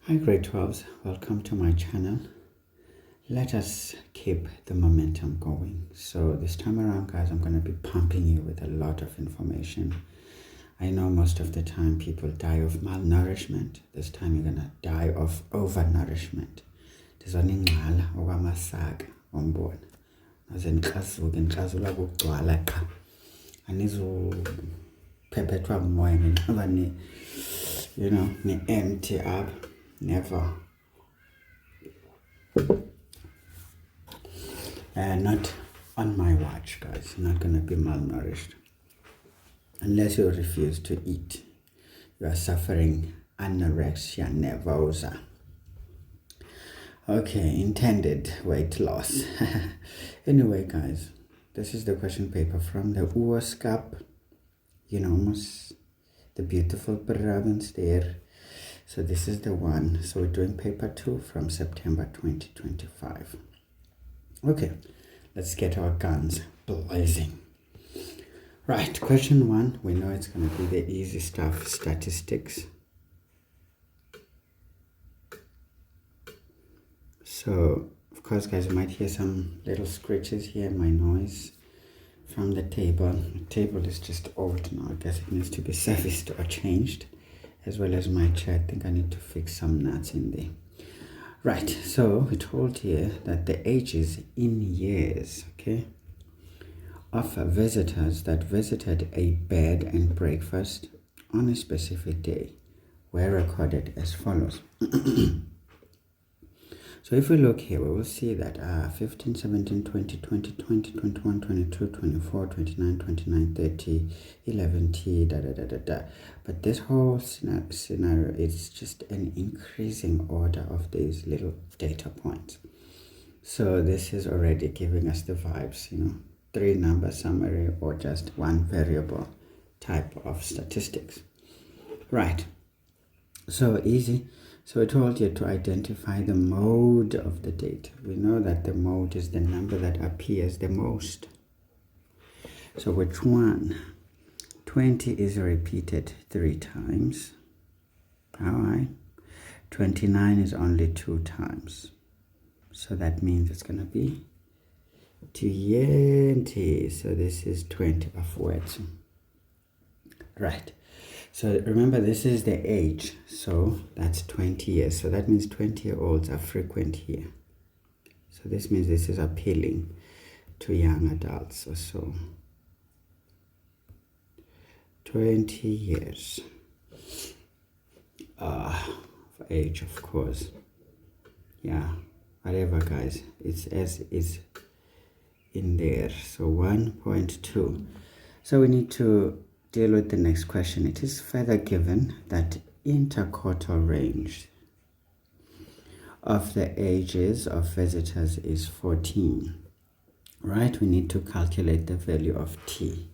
Hi grade 12s, welcome to my channel. Let us keep the momentum going. So this time around guys, I'm going to be pumping you with a lot of information. I know most of the time people die of malnourishment. This time you're going to die of overnourishment. Ndizoningqala okwamasaka ombona. Naze nixazuke nixazula kugcwala qha. Anizuphepethwa moya ngenxa ni empty up. Never. Not on my watch, guys. Not gonna be malnourished. Unless you refuse to eat. You are suffering anorexia nervosa. Okay, intended weight loss. Anyway, guys, this is the question paper from the Oorskap. The beautiful province there. So this is the one. So we're doing paper 2 from September 2025. Okay, let's get our guns blazing. Right, question 1. We know it's going to be the easy stuff, statistics. So, of course, guys, you might hear some little scratches here, my noise from the table. The table is just old now. I guess it needs to be serviced or changed. As well as my chair. I think I need to fix some nuts in there. Right, so we're told here that the ages in years, okay, of visitors that visited a bed and breakfast on a specific day were recorded as follows. So if we look here, we will see that 15, 17, 20, 20, 20, 21, 22, 24, 29, 29, 30, 11, t, da da da da da. But this whole scenario is just an increasing order of these little data points. So this is already giving us the vibes, 3-number summary or just one variable type of statistics. Right. So easy. So I told you to identify the mode of the data. We know that the mode is the number that appears the most. So which one? 20 is repeated 3 times. All right. 29 is only 2 times. So that means it's going to be 20. So this is 20 of words. Right. So remember, this is the age, so that's 20 years. So that means 20-year-olds are frequent here. So this means this is appealing to young adults or so. 20 years of age, of course. Yeah, whatever, guys. It's as is in there. So 1.2. So we need to deal with the next question. It is further given that interquartile range of the ages of visitors is 14. Right? We need to calculate the value of t.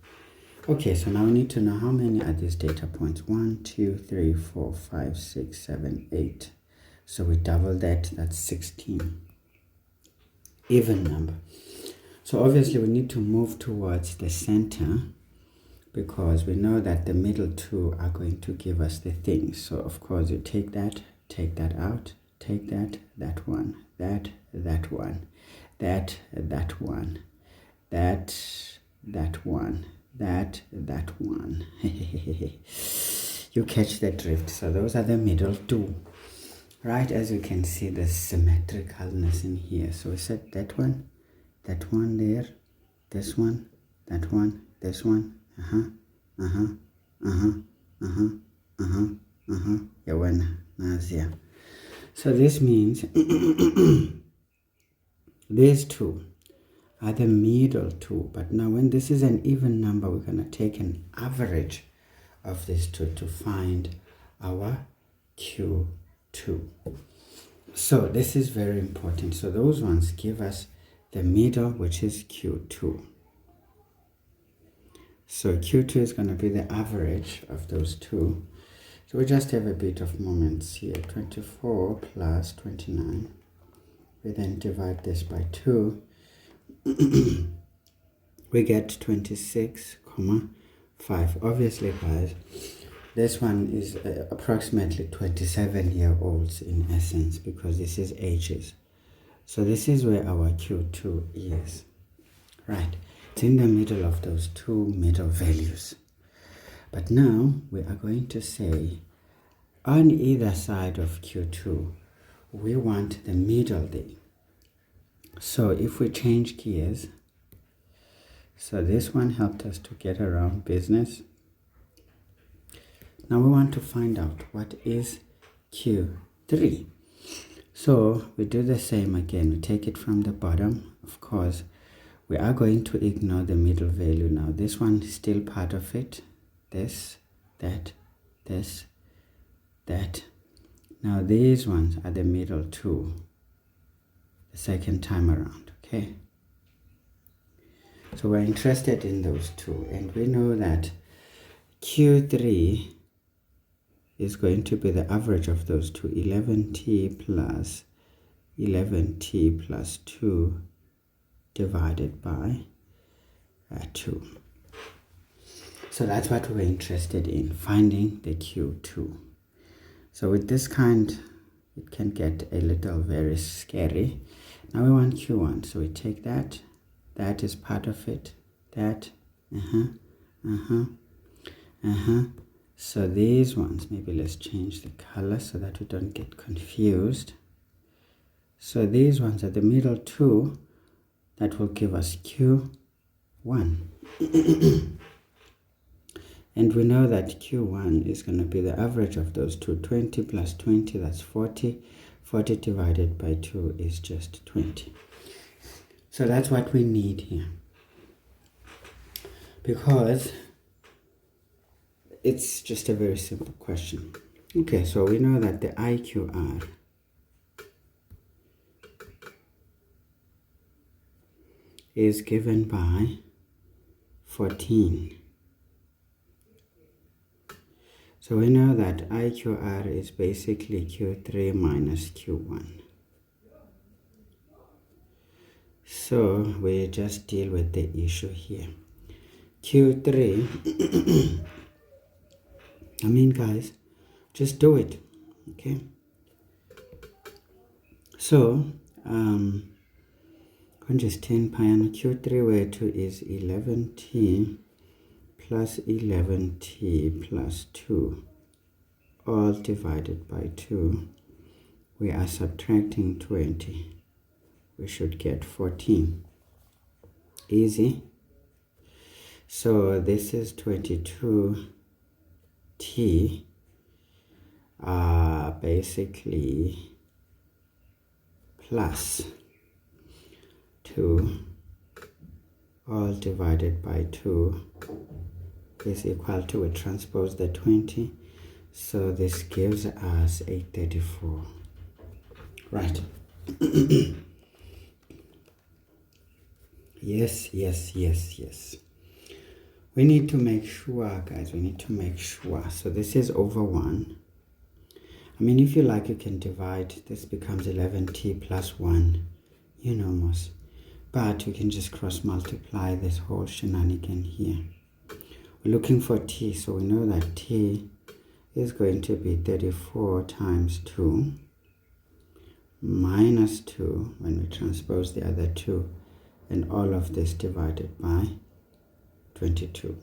Okay, so now we need to know how many are these data points. 1, 2, 3, 4, 5, 6, 7, 8. So we double that, that's 16. Even number. So obviously we need to move towards the center, because we know that the middle 2 are going to give us the things. So of course you take that out, take that one, that one, that one, that one, that one. You catch the drift. So those are the middle 2. Right, as you can see the symmetricalness in here. So we said that one there, this one, that one, this one. Yawena nazia. So this means these 2 are the middle 2. But now when this is an even number, we're going to take an average of these 2 to find our Q2. So this is very important. So those ones give us the middle, which is Q2. So Q2 is going to be the average of those 2. So we just have a bit of moments here. 24 plus 29. We then divide this by 2. We get 26, 5. Obviously, guys, This one is approximately 27-year-olds in essence, because this is ages. So this is where our Q2 is. Right, it's in the middle of those two middle values. But now we are going to say on either side of Q2, we want the middle there. So if we change gears, so this one helped us to get around business. Now we want to find out what is Q3. So we do the same again. We take it from the bottom. Of course, we are going to ignore the middle value now. This one is still part of it. This, that, this, that. Now these ones are the middle two, the second time around, okay? So we're interested in those two, and we know that Q3 is going to be the average of those two, 11t plus 11t plus 2 divided by 2. So that's what we're interested in, finding the Q2. So with this kind, it can get a little very scary. Now we want Q1, so we take that. That is part of it. That, So these ones, maybe let's change the color so that we don't get confused. So these ones are the middle two. That will give us Q1. And we know that Q1 is going to be the average of those two. 20 plus 20, that's 40. 40 divided by 2 is just 20. So that's what we need here. Because it's just a very simple question. Okay, so we know that the IQR is given by 14. So we know that IQR is basically Q3 minus Q1. So we just deal with the issue here. Q3, I mean guys, just do it, okay? So, just 10 pi on Q3 where 2 is 11t plus 11t plus 2, all divided by 2. We are subtracting 20. We should get 14. Easy. So this is 22t, basically plus 2, all divided by 2 is equal to, we transpose the 20, so this gives us a 34. Right. Yes. We need to make sure, guys, we need to make sure. So this is over 1. I mean, if you like, you can divide. This becomes 11t plus 1, you know, most. But we can just cross multiply this whole shenanigan here. We're looking for t, so we know that t is going to be 34 times 2 minus 2 when we transpose the other 2, and all of this divided by 22.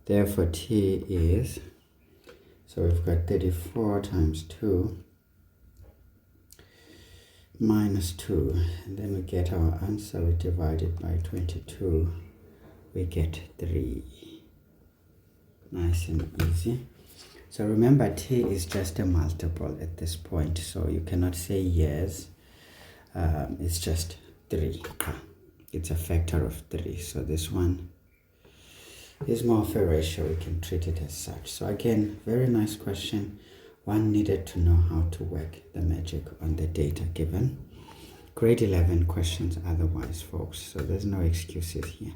Therefore t is, so we've got 34 times 2 minus 2, and then we get our answer. We divide it by 22, we get 3. Nice and easy. So remember, t is just a multiple at this point, so you cannot say yes. It's just 3. It's a factor of 3, so this one is more of a ratio. We can treat it as such. So again, very nice question. One needed to know how to work the magic on the data given. Grade 11 questions otherwise, folks, so there's no excuses here.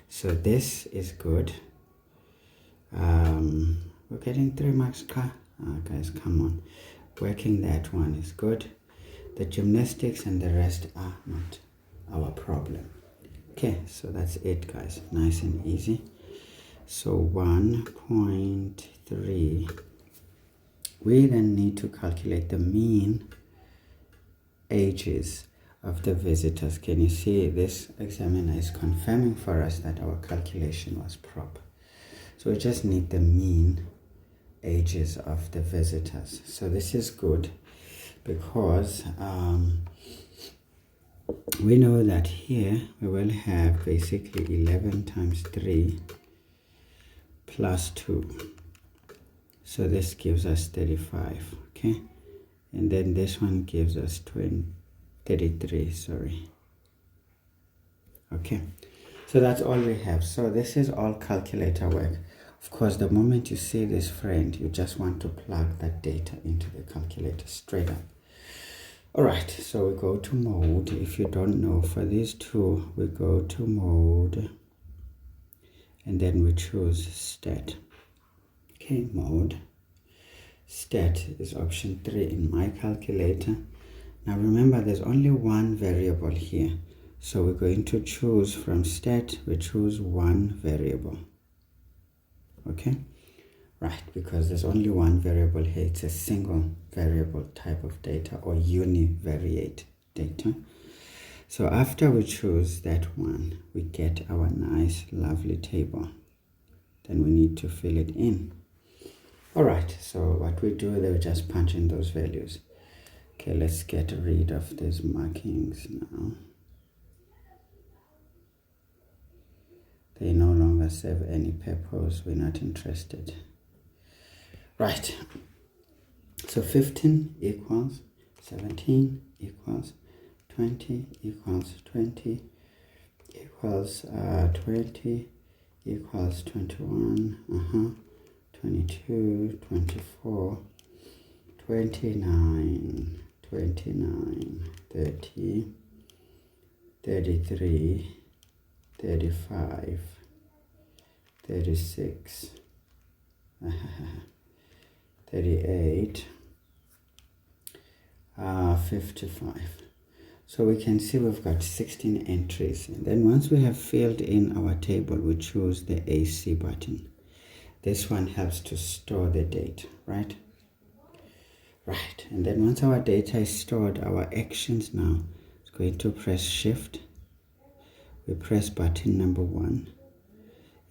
So this is good. We're getting 3 marks. Guys, come on. Working that one is good. The gymnastics and the rest are not our problem. Okay, so that's it, guys. Nice and easy. So 1.3. We then need to calculate the mean ages of the visitors. Can you see this examiner is confirming for us that our calculation was proper? So we just need the mean ages of the visitors. So this is good because we know that here we will have basically 11 times 3 plus 2. So this gives us 35, okay? And then this one gives us 33, sorry. Okay, so that's all we have. So this is all calculator work. Of course, the moment you see this friend, you just want to plug that data into the calculator straight up. All right, so we go to mode. If you don't know, for these two, we go to mode, and then we choose stat. Okay, mode. Stat is option 3 in my calculator. Now remember, there's only one variable here. So we're going to choose from stat, we choose one variable. Okay, right, because there's only one variable here. It's a single variable type of data, or univariate data. So after we choose that one, we get our nice lovely table. Then we need to fill it in. All right, so what we do, they will just punch in those values. Okay, let's get rid of these markings now. They no longer serve any purpose. We're not interested. Right, so 15 equals 17 equals 20 equals 20 equals 20 equals 21, 22, 24, 29, 30, 33, 35, 36, 38, 55. So we can see we've got 16 entries. And then once we have filled in our table, we choose the AC button. This one helps to store the data, right? Right, and then once our data is stored, our actions now is going to press shift. We press button number 1,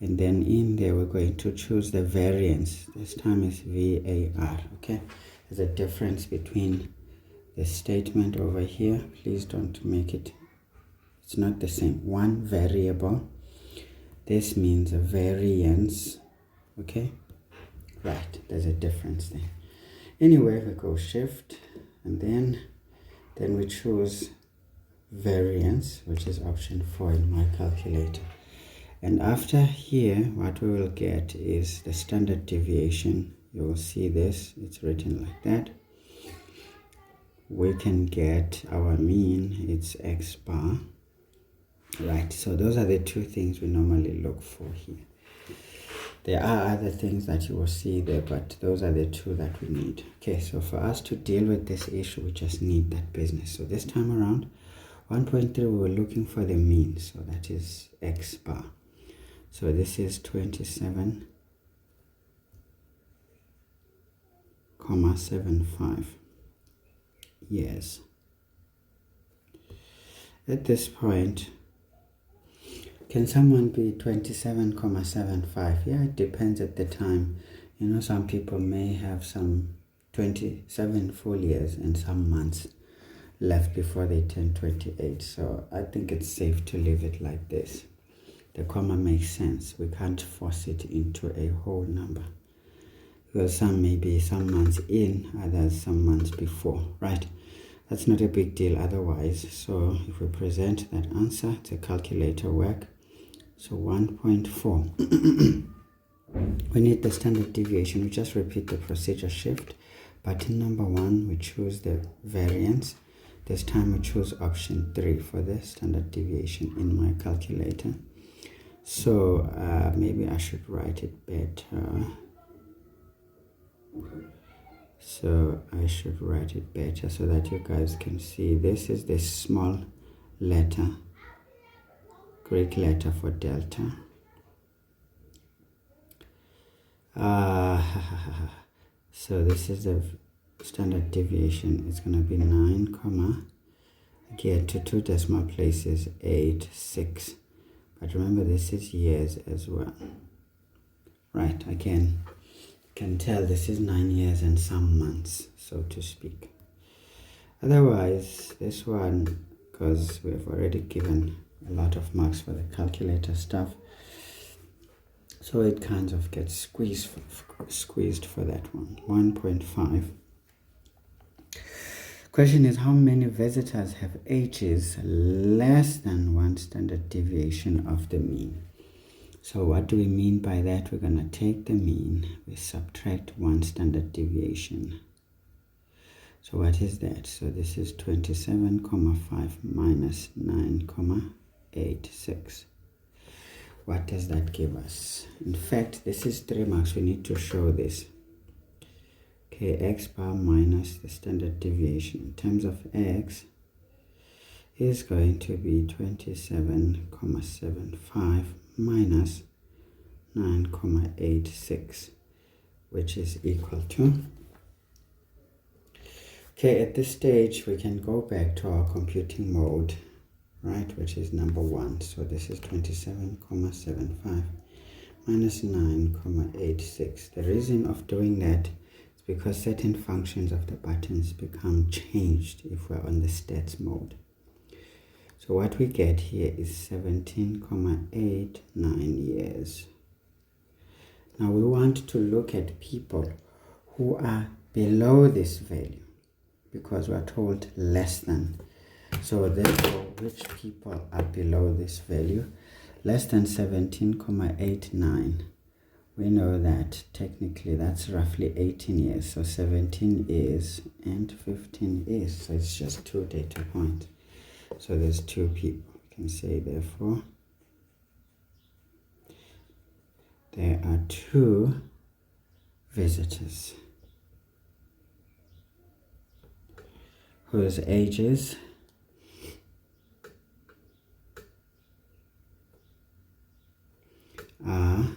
and then in there we're going to choose the variance. This time is VAR. Okay, there's a difference between the statement over here. Please don't make it, it's not the same. One variable, this means a variance. Okay, right, there's a difference there. Anyway, we go shift, and then we choose variance, which is option 4 in my calculator. And after here, what we will get is the standard deviation. You will see this, it's written like that. We can get our mean, it's X bar. Right, so those are the two things we normally look for here. There are other things that you will see there, but those are the two that we need. Okay, so for us to deal with this issue, we just need that business. So this time around, 1.3, we were looking for the mean, so that is X bar. So this is 27,75 years. At this point, can someone be 27,75? Yeah, it depends at the time. You know, some people may have some 27 full years and some months left before they turn 28. So I think it's safe to leave it like this. The comma makes sense. We can't force it into a whole number, because some may be some months in, others some months before, right? That's not a big deal otherwise. So if we present that answer, it's a calculator work. So 1.4. We need the standard deviation. We just repeat the procedure, shift. Button number 1, we choose the variance. This time we choose option 3 for the standard deviation in my calculator. So maybe I should write it better. So I should write it better so that you guys can see. This is the small letter, Greek letter for delta. So this is the standard deviation. It's going to be 9 comma, again to 2 decimal places, 8 6. But remember, this is years as well, right? Again, you can tell this is 9 years and some months, so to speak. Otherwise, this one, because we've already given a lot of marks for the calculator stuff, so it kind of gets squeezed for that one. 1.5. Question is, how many visitors have ages less than 1 standard deviation of the mean? So what do we mean by that? We're going to take the mean, we subtract 1 standard deviation. So what is that? So this is 27,5 minus 9,86. What does that give us? In fact, this is 3 marks. We need to show this. Okay, x bar minus the standard deviation. In terms of x, is going to be 27,75 minus 9,86, which is equal to... Okay, at this stage, we can go back to our computing mode, right, which is number 1. So this is 27,75 minus 9,86. The reason of doing that is because certain functions of the buttons become changed if we're on the stats mode. So what we get here is 17,89 years. Now we want to look at people who are below this value, because we're told less than. So therefore, which people are below this value? Less than 17,89. We know that technically that's roughly 18 years. So 17 is and 15 is. So it's just 2 data points. So there's 2 people. We can say therefore there are 2 visitors whose ages are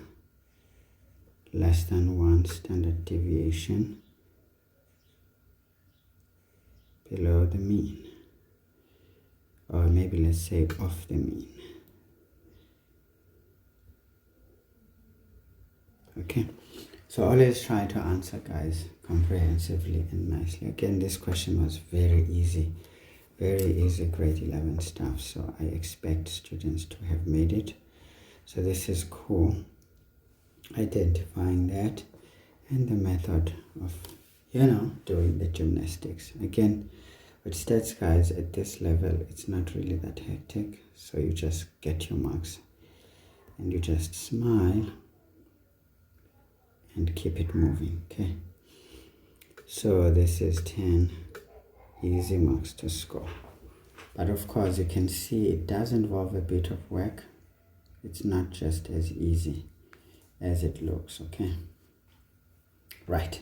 less than 1 standard deviation below the mean, or maybe let's say off the mean. Okay, so always try to answer, guys, comprehensively and nicely. Again, this question was very easy grade 11 stuff, so I expect students to have made it. So this is cool, identifying that and the method of, doing the gymnastics. Again, with stats, guys, at this level, it's not really that hectic, so you just get your marks and you just smile and keep it moving. Okay, so this is 10 easy marks to score, but of course you can see it does involve a bit of work. It's not just as easy as it looks. Okay, right,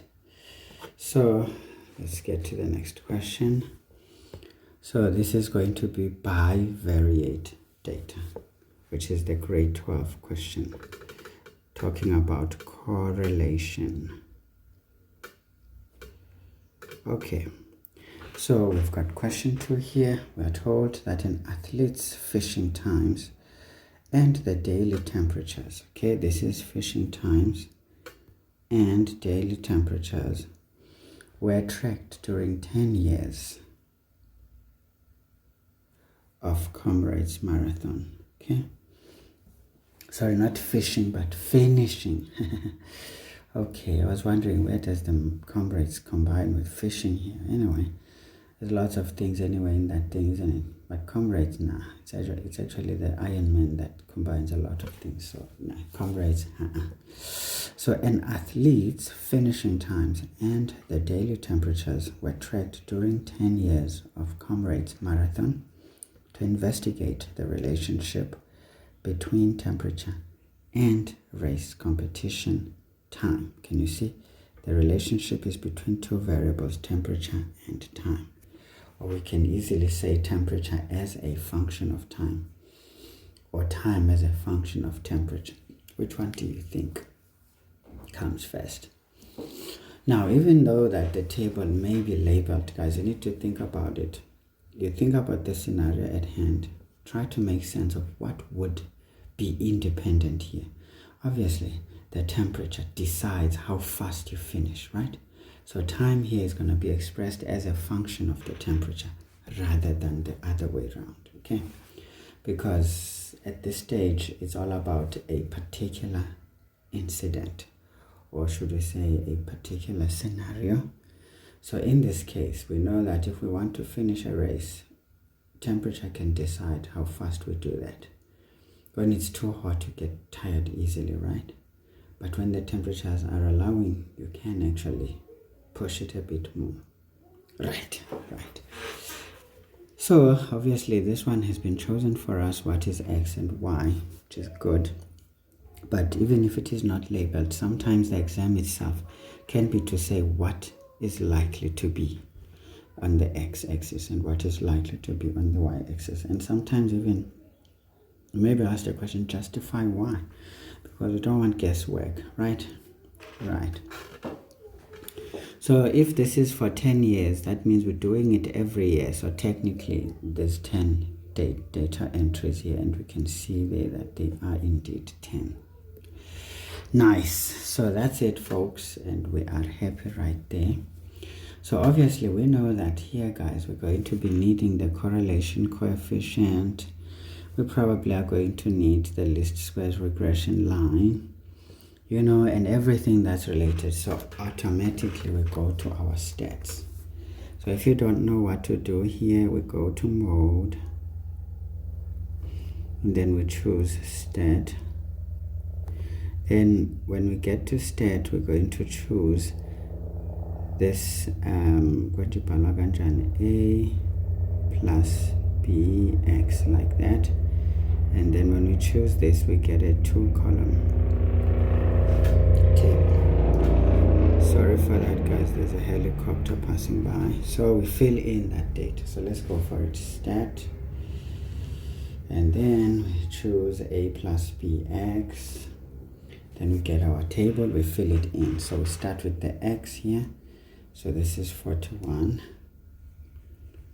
so let's get to the next question. So this is going to be bivariate data, which is the grade 12 question, talking about correlation. Okay, so we've got question 2 here. We're told that an athlete's fishing times and the daily temperatures, okay, this is fishing times and daily temperatures, were tracked during 10 years of Comrades Marathon. Okay, sorry, not fishing but finishing. Okay, I was wondering, where does the Comrades combine with fishing here? Anyway, there's lots of things anyway in that thing, isn't it? But Comrades, nah, it's actually the Iron Man that combines a lot of things. So nah, Comrades, So an athlete's finishing times and the daily temperatures were tracked during 10 years of Comrades Marathon to investigate the relationship between temperature and race competition time. Can you see? The relationship is between 2 variables, temperature and time. Or we can easily say temperature as a function of time, or time as a function of temperature. Which one do you think? comes first. Now, even though that the table may be labeled, guys, you need to think about it. You think about the scenario at hand. Try to make sense of what would be independent here. Obviously, the temperature decides how fast you finish, right? So time here is going to be expressed as a function of the temperature rather than the other way around, okay? Because at this stage, it's all about a particular incident, or should we say a particular scenario. So in this case, we know that if we want to finish a race, temperature can decide how fast we do that. When it's too hot, you get tired easily, right? But when the temperatures are allowing, you can actually push it a bit more. Right. So obviously this one has been chosen for us, what is X and Y, which is good. But even if it is not labeled, sometimes the exam itself can be to say what is likely to be on the x-axis and what is likely to be on the y-axis. And sometimes even maybe ask the question, justify why, because we don't want guesswork, right? So if this is for 10 years, that means we're doing it every year. So technically there's 10 data entries here, and we can see there that they are indeed 10. Nice. So that's it, folks, and we are happy right there. So obviously we know that here, guys, we're going to be needing the correlation coefficient. We probably are going to need the least squares regression line, you know, and everything that's related. So automatically we go to our stats. So if you don't know what to do here, we go to mode, and then we choose stat. Then when we get to stat, we're going to choose this A plus bx, like that. And then when we choose this, we get a 2-column table. Sorry for that, guys, there's a helicopter passing by. So we fill in that data. So let's go for it, stat, and then we choose A plus bx. Then we get our table, we fill it in. So we start with the x here. So this is 41,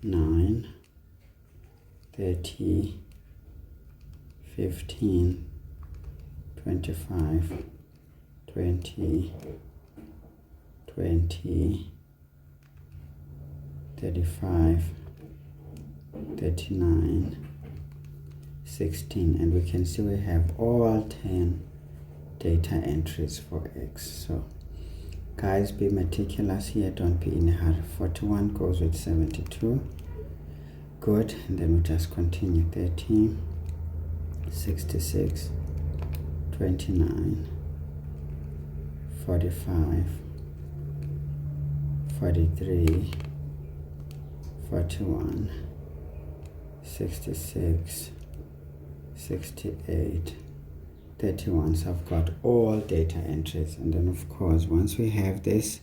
9, 30, 15, 25, 20, 20, 35, 39, 16, and we can see we have all 10 data entries for X. So guys, be meticulous here, don't be in a hurry. 41 goes with 72, good, and then we just continue. 13, 66, 29, 45, 43, 41, 66, 68, 31. So I've got all data entries, and then of course once we have this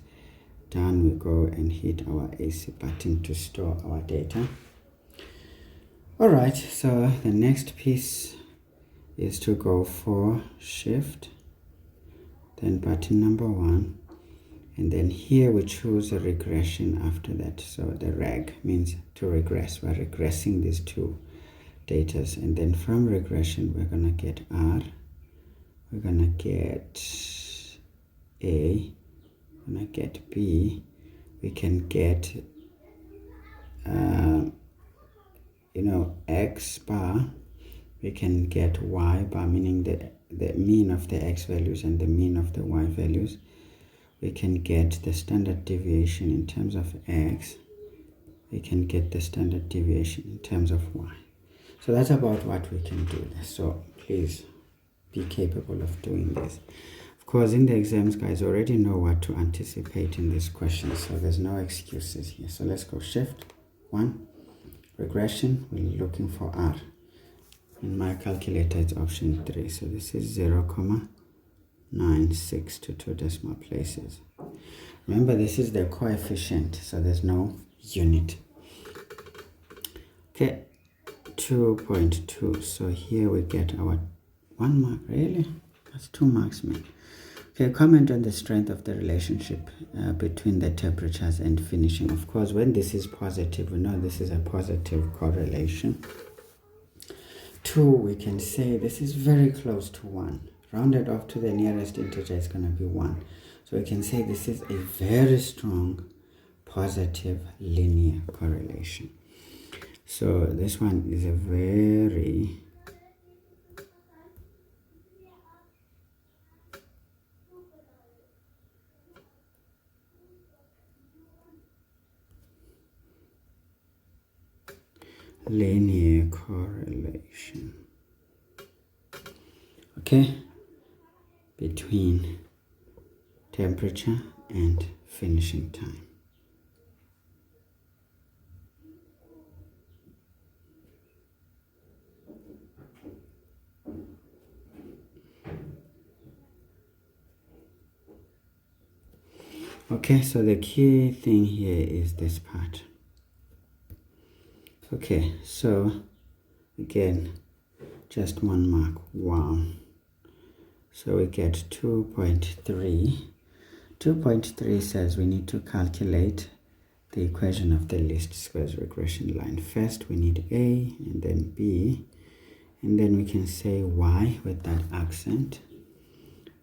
done, we go and hit our AC button to store our data. All right, so the next piece is to go for shift, then button number 1, and then here we choose a regression after that. So the reg means to regress. We're regressing these two datas, and then from regression we're gonna get R, we're gonna get A, we're gonna get B, we can get X bar, we can get Y bar, meaning the mean of the X values and the mean of the Y values. We can get the standard deviation in terms of X, we can get the standard deviation in terms of Y. So that's about what we can do. So please be capable of doing this. Of course, in the exams, guys, already know what to anticipate in this question, so there's no excuses here. So let's go shift 1, regression, we're looking for R. In my calculator, it's option 3. So this is 0.96 to 2 decimal places. Remember, this is the coefficient, so there's no unit. Okay, 2.2. So here we get our 1 mark. Really? That's 2 marks, man. Okay, comment on the strength of the relationship between the temperatures and finishing. Of course, when this is positive, we know this is a positive correlation. 2, we can say this is very close to 1. Rounded off to the nearest integer is going to be 1. So we can say this is a very strong positive linear correlation. So this one is a very linear correlation, okay, between temperature and finishing time. Okay, so the key thing here is this part. Okay, so again, just 1 mark. Wow. So we get 2.3. 2.3 says we need to calculate the equation of the least squares regression line. First, we need A, and then B, and then we can say Y with that accent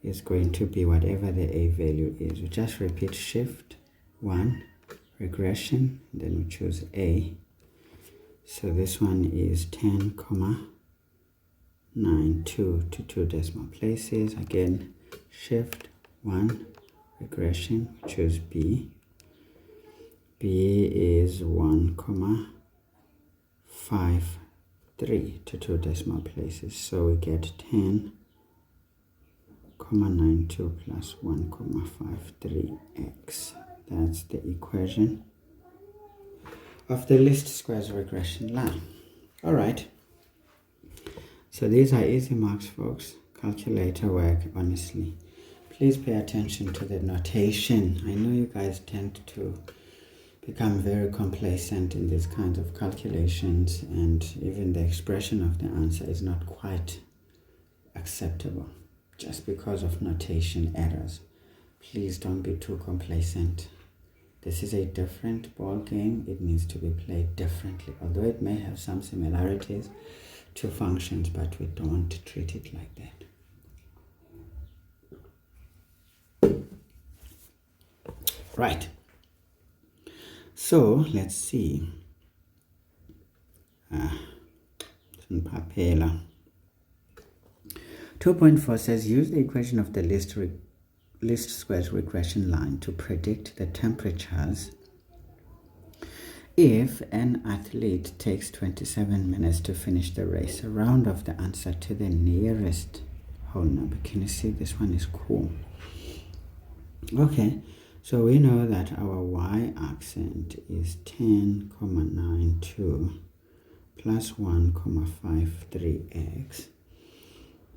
is going to be whatever the A value is. We just repeat shift 1, regression, and then we choose A. So this one is 10,92 to 2 decimal places. Again, shift 1, regression, choose B. B is 1,53 to 2 decimal places. So we get 10,92 plus 1,53x. That's the equation of the least squares regression line. All right. So these are easy marks, folks. Calculator work, honestly. Please pay attention to the notation. I know you guys tend to become very complacent in these kinds of calculations, and even the expression of the answer is not quite acceptable just because of notation errors. Please don't be too complacent. This is a different ball game. It needs to be played differently, although it may have some similarities to functions, but we don't treat it like that. Right. So let's see. 2.4 says use the equation of the least squares regression line to predict the temperatures if an athlete takes 27 minutes to finish the race. Round off the answer to the nearest whole number. Can you see? This one is cool. Okay, so we know that our y-accent is 10,92 plus 1,53x.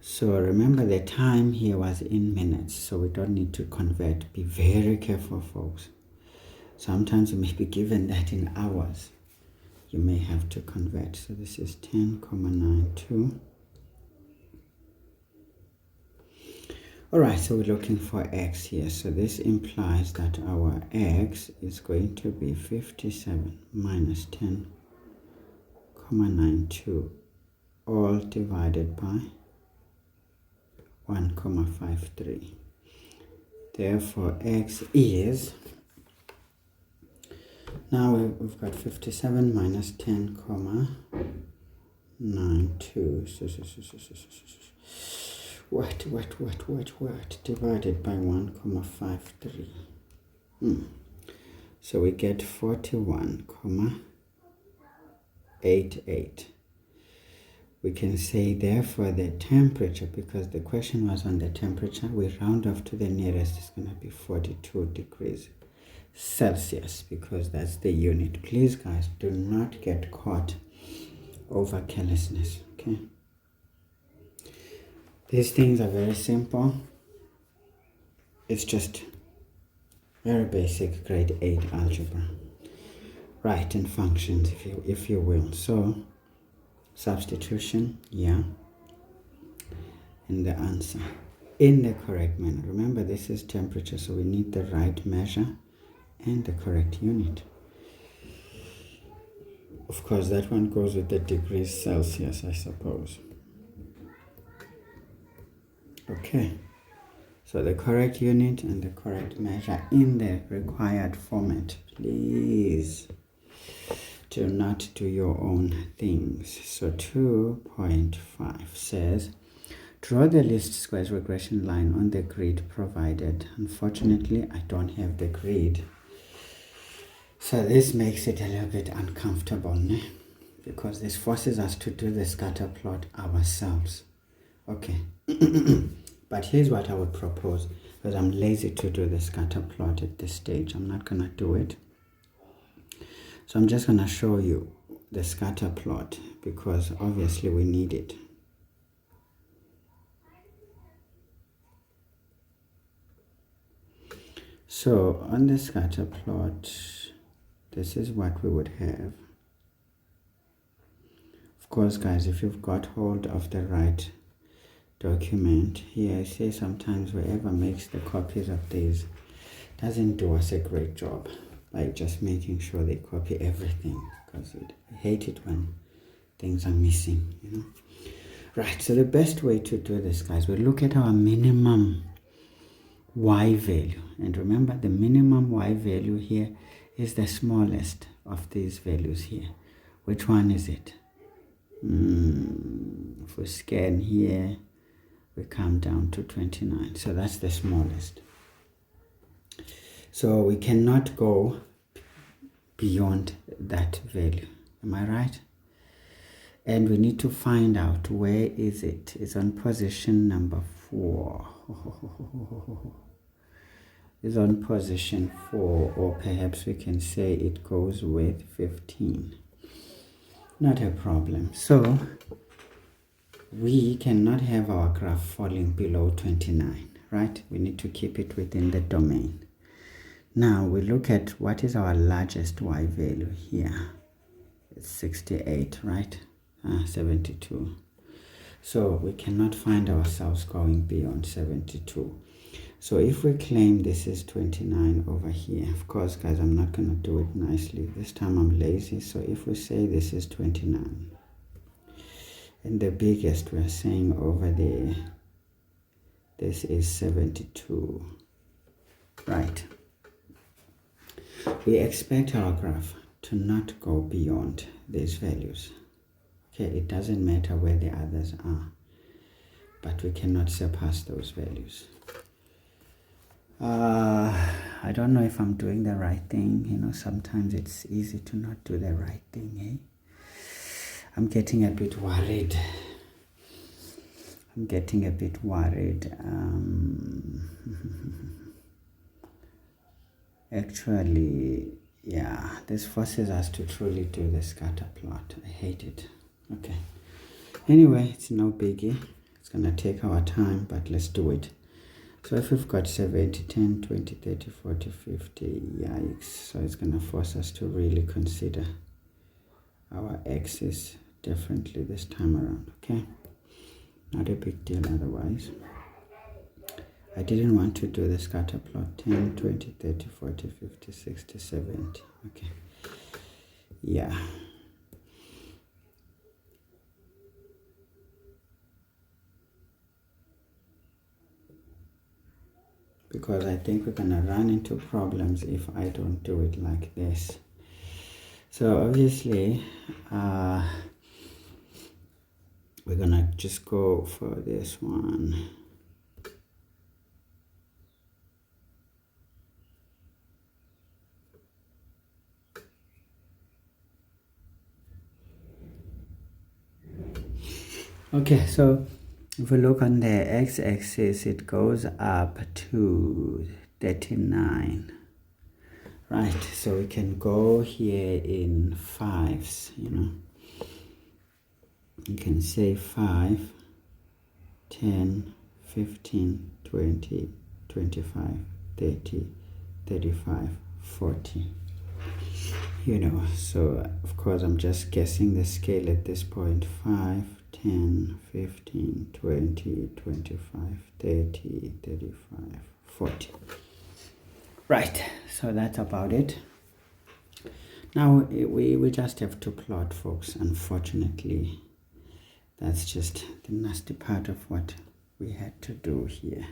So remember the time here was in minutes, so we don't need to convert. Be very careful, folks. Sometimes you may be given that in hours. You may have to convert. So this is 10,92. All right, so we're looking for x here. So this implies that our x is going to be 57 minus 10,92, all divided by 1,53. Therefore, x is, now we've got 57 minus 10,92. What? Divided by 1,53. So we get 41,88. We can say, therefore, the temperature, because the question was on the temperature, we round off to the nearest, it's going to be 42 degrees Celsius, because that's the unit. Please, guys, do not get caught over carelessness, okay? These things are very simple. It's just very basic grade 8 algebra. Right, and functions, if you will. So, substitution, yeah, and the answer in the correct manner. Remember, this is temperature, so we need the right measure and the correct unit. Of course, that one goes with the degrees Celsius, I suppose. Okay, so the correct unit and the correct measure in the required format. Please do not do your own things. So 2.5 says, draw the least squares regression line on the grid provided. Unfortunately, I don't have the grid. So this makes it a little bit uncomfortable, né? Because this forces us to do the scatter plot ourselves. Okay, but here's what I would propose, because I'm lazy to do the scatter plot at this stage. I'm not gonna do it. So I'm just gonna show you the scatter plot, because obviously we need it. So on the scatter plot, this is what we would have. Of course, guys, if you've got hold of the right document, here I say sometimes whoever makes the copies of these doesn't do us a great job by just making sure they copy everything, because I hate it when things are missing, you know. Right, so the best way to do this, guys, we look at our minimum y value, and remember the minimum y value here is the smallest of these values here. Which one is it? If we scan here, we come down to 29, so that's the smallest. So we cannot go beyond that value, am I right? And we need to find out where is it. It's on position number 4. It's on position 4, or perhaps we can say it goes with 15. Not a problem. So we cannot have our graph falling below 29, right? We need to keep it within the domain. Now we look at what is our largest y value here. It's 68, right? 72. So we cannot find ourselves going beyond 72. So if we claim this is 29 over here, of course, guys, I'm not going to do it nicely. This time I'm lazy. So if we say this is 29, and the biggest we're saying over there, this is 72, right? We expect our graph to not go beyond these values. Okay, it doesn't matter where the others are, but we cannot surpass those values. I don't know if I'm doing the right thing. You know, sometimes it's easy to not do the right thing, eh? I'm getting a bit worried. Actually, yeah, this forces us to truly do the scatter plot. I hate it. Okay. Anyway, it's no biggie. It's gonna take our time, but let's do it. So if we've got 70, 10, 20, 30, 40, 50, yikes. So it's gonna force us to really consider our axis differently this time around, okay? Not a big deal otherwise. I didn't want to do the scatter plot. 10, 20, 30, 40, 50, 60, 70. Okay. Yeah. Because I think we're gonna run into problems if I don't do it like this. So obviously, we're gonna just go for this one. Okay, so if we look on the x-axis, it goes up to 39. Right, so we can go here in fives, you know. You can say 5, 10, 15, 20, 25, 30, 35, 40. You know, so of course I'm just guessing the scale at this point. 5, 10, 15, 20, 25, 30, 35, 40. Right, so that's about it. Now we just have to plot, folks. Unfortunately, that's just the nasty part of what we had to do here.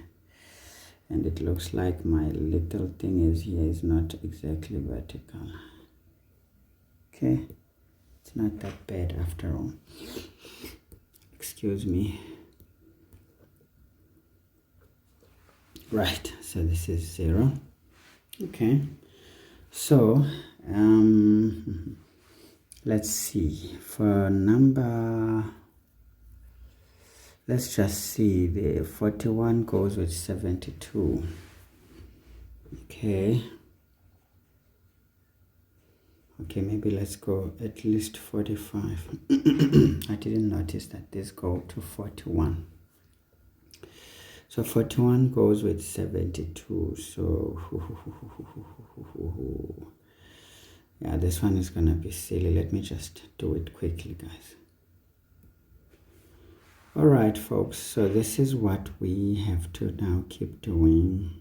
And it looks like my little thing is here is not exactly vertical. Okay, it's not that bad after all. Excuse me. Right, so this is 0. Okay, so let's see, for number, let's just see, the 41 goes with 72. Okay, maybe let's go at least 45. I didn't notice that this go to 41. So 41 goes with 72. So yeah, this one is gonna be silly. Let me just do it quickly, guys. All right, folks, so this is what we have to now keep doing.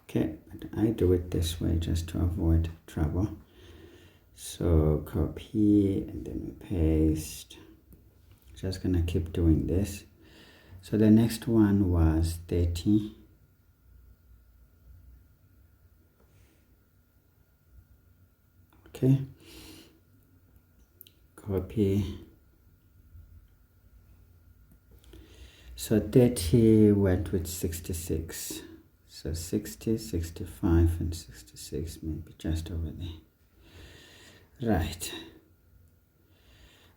Okay, but I do it this way just to avoid trouble. So copy and then we paste. Just gonna keep doing this. So the next one was 30. Okay, copy. So 30 went with 66. So 60, 65, and 66, maybe just over there. Right.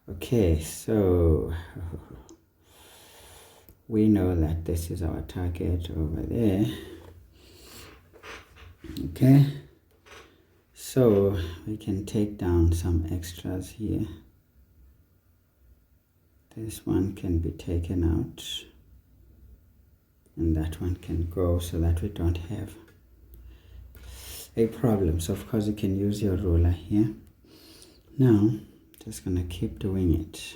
Okay, so we know that this is our target over there. Okay, so we can take down some extras here. This one can be taken out and that one can go, so that we don't have a problem. So of course you can use your ruler here. Now just gonna keep doing it.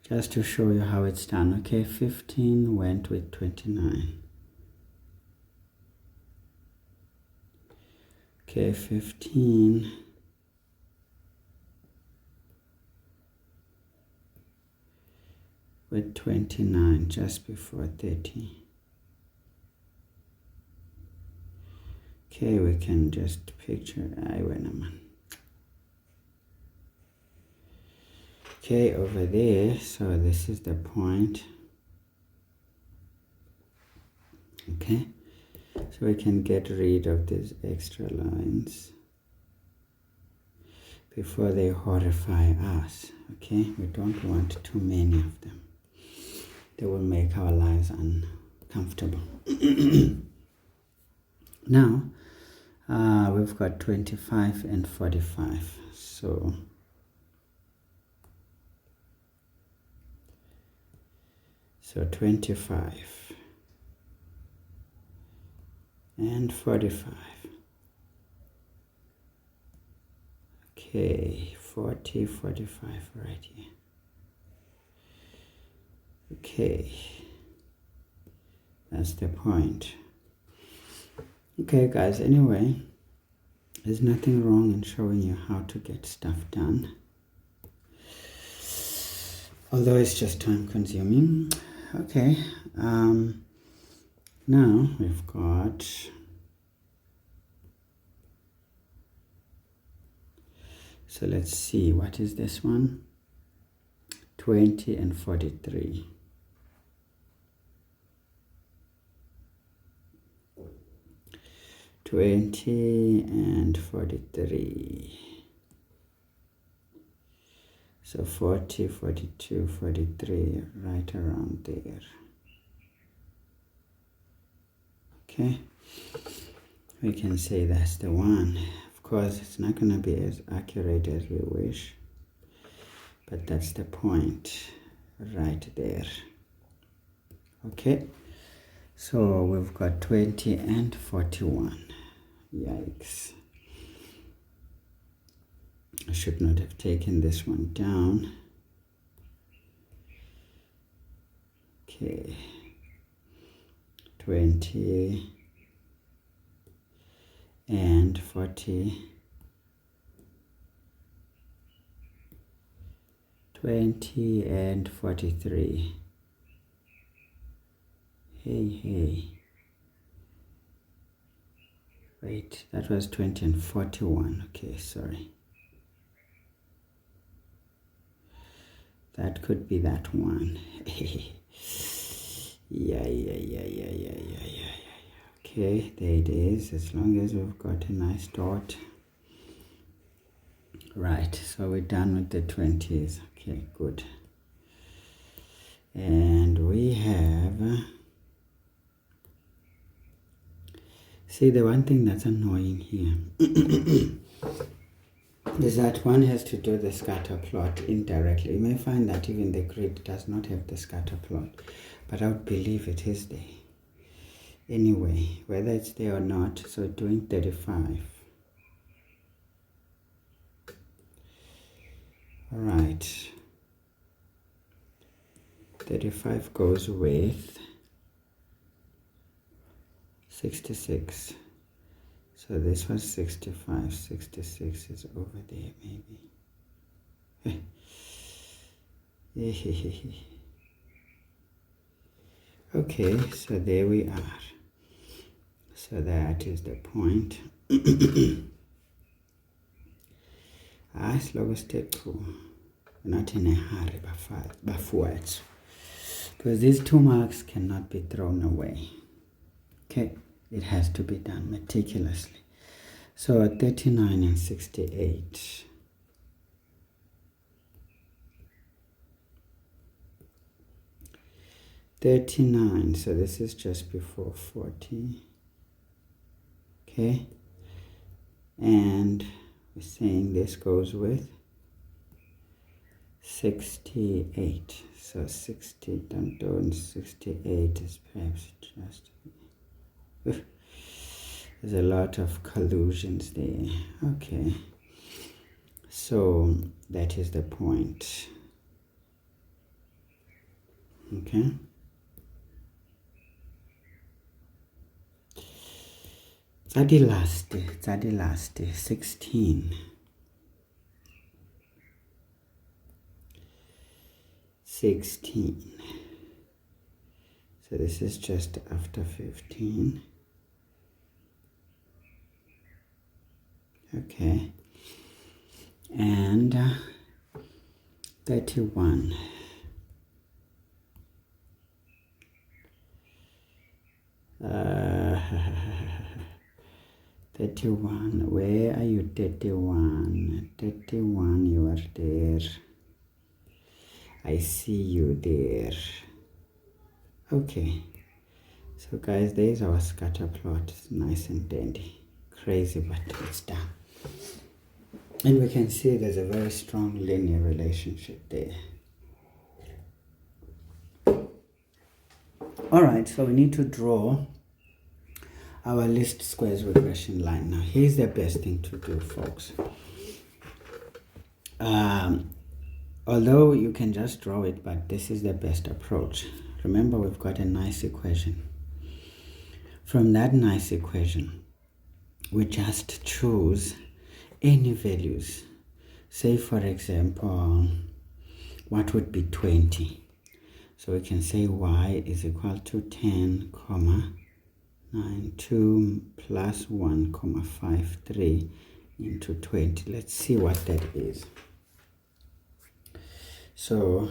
Just to show you how it's done. Okay, 15 went with 29. Okay, 15 with 29, just before 30. Okay, we can just picture okay, over there, so this is the point. Okay, so we can get rid of these extra lines before they horrify us. Okay, we don't want too many of them. They will make our lives uncomfortable. Now we've got 25 and 45, so So 25 and 45. Okay, 40, 45 right here. Okay, that's the point. Okay guys, anyway, there's nothing wrong in showing you how to get stuff done, although it's just time consuming. Okay, now we've got so let's see, what is this one? 20 and 43. and 43. So 40, 42, 43, right around there. Okay, we can say that's the one. Of course, it's not going to be as accurate as we wish, but that's the point right there. Okay, so we've got 20 and 41. Yikes. I should not have taken this one down. Okay. 20 and 40. 20 and 43. Hey. Wait, that was 20 and 41. Okay, sorry. That could be that one. Yeah. Okay, there it is, as long as we've got a nice dot. Right, so we're done with the 20s. Okay, good. And we have... See, the one thing that's annoying here is that one has to do the scatter plot indirectly. You may find that even the grid does not have the scatter plot, but I would believe it is there. Anyway, whether it's there or not, so doing 35. Alright. 35 goes with 66. So this was 65. 66 is over there, maybe. Okay, so there we are. So that is the point. Slow step 2. We're not in a hurry, but because these 2 marks cannot be thrown away. Okay, it has to be done meticulously. So 39 and 68. $39, so this is just before 40. Okay, and we're saying this goes with 68. So 60, don't 68 is perhaps just... There's a lot of collusions there. Okay, so that is the point. Okay. Tsadi last, 16. 16. So this is just after 15. Okay. And 31. Uh, 31. Where are you, 31? 31, you are there. I see you there. Okay. So guys, there's our scatter plot. It's nice and dandy. Crazy, but it's done. And we can see there's a very strong linear relationship there. Alright, so we need to draw our least squares regression line. Now, here's the best thing to do, folks. Although you can just draw it, but this is the best approach. Remember, we've got a nice equation. From that nice equation, we just choose any values. Say, for example, what would be 20? So we can say y is equal to 10, 9, 2 plus 1, 5, 3 into 20. Let's see what that is. So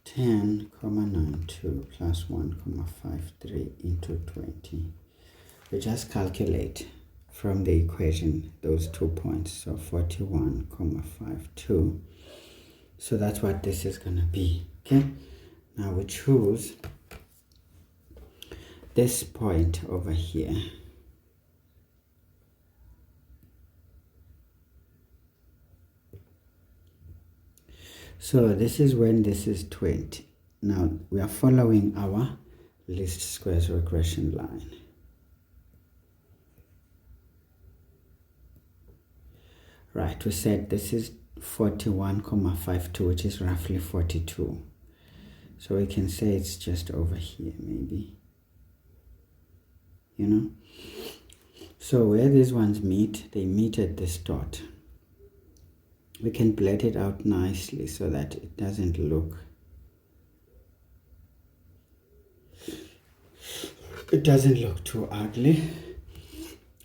10, 9, 2 plus 1, 5, 3 into 20. We just calculate from the equation those 2 points. So 41, 5, 2. So that's what this is going to be. Okay. Now we choose this point over here. So this is when this is 20. Now we are following our least squares regression line. Right, we said this is 41,52, which is roughly 42. So we can say it's just over here, maybe. You know? So where these ones meet, they meet at this dot. We can blend it out nicely so that it doesn't look too ugly.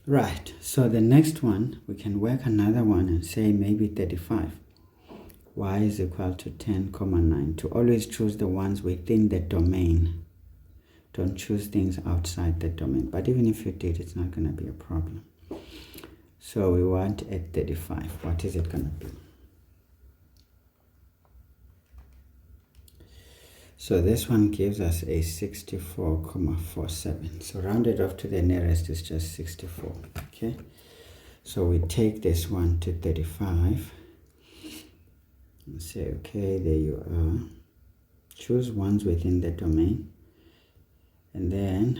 Right, so the next one, we can work another one and say maybe 35. Y is equal to 10,9. To always choose the ones within the domain. Don't choose things outside the domain. But even if you did, it's not going to be a problem. So we want at 35. What is it going to be? So this one gives us a 64,47. So rounded off to the nearest is just 64. Okay. So we take this one to 35. And say, okay, there you are. Choose ones within the domain. And then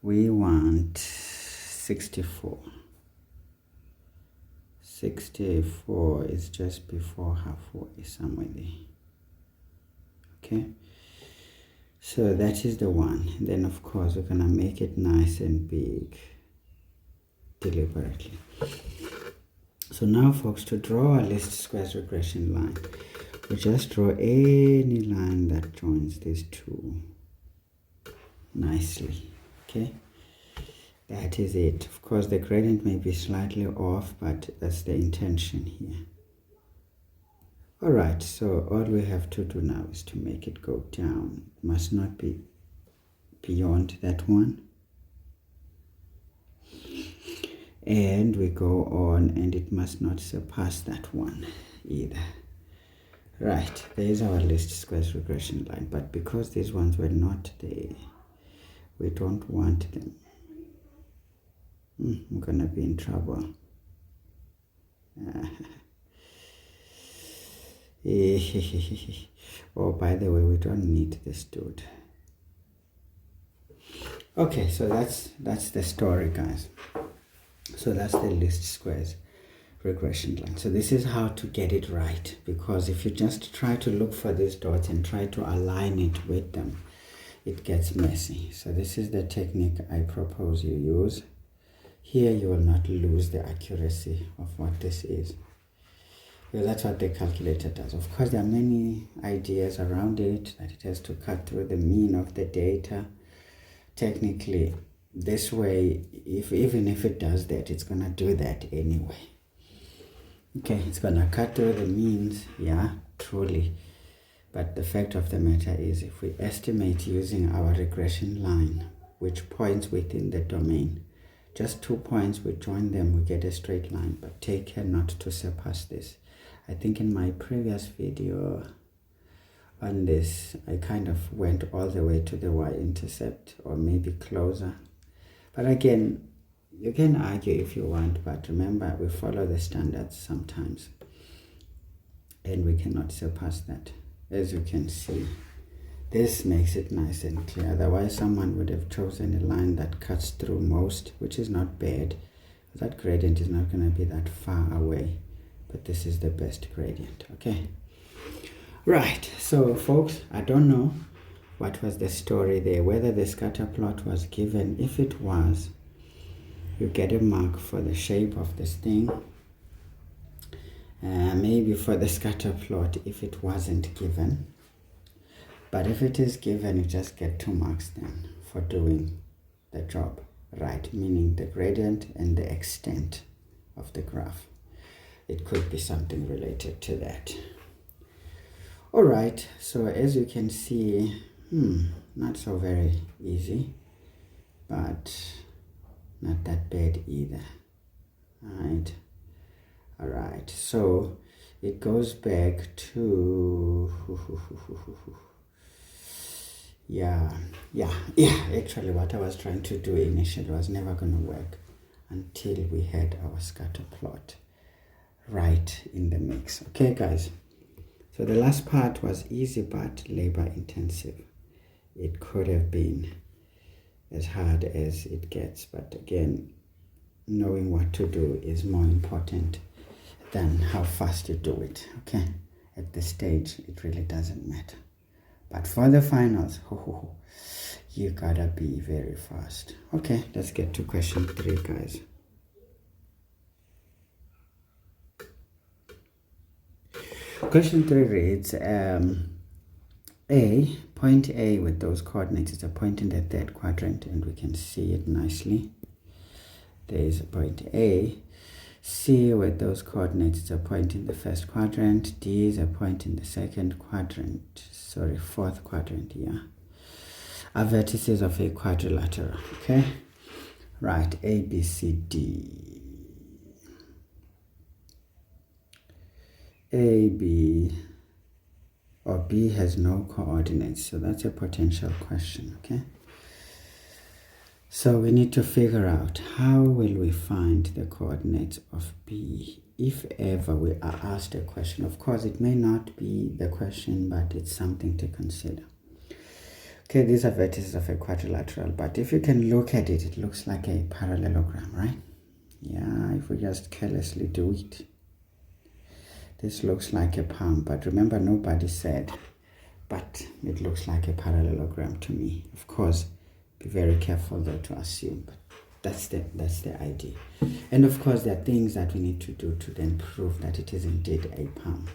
we want 64. 64 is just before halfway, somewhere there. Okay, so that is the one. And then of course we're gonna make it nice and big deliberately. So now folks, to draw a least squares regression line, we just draw any line that joins these two nicely. Okay, that is it. Of course the gradient may be slightly off, but that's the intention here. Alright, so all we have to do now is to make it go down. It must not be beyond that one. And we go on, and it must not surpass that one either. Right, there's our least squares regression line. But because these ones were not there, we don't want them. I'm gonna be in trouble. Oh, by the way, we don't need this dude. Okay, so that's the story, guys. So that's the least squares regression line. So this is how to get it right, because if you just try to look for these dots and try to align it with them, it gets messy. So this is the technique I propose you use. Here you will not lose the accuracy of what this is. Well, that's what the calculator does. Of course, there are many ideas around it, that it has to cut through the mean of the data. Technically, this way, even if it does that, it's going to do that anyway. Okay, it's going to cut through the means, yeah, truly. But the fact of the matter is, if we estimate using our regression line, which points within the domain, just 2 points, we join them, we get a straight line. But take care not to surpass this. I think in my previous video on this, I kind of went all the way to the y-intercept, or maybe closer. But again, you can argue if you want, but remember, we follow the standards sometimes, and we cannot surpass that. As you can see, this makes it nice and clear. Otherwise, someone would have chosen a line that cuts through most, which is not bad. That gradient is not going to be that far away. But this is the best gradient, okay? Right, so folks, I don't know what was the story there, whether the scatter plot was given. If it was, you get a mark for the shape of this thing. Maybe for the scatter plot if it wasn't given. But if it is given, you just get 2 marks then for doing the job right, meaning the gradient and the extent of the graph. It could be something related to that. All right, so as you can see, not so very easy, but not that bad either. All right, so it goes back to actually what I was trying to do initially was never going to work until we had our scatter plot right in the mix. Okay, guys, so the last part was easy but labor intensive. It could have been as hard as it gets, but again, knowing what to do is more important than how fast you do it. Okay, at this stage it really doesn't matter, but for the finals, you gotta be very fast. Okay, let's get to question 3, guys. Question 3 reads, point A with those coordinates is a point in the 3rd quadrant, and we can see it nicely. There is a point A. C with those coordinates is a point in the 1st quadrant. D is a point in the 2nd quadrant. Sorry, 4th quadrant, yeah. Are vertices of a quadrilateral, okay? Right, A, B, C, D. A, B, or B has no coordinates, so that's a potential question, okay? So we need to figure out how will we find the coordinates of B if ever we are asked a question. Of course, it may not be the question, but it's something to consider. Okay, these are vertices of a quadrilateral, but if you can look at it, it looks like a parallelogram, right? Yeah, if we just carelessly do it. This looks like a palm, but remember, nobody said, but it looks like a parallelogram to me. Of course, be very careful though to assume, but that's the idea. And of course, there are things that we need to do to then prove that it is indeed a palm.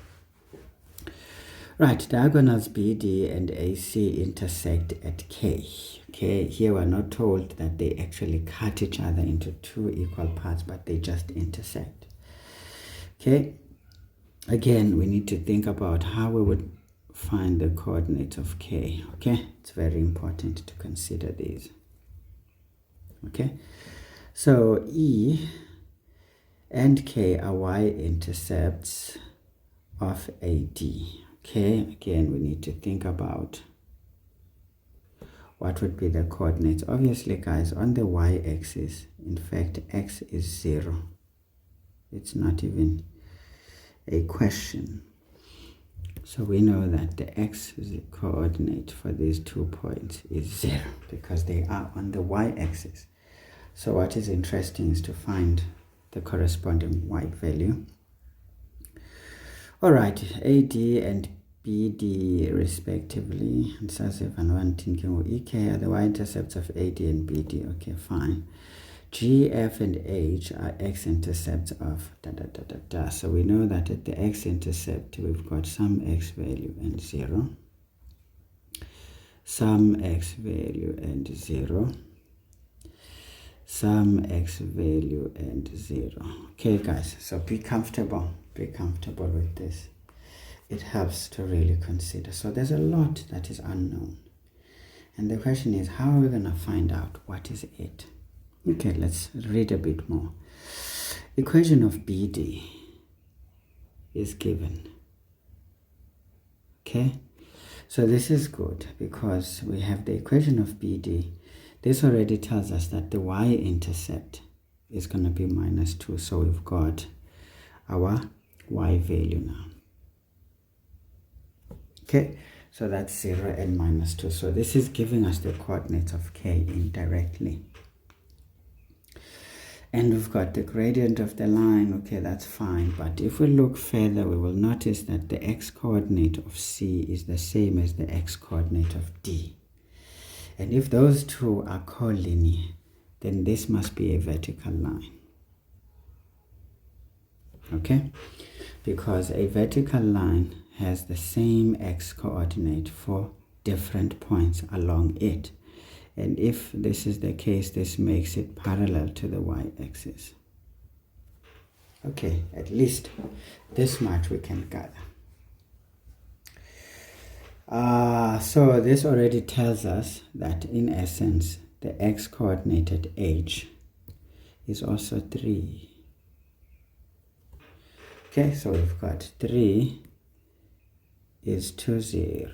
Right, diagonals BD and AC intersect at K. Okay, here we're not told that they actually cut each other into 2 equal parts, but they just intersect. Okay, again, we need to think about how we would find the coordinates of K. Okay, it's very important to consider these. Okay, so E and K are y-intercepts of AD. Okay, again, we need to think about what would be the coordinates. Obviously, guys, on the y-axis, in fact, x is 0. It's not even a question. So we know that the x coordinate for these 2 points is 0 because they are on the y-axis. So what is interesting is to find the corresponding y value. All right, AD and BD respectively, and EK are the y-intercepts of AD and BD. Okay, fine. G, F, and H are x-intercepts of So we know that at the x-intercept, we've got some x value and 0, some x value and 0, some x value and 0. Okay, guys, so be comfortable with this. It helps to really consider. So there's a lot that is unknown. And the question is, how are we going to find out what is it? Okay, let's read a bit more. Equation of BD is given. Okay, so this is good because we have the equation of BD. This already tells us that the y-intercept is going to be -2. So we've got our y value now. Okay, so that's 0 and -2. So this is giving us the coordinates of K indirectly. And we've got the gradient of the line. Okay, that's fine. But if we look further, we will notice that the x-coordinate of C is the same as the x-coordinate of D. And if those two are collinear, then this must be a vertical line. Okay? Because a vertical line has the same x-coordinate for different points along it. And if this is the case, this makes it parallel to the y-axis. Okay, at least this much we can gather. So this already tells us that in essence, the x-coordinate at H is also 3. Okay, so we've got 3 is 2, 0.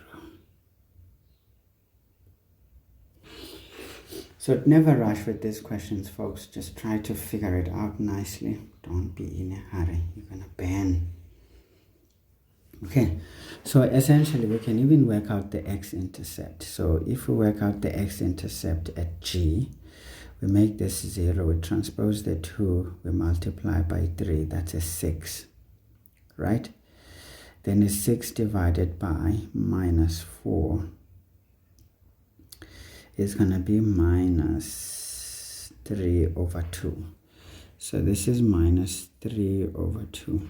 So never rush with these questions, folks. Just try to figure it out nicely. Don't be in a hurry. You're going to burn. Okay, so essentially we can even work out the x-intercept. So if we work out the x-intercept at G, we make this 0, we transpose the 2, we multiply by 3, that's a 6. right? Then is 6 divided by minus 4 is going to be minus 3 over 2. So this is minus 3 over 2,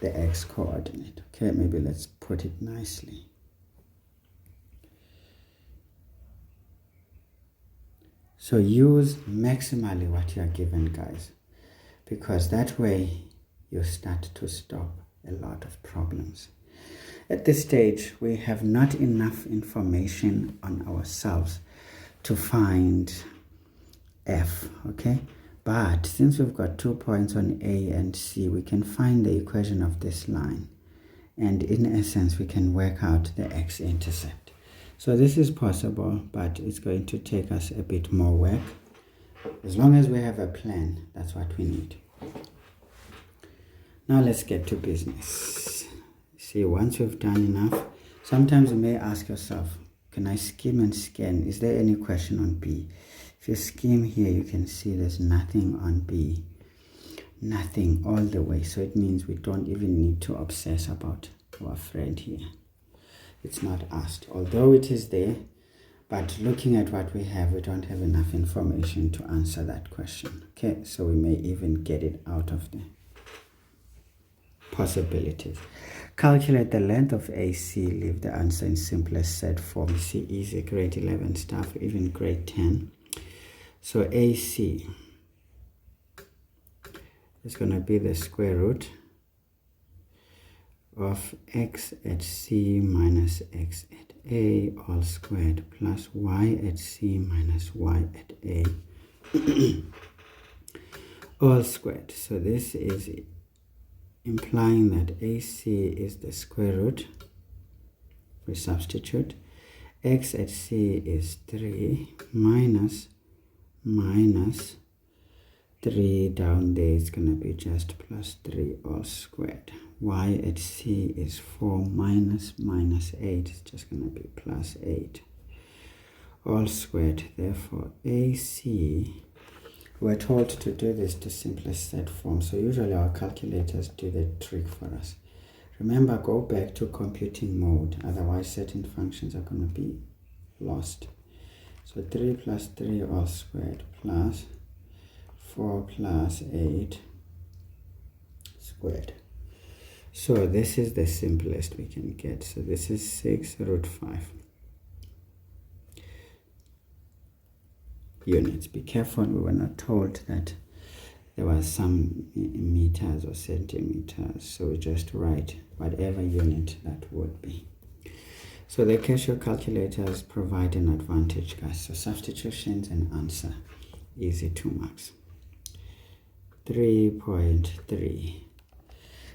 the x coordinate. Okay, maybe let's put it nicely. So use maximally what you are given, guys, because that way you start to stop a lot of problems. At this stage, we have not enough information on ourselves to find f, okay? But since we've got 2 points on A and C, we can find the equation of this line. And in essence, we can work out the x-intercept. So this is possible, but it's going to take us a bit more work. As long as we have a plan, that's what we need. Now let's get to business. See, once you've done enough, sometimes you may ask yourself, can I skim and scan? Is there any question on B? If you skim here, you can see there's nothing on B. Nothing all the way. So it means we don't even need to obsess about our friend here. It's not asked, although it is there, but looking at what we have, we don't have enough information to answer that question. Okay, so we may even get it out of the possibilities. Calculate the length of AC, leave the answer in simplest set form. You see, easy, grade 11 stuff, even grade 10. So AC is going to be the square root of x at C minus x at A all squared plus y at C minus y at A all squared. So this is implying that AC is the square root. We substitute. X at C is 3 minus 3 down there is going to be just plus 3 all squared. Y at C is 4 minus 8. It's just going to be plus 8 all squared. Therefore, AC, we're told to do this to simplest set form. So usually our calculators do the trick for us. Remember, go back to computing mode. Otherwise, certain functions are going to be lost. So 3 plus 3 all squared plus 4 plus 8 squared. So this is the simplest we can get. So this is 6 root 5 units. Be careful, we were not told that there was some meters or centimeters. So we just write whatever unit that would be. So the Casio calculators provide an advantage, guys. So substitutions and answer, easy 2 marks. 3.3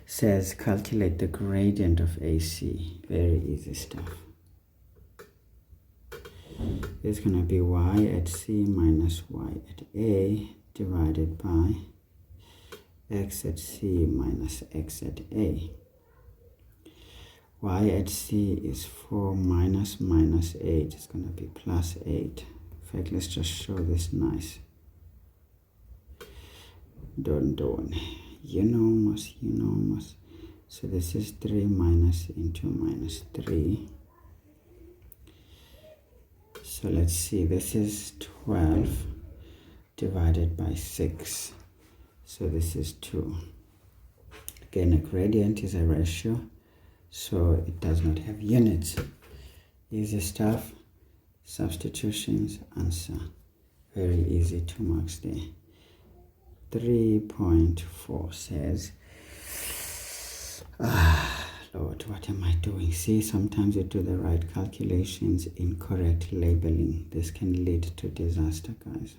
says calculate the gradient of AC. Very easy stuff. It's going to be y at C minus y at A divided by x at C minus x at A. Y at C is 4 minus 8. It's going to be plus 8. In fact, let's just show this nice. Don't. Enormous. So this is 3 minus into minus 3. So let's see, this is 12 divided by 6. So this is 2. Again, a gradient is a ratio, so it does not have units. Easy stuff. Substitutions, answer. Very easy, 2 marks there. 3.4 says, Lord, what am I doing? See, sometimes you do the right calculations, incorrect labeling. This can lead to disaster, guys.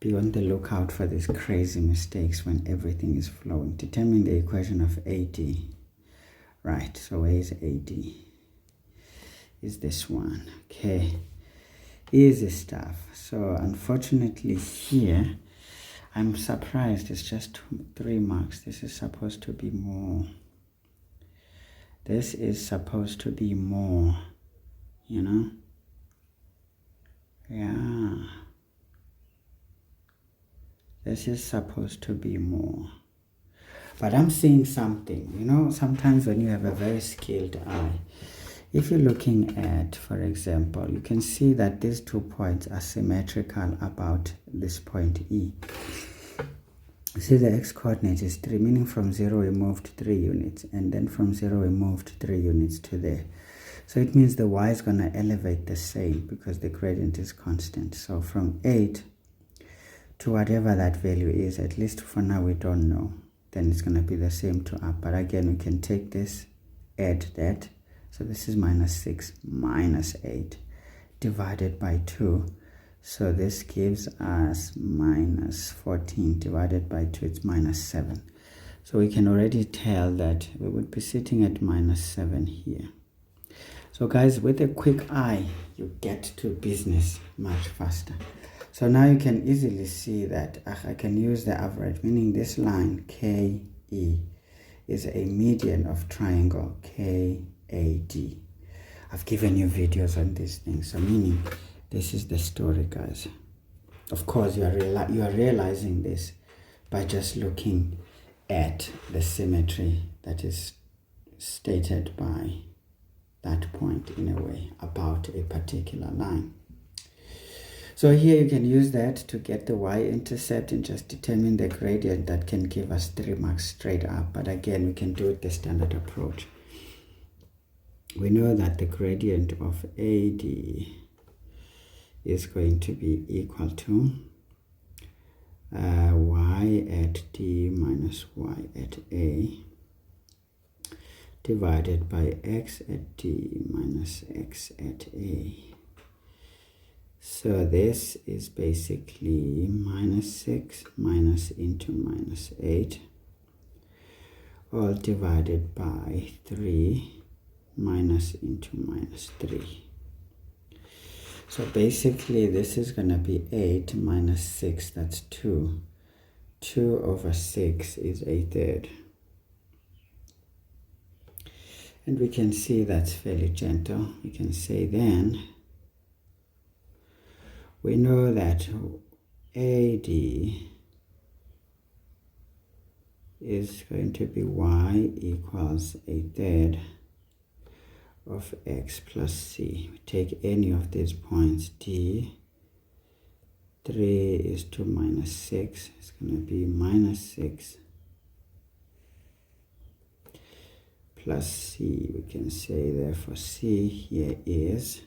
Be on the lookout for these crazy mistakes when everything is flowing. Determine the equation of AD. Right, so where is AD? Is this one. Okay, easy stuff. So unfortunately here, I'm surprised it's just 3 marks. This is supposed to be more. This is supposed to be more, you know? Yeah. This is supposed to be more. But I'm seeing something, you know, sometimes when you have a very skilled eye, if you're looking at, for example, you can see that these 2 points are symmetrical about this point E. You see the x-coordinate is 3, meaning from 0 we moved 3 units, and then from 0 we moved 3 units to there. So it means the y is going to elevate the same because the gradient is constant. So from 8 to whatever that value is, at least for now we don't know, then it's going to be the same to up. But again, we can take this, add that. So this is minus 6 minus 8 divided by 2. So this gives us minus 14 divided by 2, it's minus 7. So we can already tell that we would be sitting at minus 7 here. So guys, with a quick eye, you get to business much faster. So now you can easily see that I can use the average, meaning this line KE is a median of triangle KAD. I've given you videos on these things, so meaning this is the story, guys. Of course, you are realizing this by just looking at the symmetry that is stated by that point in a way about a particular line. So here you can use that to get the y-intercept and just determine the gradient that can give us 3 marks straight up. But again, we can do it the standard approach. We know that the gradient of AD is going to be equal to y at D minus y at A divided by x at D minus x at A. So this is basically minus 6 minus into minus 8 all divided by 3 minus into minus 3. So basically this is going to be 8 minus 6, that's 2. 2 over 6 is a third. And we can see that's fairly gentle. We can say then, we know that AD is going to be y equals a third of x plus c. We take any of these points, D, 3 is to minus 6, it's going to be minus 6 plus c. We can say therefore c here is,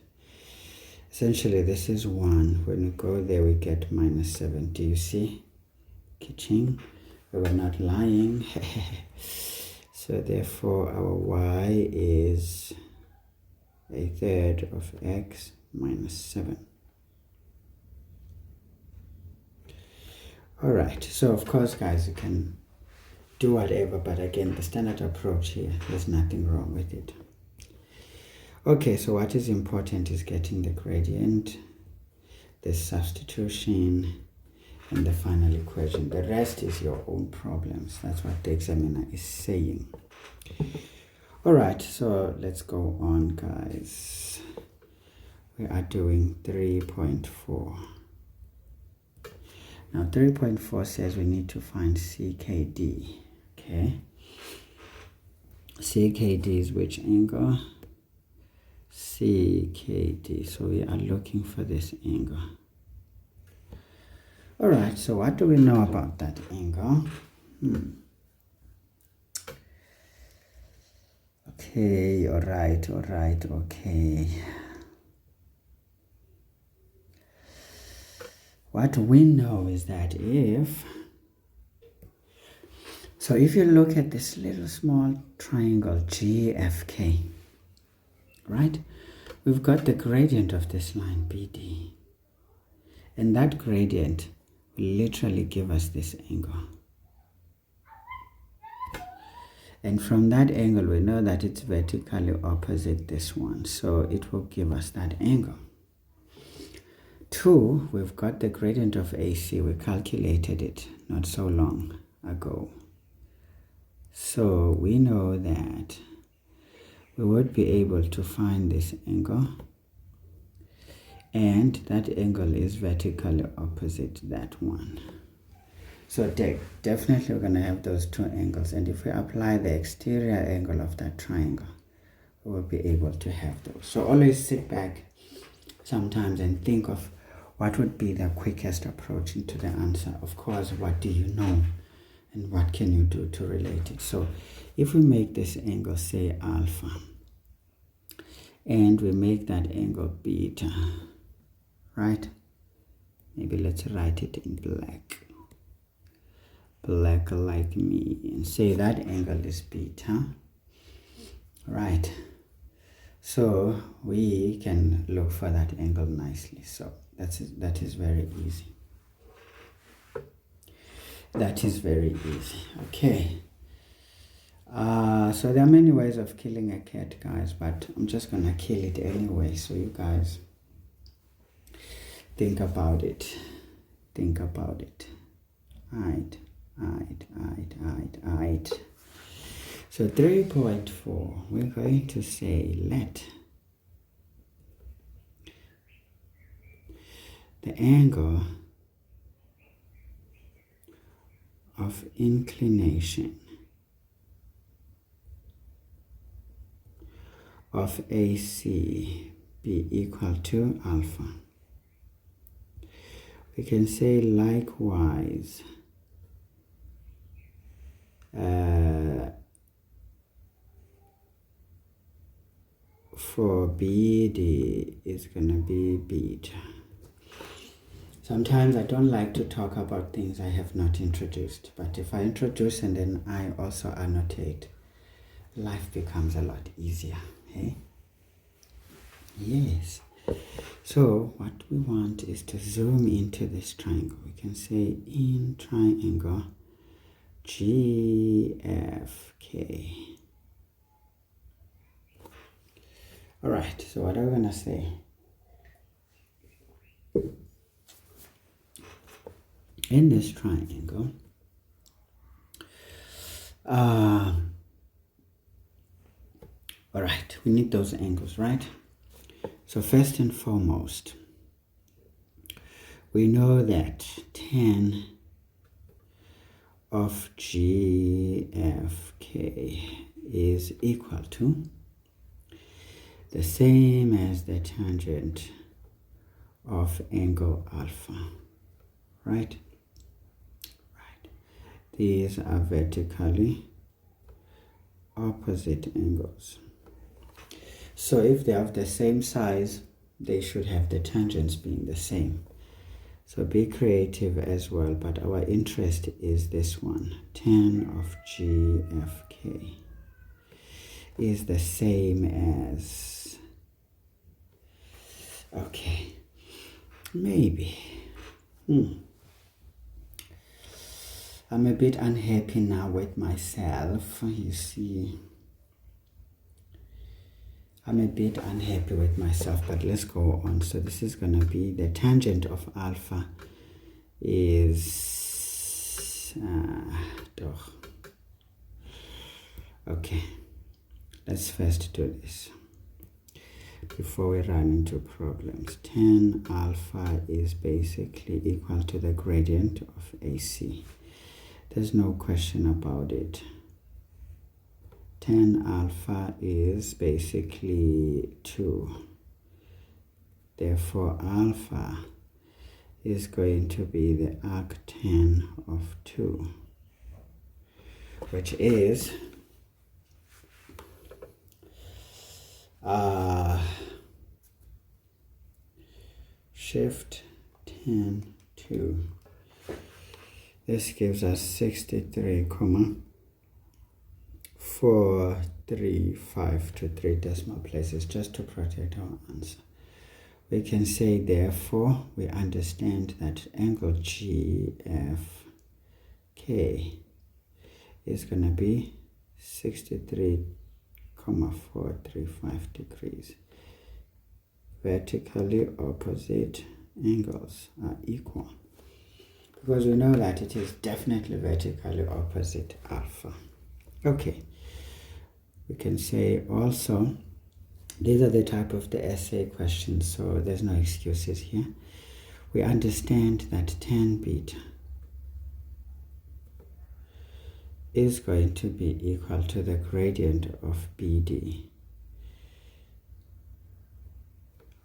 essentially this is 1. When we go there we get minus 7. Do you see? Kitching. We were not lying. So therefore our y is a third of x minus 7. Alright, so of course guys, you can do whatever, but again the standard approach here, there's nothing wrong with it. Okay, so what is important is getting the gradient, the substitution, and the final equation. The rest is your own problems. That's what the examiner is saying. Alright, so let's go on, guys. We are doing 3.4. Now 3.4 says we need to find CKD. Okay, CKD is which angle? CKD. So we are looking for this angle. Alright, so what do we know about that angle? Okay, alright, okay. What we know is that if you look at this little small triangle GFK, right? We've got the gradient of this line BD. And that gradient will literally give us this angle. And from that angle, we know that it's vertically opposite this one. So it will give us that angle. 2, we've got the gradient of AC. We calculated it not so long ago. So we know that we would be able to find this angle. And that angle is vertically opposite that one. So definitely we're going to have those two angles, and if we apply the exterior angle of that triangle, we will be able to have those. So always sit back sometimes and think of what would be the quickest approach into the answer. Of course, what do you know and what can you do to relate it? So if we make this angle, say alpha, and we make that angle beta, right? Maybe let's write it in black like me, and say that angle is beta, right? So we can look for that angle nicely. So that is very easy. That is very easy. Okay. So there are many ways of killing a cat, guys, but I'm just gonna kill it anyway. So you guys think about it. Think about it. Alright. So 3.4, we're going to say let the angle of inclination of AC be equal to alpha. We can say likewise for BD is going to be beta. Sometimes I don't like to talk about things I have not introduced, but if I introduce and then I also annotate, life becomes a lot easier. Hey? Yes. So what we want is to zoom into this triangle. We can say in triangle GFK. All right, so what are we gonna say? In this triangle, all right, we need those angles, right? So first and foremost, we know that tan of GFK is equal to the same as the tangent of angle alpha, right? Right. These are vertically opposite angles. So if they have the same size, they should have the tangents being the same. So be creative as well, but our interest is this one. Tan of GFK is the same as, okay, maybe. I'm a bit unhappy now with myself, you see. I'm a bit unhappy with myself, but let's go on. So this is going to be the tangent of alpha is okay, let's first do this before we run into problems. Tan alpha is basically equal to the gradient of AC. There's no question about it. Tan alpha is basically 2. Therefore, alpha is going to be the arctan of 2, which is shift tan 2. This gives us 63,435 to 3 decimal places, just to protect our answer. We can say, therefore, we understand that angle GFK is going to be 63,435 degrees. Vertically opposite angles are equal, because we know that it is definitely vertically opposite alpha. Okay, we can say also, these are the type of the essay questions, so there's no excuses here. We understand that tan beta is going to be equal to the gradient of BD.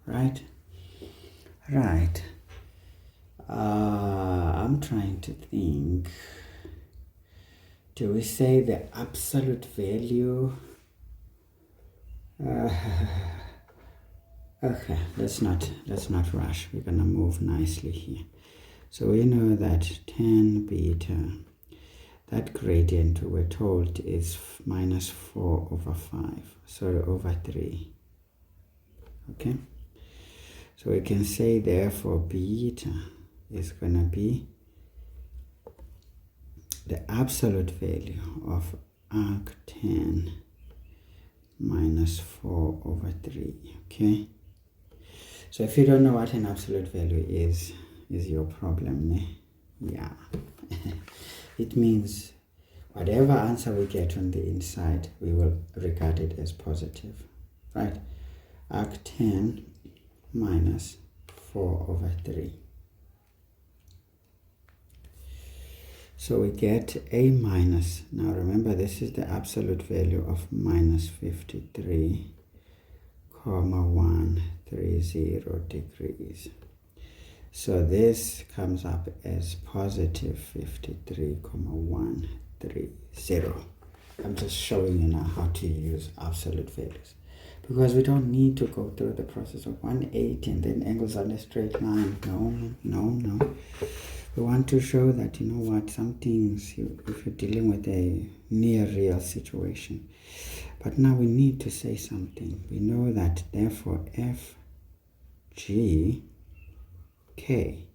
Right? Right. I'm trying to think. Do we say the absolute value? Okay, let's not rush. We're gonna move nicely here. So we know that tan beta, that gradient we're told is minus 4 over 5, sorry, over 3. Okay, so we can say therefore beta is gonna be the absolute value of arctan minus 4 over 3. Okay, so if you don't know what an absolute value is your problem, ne? Yeah. It means whatever answer we get on the inside, we will regard it as positive, right? Arctan minus 4 over 3. So we get A minus, now remember this is the absolute value of minus 53,130 degrees. So this comes up as positive 53,130. I'm just showing you now how to use absolute values, because we don't need to go through the process of 180 and then angles on a straight line. No. We want to show that, you know what, some things, if you're dealing with a near real situation. But now we need to say something. We know that therefore FG K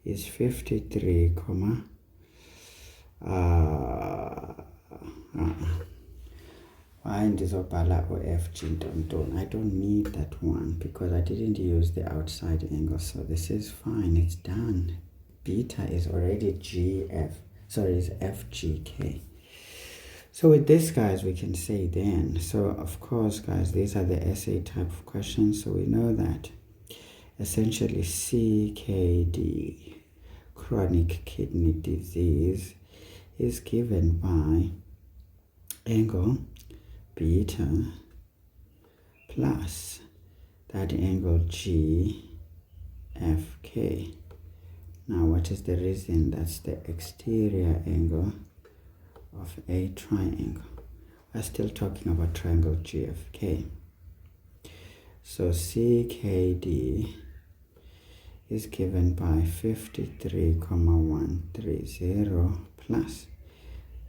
is 53, and FG I don't need that one because I didn't use the outside angle, so this is fine, it's done. Beta is already is FGK. So with this, guys, we can say then, so of course, guys, these are the essay type of questions, so we know that essentially CKD, chronic kidney disease, is given by angle beta plus that angle GFK. Now what is the reason? That's the exterior angle of a triangle. We're still talking about triangle GFK. So CKD is given by 53,130 plus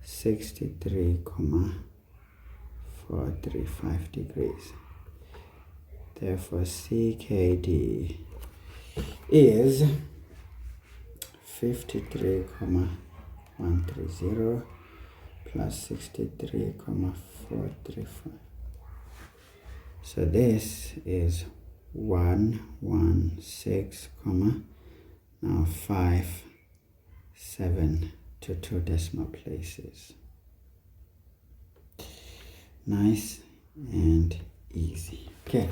63,435 degrees. Therefore CKD is 53,130 plus 63,435. So this is 116, now 57 to 2 decimal places. Nice and easy. Okay,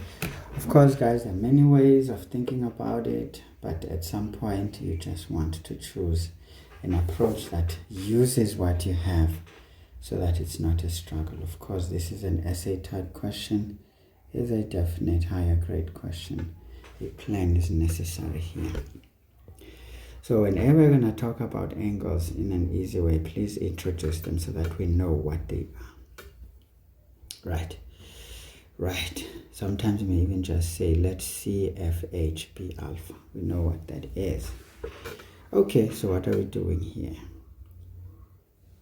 of course, guys, there are many ways of thinking about it, but at some point you just want to choose an approach that uses what you have so that it's not a struggle. Of course, this is an essay type question. Is a definite higher grade question. A plan is necessary here. So whenever we're going to talk about angles in an easy way, please introduce them so that we know what they are. Right. Sometimes we may even just say, let's see FH be alpha. We know what that is. Okay, so what are we doing here?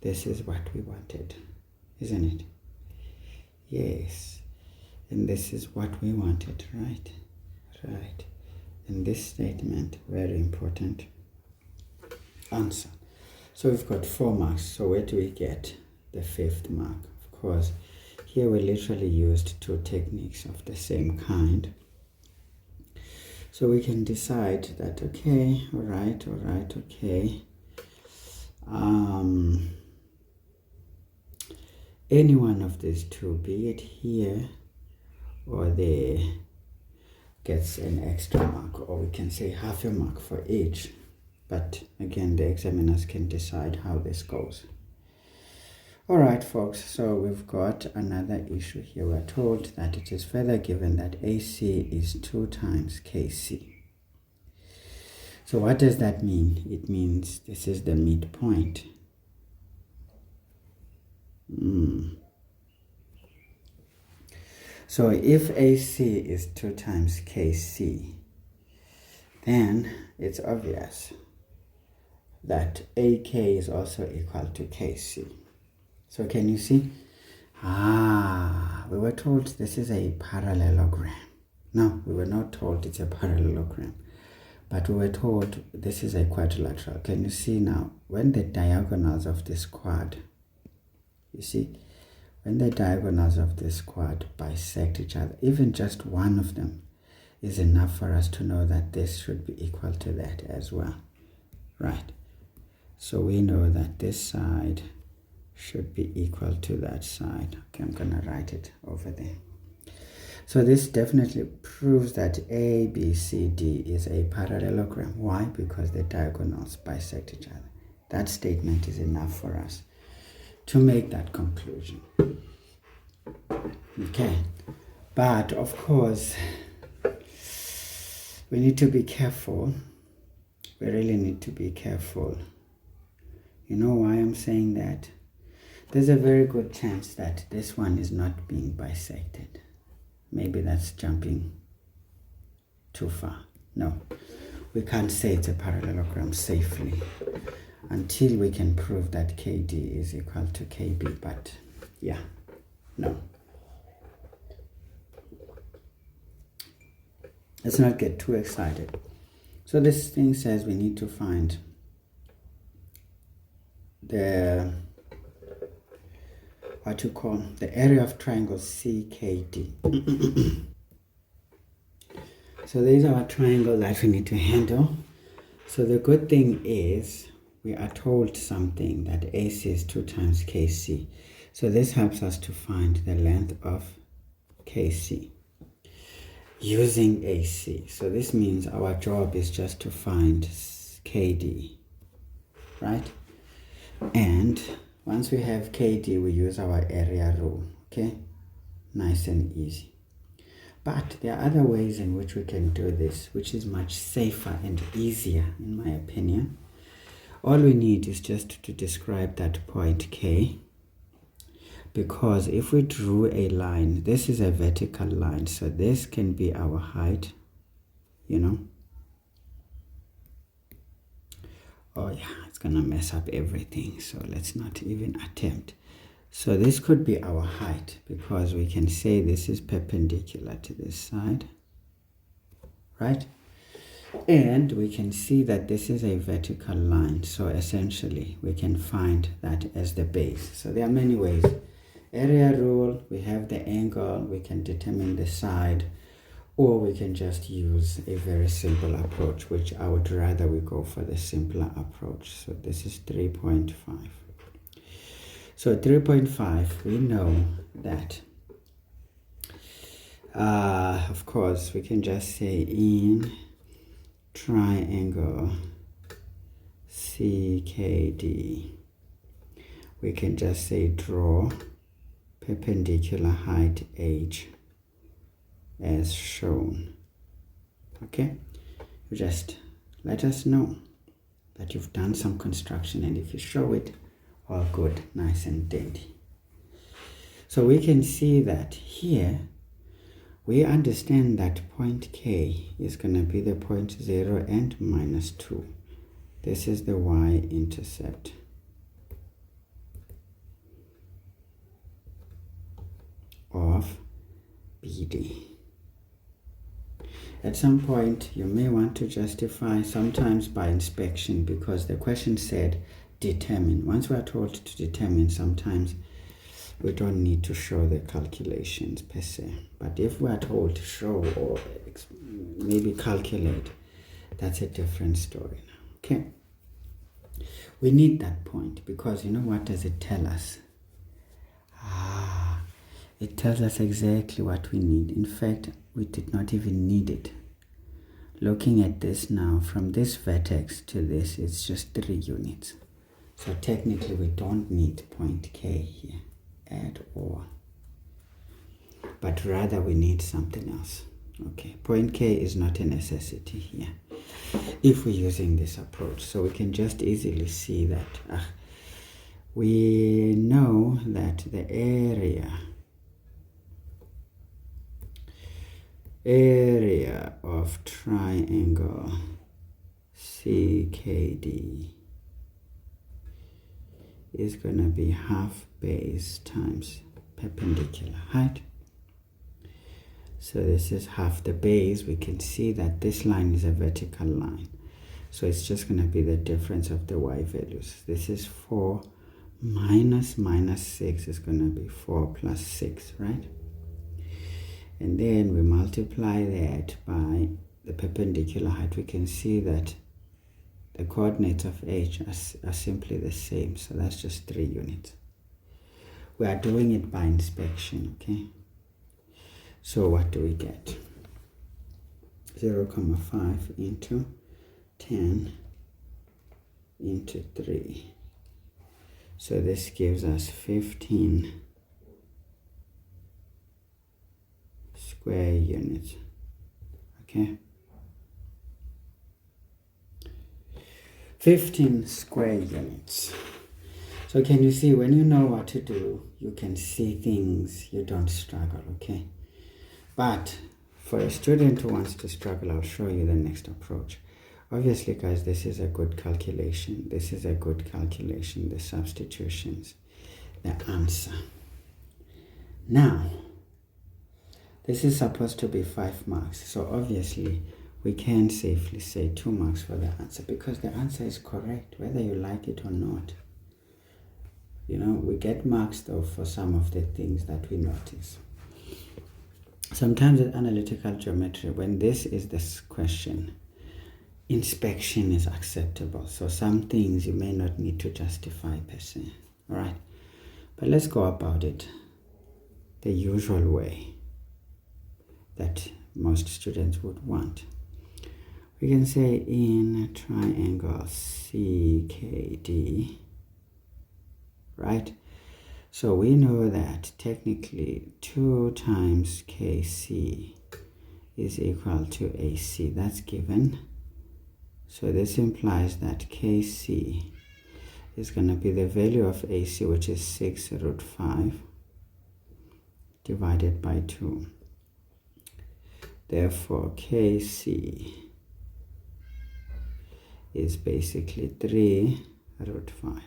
This is what we wanted, isn't it? Yes. And this is what we wanted, right? And this statement, very important. Answer. So we've got 4 marks. So where do we get the 5th mark? Of course, here we literally used 2 techniques of the same kind. So we can decide that, okay, all right, okay. Any one of these 2, be it here or there, gets an extra mark, or we can say half a mark for each. But again, the examiners can decide how this goes. All right, folks, so we've got another issue here. We're told that it is further given that AC is 2 times KC. So what does that mean? It means this is the midpoint. So if AC is 2 times KC, then it's obvious that AK is also equal to KC. So can you see? We were told this is a parallelogram. No, we were not told it's a parallelogram, but we were told this is a quadrilateral. Can you see now? When the diagonals of this quad, you see, when the diagonals of this quad bisect each other, even just one of them is enough for us to know that this should be equal to that as well, right? So we know that this side should be equal to that side. Okay, I'm gonna write it over there. So this definitely proves that ABCD is a parallelogram. Why? Because the diagonals bisect each other. That statement is enough for us to make that conclusion. Okay, but of course we need to be careful. We really need to be careful. You know why I'm saying that? There's a very good chance that this one is not being bisected. Maybe that's jumping too far. No, we can't say it's a parallelogram safely until we can prove that KD is equal to KB. But yeah, no. Let's not get too excited. So this thing says we need to find the the area of triangle CKD. So these are our triangles that we need to handle. So the good thing is we are told something that AC is 2 times KC. So this helps us to find the length of KC using AC. So this means our job is just to find KD, right? And once we have KD, we use our area rule, okay? Nice and easy. But there are other ways in which we can do this, which is much safer and easier, in my opinion. All we need is just to describe that point K, because if we drew a line, this is a vertical line, so this can be our height, you know. Oh yeah, it's gonna mess up everything, so let's not even attempt. So this could be our height, because we can say this is perpendicular to this side, right? And we can see that this is a vertical line, so essentially we can find that as the base. So there are many ways. Area rule, we have the angle, we can determine the side, or we can just use a very simple approach, which I would rather we go for the simpler approach. So this is 3.5. So 3.5, we know that, of course, we can just say in triangle CKD, we can just say draw perpendicular height H as shown. Okay, you just let us know that you've done some construction, and if you show it, all good, nice and dandy. So we can see that here we understand that point K is going to be the point 0 and -2. This is the y-intercept. Of BD. At some point, you may want to justify, sometimes by inspection, because the question said determine. Once we are told to determine, sometimes we don't need to show the calculations per se. But if we are told to show or maybe calculate, that's a different story now. Okay. We need that point, because you know what does it tell us? It tells us exactly what we need. In fact, we did not even need it. Looking at this now, from this vertex to this, it's just 3 units. So technically we don't need point K here at all, but rather we need something else. Okay, point K is not a necessity here if we're using this approach. So we can just easily see that we know that the area of triangle CKD is going to be half base times perpendicular height. So this is half the base. We can see that this line is a vertical line. So it's just going to be the difference of the y values. This is 4 minus 6 is going to be 4 plus 6, right? And then we multiply that by the perpendicular height. We can see that the coordinates of h are simply the same. So that's just 3 units. We are doing it by inspection, okay? So what do we get? 0.5 into 10 into 3. So this gives us 15 square units. Okay? 15 square units. So can you see, when you know what to do, you can see things, you don't struggle, okay? But for a student who wants to struggle, I'll show you the next approach. Obviously, guys, this is a good calculation. This is a good calculation, the substitutions, the answer. Now, this is supposed to be 5 marks. So obviously, we can safely say 2 marks for the answer because the answer is correct, whether you like it or not. You know, we get marks though for some of the things that we notice. Sometimes with analytical geometry, when this is this question, inspection is acceptable. So some things you may not need to justify per se. All right, but let's go about it the usual way that most students would want. We can say in triangle CKD, right? So we know that technically 2 times KC is equal to AC. That's given. So this implies that KC is going to be the value of AC, which is 6√5 divided by 2. Therefore, KC is basically 3√5.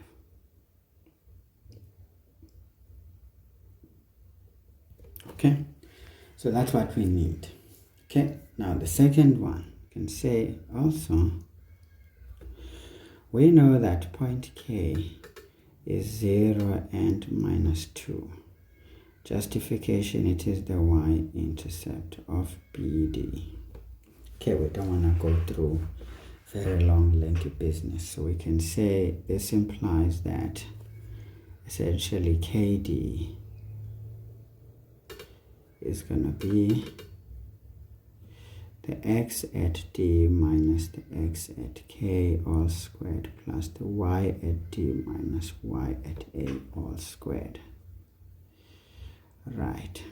Okay, so that's what we need. Okay, now the second one, can say also, we know that point K is 0 and -2. Justification, it is the y-intercept of BD. Okay, we don't want to go through very long, lengthy business. So we can say this implies that essentially KD is going to be the x at D minus the x at K all squared plus the y at D minus y at A all squared. Right.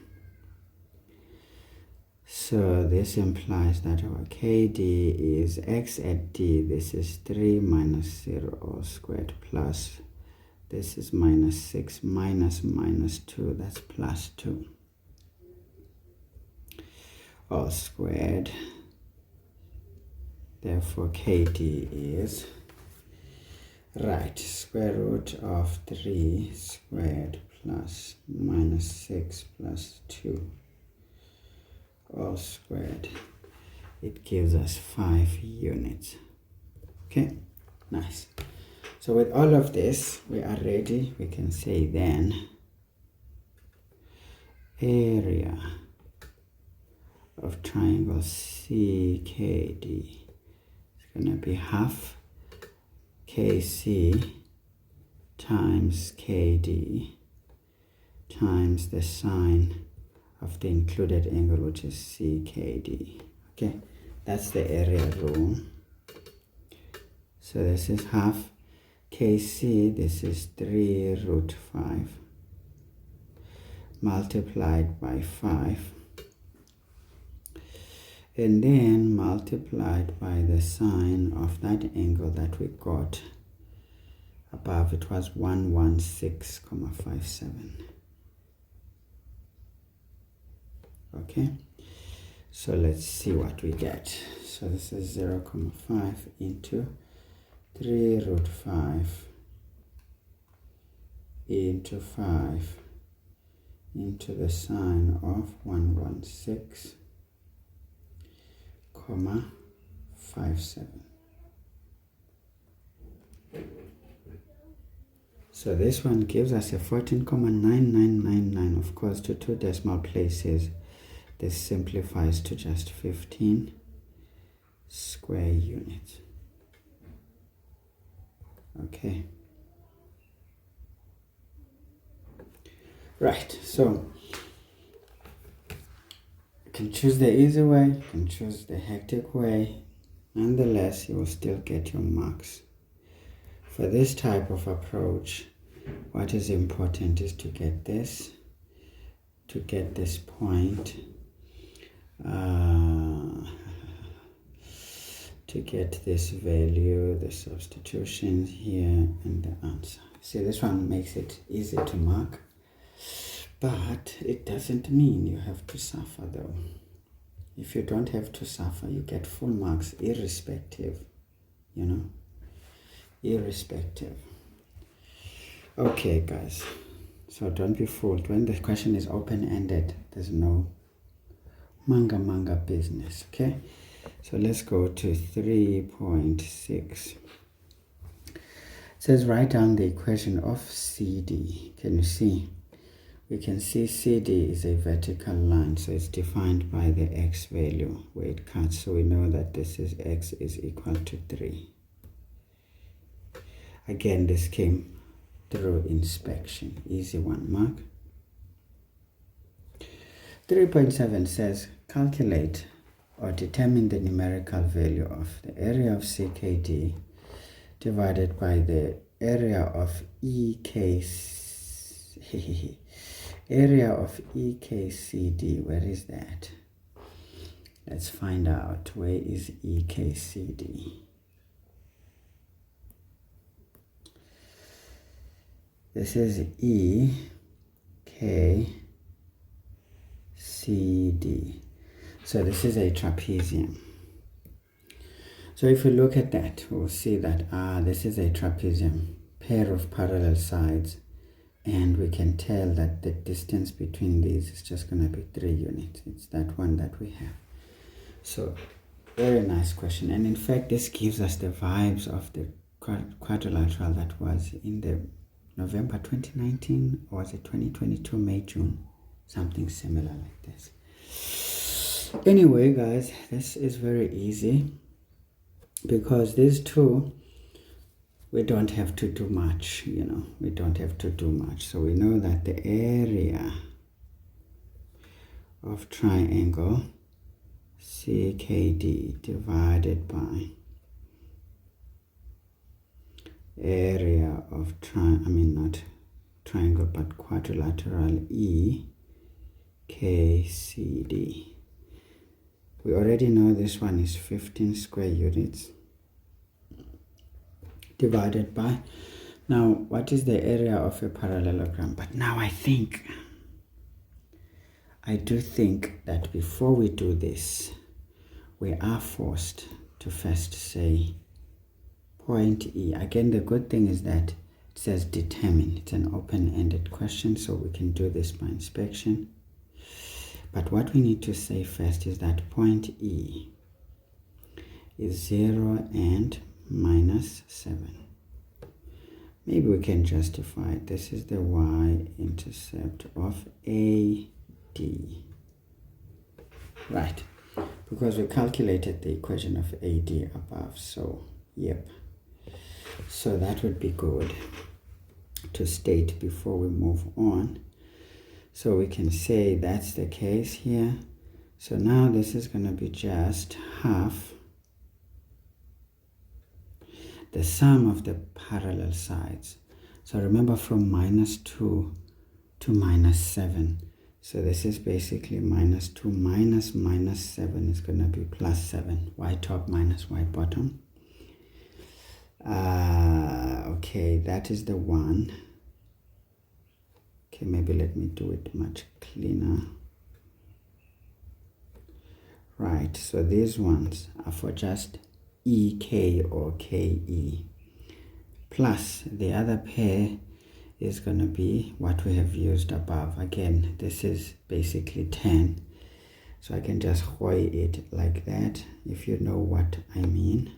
So this implies that our KD is x at D. This is 3 minus 0 all squared plus this is -6 minus -2. That's +2. All squared. Therefore KD is right square root of 3 squared plus -6 plus 2 all squared. It gives us 5 units. Okay, nice. So with all of this, we are ready. We can say then area of triangle CKD is going to be half KC times KD times the sine of the included angle, which is CKD. Okay, that's the area rule. So this is half KC, this is 3 root 5 multiplied by 5, and then multiplied by the sine of that angle that we got above. It was 116.57. Okay, so let's see what we get. So this is 0.5 into 3 root 5 into 5 into the sine of 116.57. So this one gives us a 14,9999. Of course, to 2 decimal places, this simplifies to just 15 square units. Okay. Right, so you can choose the easy way, you can choose the hectic way. Nonetheless, you will still get your marks. For this type of approach, what is important is to get this point, to get this value, the substitutions here, and the answer. See, this one makes it easy to mark, but it doesn't mean you have to suffer though. If you don't have to suffer, you get full marks irrespective, irrespective. Okay guys, so don't be fooled. When the question is open-ended, there's no manga business. Okay, so let's go to 3.6. It says write down the equation of CD. Can you see? We can see CD is a vertical line, so it's defined by the x value where it cuts. So we know that this is x is equal to 3. Again, this came through inspection. Easy one, mark. 3.7 says calculate or determine the numerical value of the area of CKD divided by the area of area of EKCD. Where is that? Let's find out. Where is EKCD? This is EKCD. So this is a trapezium. So if we look at that, we'll see that this is a trapezium, pair of parallel sides, and we can tell that the distance between these is just going to be 3 units. It's that one that we have. So very nice question, and in fact this gives us the vibes of the quadrilateral that was in the November 2019, or was it 2022 May June, something similar like this. Anyway guys, this is very easy because these two, we don't have to do much, we don't have to do much. So we know that the area of triangle CKD divided by area of not triangle but quadrilateral EKCD. We already know this one is 15 square units divided by, now what is the area of a parallelogram? But now I do think that before we do this, we are forced to first say point E. Again, the good thing is that it says determine. It's an open-ended question, so we can do this by inspection. But what we need to say first is that point E is 0 and -7. Maybe we can justify it. This is the y-intercept of AD. Right, because we calculated the equation of AD above, so yep. So that would be good to state before we move on. So we can say that's the case here. So now this is going to be just half the sum of the parallel sides. So remember, from -2 to -7. So this is basically -2 minus -7 is going to be +7. Y top minus Y bottom. Okay, that is the one. Okay, maybe let me do it much cleaner. Right, so these ones are for just EK or KE. Plus the other pair is going to be what we have used above. Again, this is basically 10. So I can just hoy it like that, if you know what I mean.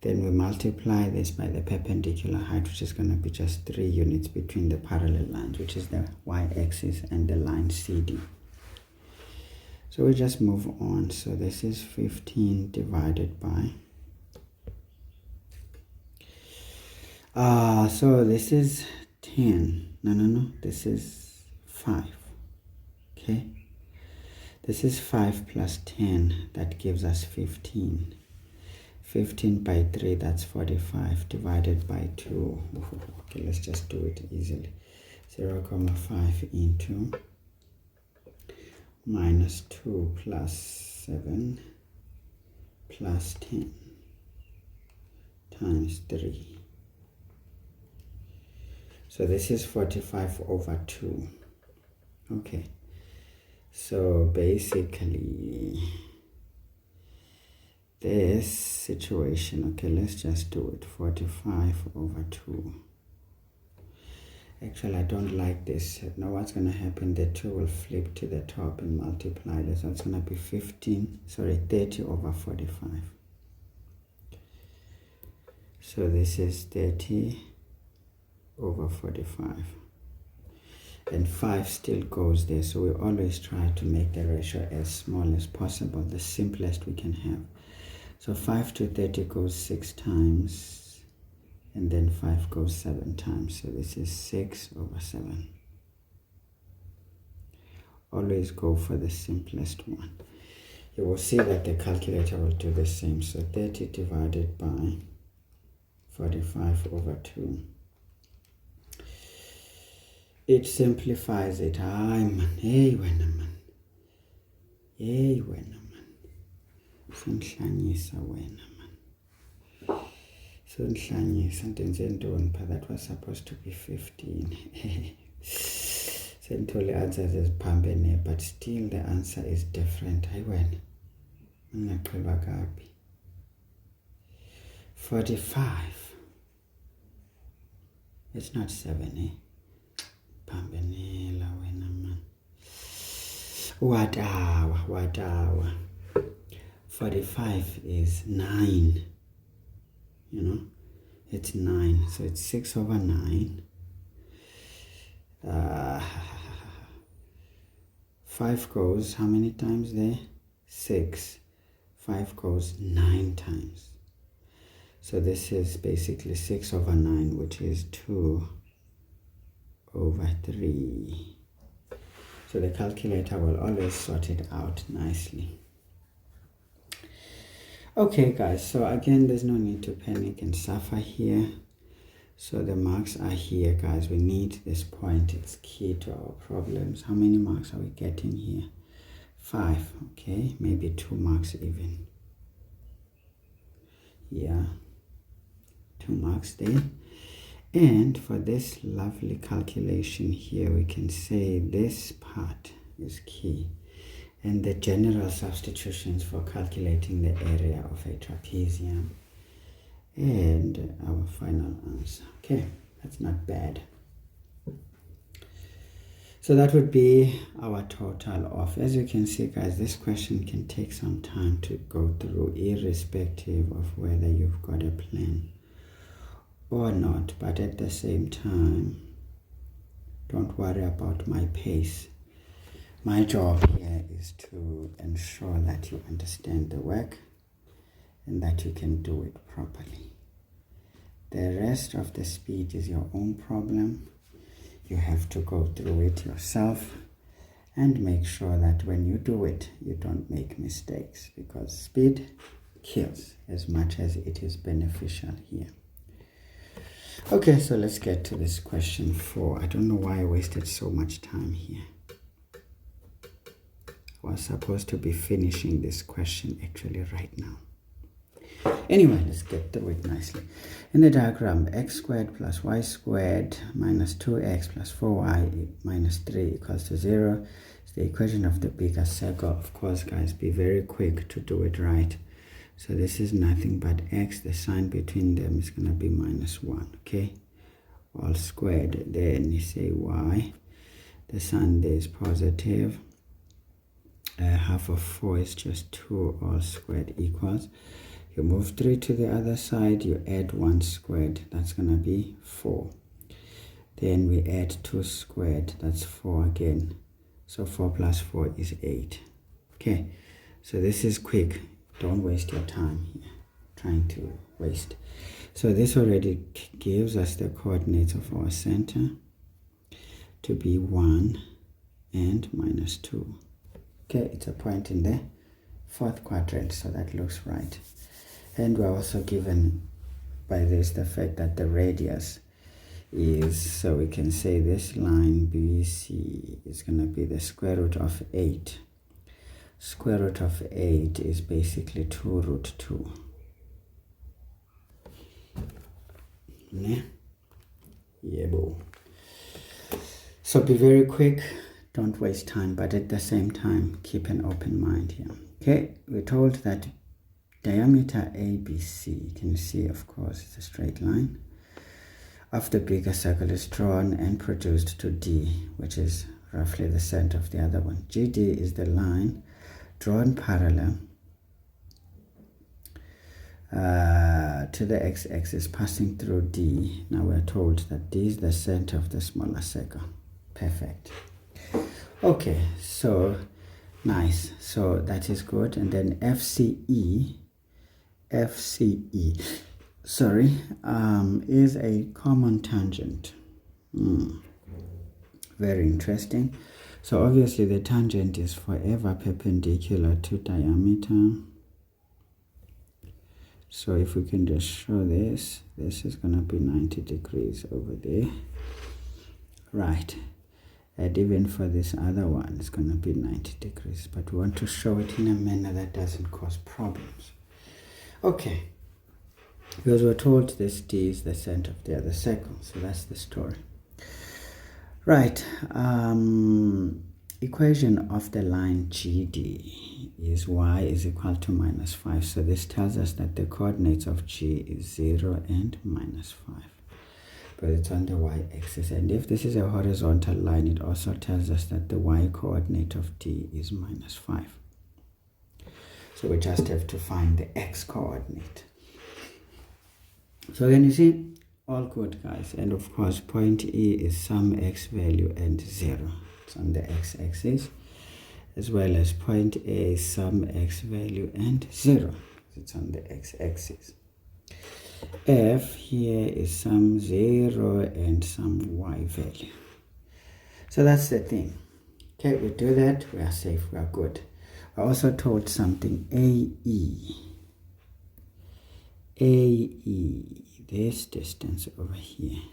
Then we multiply this by the perpendicular height, which is going to be just 3 units between the parallel lines, which is the y-axis and the line CD. So we just move on. So this is 15 divided by... so this is 10. No. This is 5. Okay. This is 5 plus 10. That gives us 15. 15 by 3, that's 45, divided by 2. Okay, let's just do it easily. 0.5 into -2 plus 7 plus 10 times 3. So this is 45/2. Okay, so basically this situation, okay, let's just do it. 45/2. Actually, I don't like this. Now what's going to happen, the 2 will flip to the top and multiply this. So it's going to be 30/45. So this is 30/45. And 5 still goes there. So we always try to make the ratio as small as possible, the simplest we can have. So 5 to 30 goes 6 times, and then 5 goes 7 times. So this is 6/7. Always go for the simplest one. You will see that the calculator will do the same. So 30 divided by 45/2. It simplifies it. Hey, man. Sonhlanyisa wena man. Sonhlanyisa ndenze ntoni, but that was supposed to be 15. Sentole answers is phambene, but still the answer is different. Hayi wena. Ngaqhelwa kabi. 45. It's not 7, eh? Pambenela wena man. What hour? 45 is 9. You know, it's 9. So it's 6/9. 5 goes how many times there? 6. 5 goes 9 times. So this is basically 6/9, which is 2/3. So the calculator will always sort it out nicely. Okay guys, so again, there's no need to panic and suffer here. So the marks are here, guys. We need this point. It's key to our problems. How many marks are we getting here? 5. Okay, maybe 2 marks even. Yeah, 2 marks there. And for this lovely calculation here, we can say this part is key. And the general substitutions for calculating the area of a trapezium. And our final answer. Okay, that's not bad. So that would be our total of, as you can see guys, this question can take some time to go through, irrespective of whether you've got a plan or not. But at the same time, don't worry about my pace. My job here is to ensure that you understand the work and that you can do it properly. The rest of the speed is your own problem. You have to go through it yourself and make sure that when you do it, you don't make mistakes, because speed kills as much as it is beneficial here. Okay, so let's get to this question 4. I don't know why I wasted so much time here. I was supposed to be finishing this question actually right now. Anyway, let's get through it nicely. In the diagram, x squared plus y squared minus 2x plus 4y minus 3 equals to 0 is the equation of the bigger circle. Of course, guys, be very quick to do it right. So this is nothing but x. The sign between them is going to be minus 1, okay? All squared. Then you say y. The sign there is positive. Half of 4 is just 2, all squared equals. You move 3 to the other side, you add 1 squared, that's going to be 4. Then we add 2 squared, that's 4 again. So 4 plus 4 is 8. Okay, so this is quick. Don't waste your time here trying to waste. So this already gives us the coordinates of our center to be 1 and minus 2. Okay, it's a point in the 4th quadrant, so that looks right. And we're also given by this the fact that the radius is, so we can say this line BC is going to be the square root of 8. Square root of 8 is basically 2 root 2. Yeah. So be very quick. Don't waste time, but at the same time, keep an open mind here. Okay, we're told that diameter ABC, can you see, of course, it's a straight line, of the bigger circle is drawn and produced to D, which is roughly the center of the other one. GD is the line drawn parallel to the x-axis passing through D. Now we're told that D is the center of the smaller circle. Perfect. Okay, so nice. So that is good. And then FCE, is a common tangent. Very interesting. So obviously the tangent is forever perpendicular to diameter. So if we can just show this is going to be 90 degrees over there. Right. And even for this other one, it's going to be 90 degrees. But we want to show it in a manner that doesn't cause problems. Okay. Because we're told this D is the center of the other circle. So that's the story. Right. Equation of the line GD is y is equal to minus 5. So this tells us that the coordinates of G is 0 and minus 5. But it's on the y-axis. And if this is a horizontal line, it also tells us that the y-coordinate of D is minus 5. So we just have to find the x-coordinate. So can you see? All good, guys. And of course, point E is some x value and 0. It's on the x-axis. As well as point A is some x value and 0. It's on the x-axis. F here is some 0 and some y value. So that's the thing. Okay, we do that, we are safe, we are good. We're also told something AE. AE, this distance over here.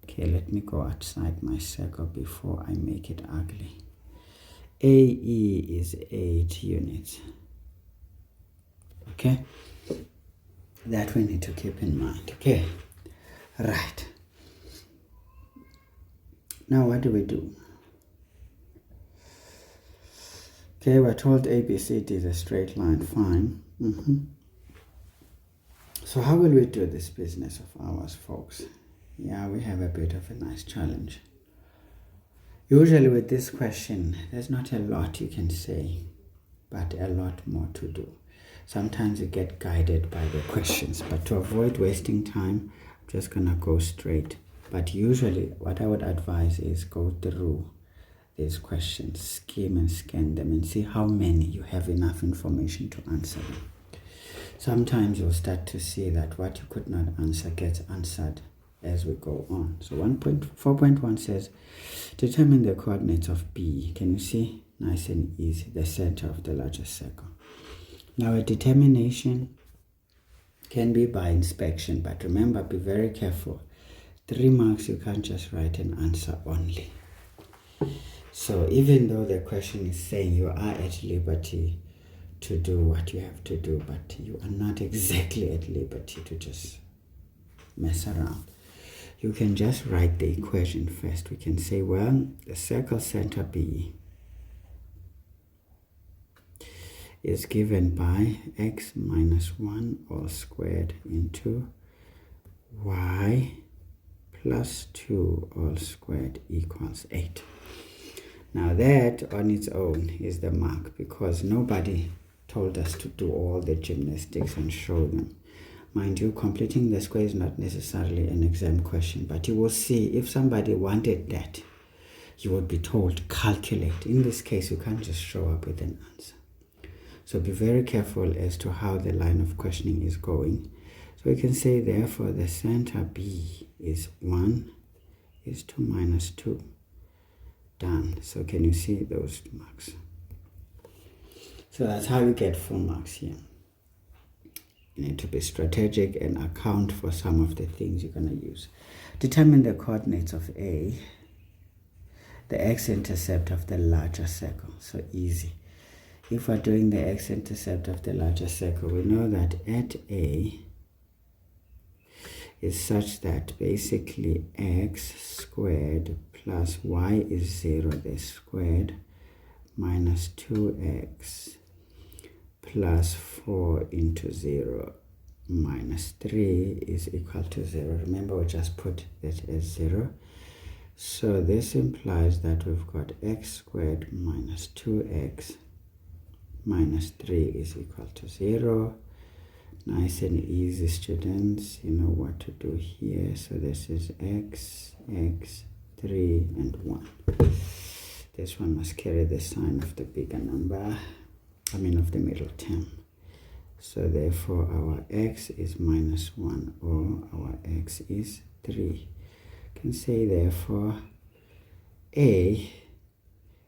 Okay, let me go outside my circle before I make it ugly. AE is 8 units. Okay, that we need to keep in mind. Okay, right. Now what do we do? Okay, we're told ABCD is a straight line. Fine. So how will we do this business of ours, folks? Yeah, we have a bit of a nice challenge. Usually with this question, there's not a lot you can say, but a lot more to do. Sometimes you get guided by the questions, but to avoid wasting time, I'm just gonna go straight. But usually what I would advise is go through these questions, skim and scan them and see how many you have enough information to answer them. Sometimes you'll start to see that what you could not answer gets answered as we go on. So 4.1 says, determine the coordinates of B. Can you see? Nice and easy, the center of the larger circle. Now a determination can be by inspection, but remember, be very careful. 3 marks, you can't just write an answer only. So even though the question is saying you are at liberty to do what you have to do, but you are not exactly at liberty to just mess around. You can just write the equation first. We can say, well, the circle center B is given by x minus 1 all squared into y plus 2 all squared equals 8. Now that on its own is the mark, because nobody told us to do all the gymnastics and show them. Mind you, completing the square is not necessarily an exam question, but you will see if somebody wanted that, you would be told calculate. In this case, you can't just show up with an answer. So be very careful as to how the line of questioning is going. So we can say, therefore, the center B is 1 is to minus 2. Done. So can you see those marks? So that's how you get 4 marks here. You need to be strategic and account for some of the things you're going to use. Determine the coordinates of A, the x-intercept of the larger circle. So easy. If we're doing the x-intercept of the larger circle, we know that at A is such that basically x squared plus y is 0, the squared, minus 2x plus 4 into 0 minus 3 is equal to 0. Remember, we just put that as 0. So this implies that we've got x squared minus 2x minus 3 is equal to 0. Nice and easy, students. You know what to do here. So this is x, 3, and 1. This one must carry the sign of the bigger number, of the middle term. So therefore our x is minus 1, or our x is 3. You can say therefore A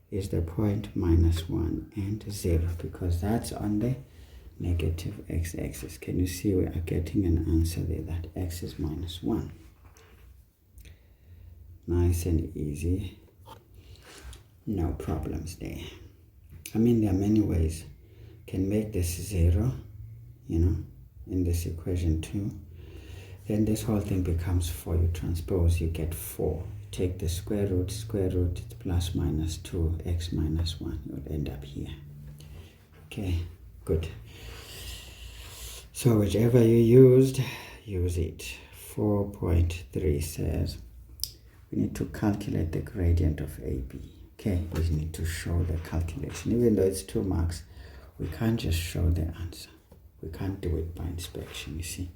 is the point minus 1 and 0, because that's on the negative x-axis. Can you see we are getting an answer there that x is minus 1? Nice and easy. No problems there. There are many ways. Can make this 0, in this equation too. Then this whole thing becomes 4. You transpose, you get 4. Take the square root, it's plus minus 2, x minus 1. You'll end up here. Okay, good. So whichever you used, use it. 4.3 says we need to calculate the gradient of AB. Okay, we need to show the calculation. Even though it's 2 marks, we can't just show the answer. We can't do it by inspection, you see.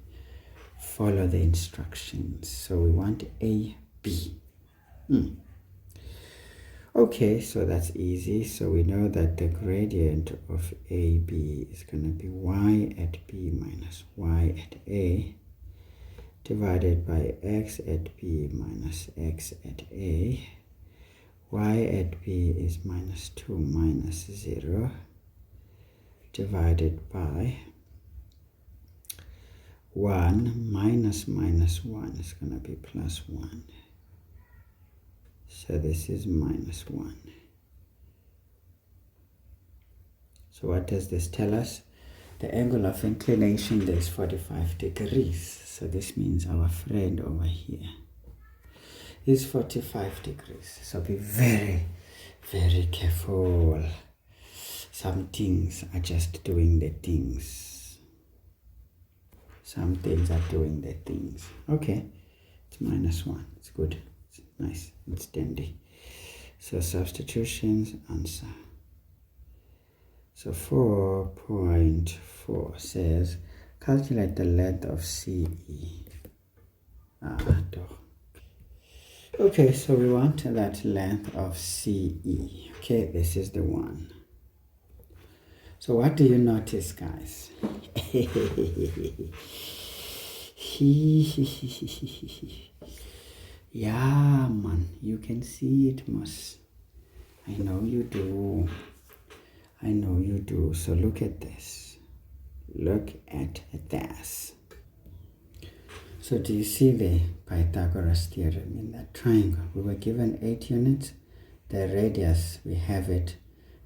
Follow the instructions. So we want AB. Okay, so that's easy. So we know that the gradient of AB is going to be y at B minus y at A divided by x at B minus x at A. Y at B is minus 2 minus 0 divided by 1 minus 1 is going to be plus 1. So this is minus 1. So what does this tell us? The angle of inclination there is 45 degrees. So this means our friend over here is 45 degrees. So be very, very careful. Some things are just doing the things. Some things are doing the things. Okay, it's minus 1. It's good. It's nice. It's dandy. So substitutions, answer. So 4.4 says calculate the length of CE. Okay, so we want that length of CE. Okay, this is the one. So what do you notice, guys? Yeah, man, you can see it, Moss. I know you do. I know you do. So look at this. Look at this. So do you see the Pythagoras theorem in that triangle? We were given 8 units. The radius, we have it.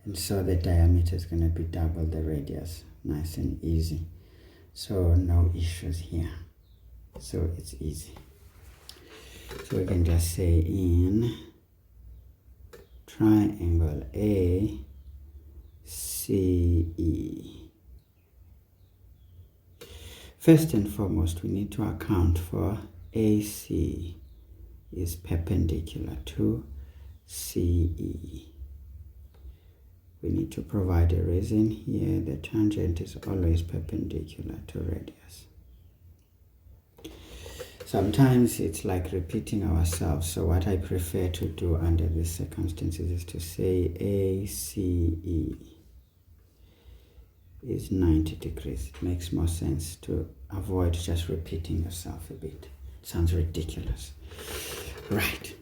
And so the diameter is going to be double the radius. Nice and easy. So no issues here. So it's easy. So we can just say in triangle ACE. First and foremost, we need to account for AC is perpendicular to CE. We need to provide a reason here. The tangent is always perpendicular to radius. Sometimes it's like repeating ourselves. So what I prefer to do under these circumstances is to say ACE is 90 degrees. It makes more sense to avoid just repeating yourself a bit. It sounds ridiculous. Right.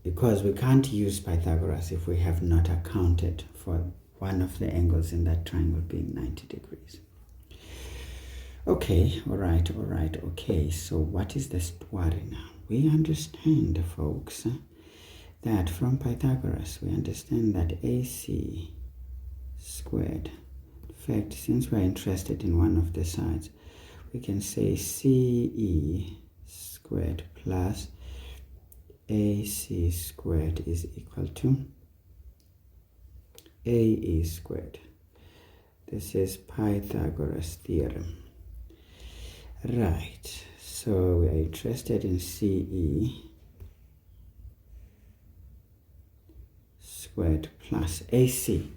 Because we can't use Pythagoras if we have not accounted for one of the angles in that triangle being 90 degrees. Okay, all right, okay. So what is the story now? We understand, folks, that from Pythagoras, we understand that AC squared. In fact, since we're interested in one of the sides, we can say CE squared plus AC squared is equal to AE squared. This is Pythagoras theorem. Right, so we are interested in CE squared plus AC.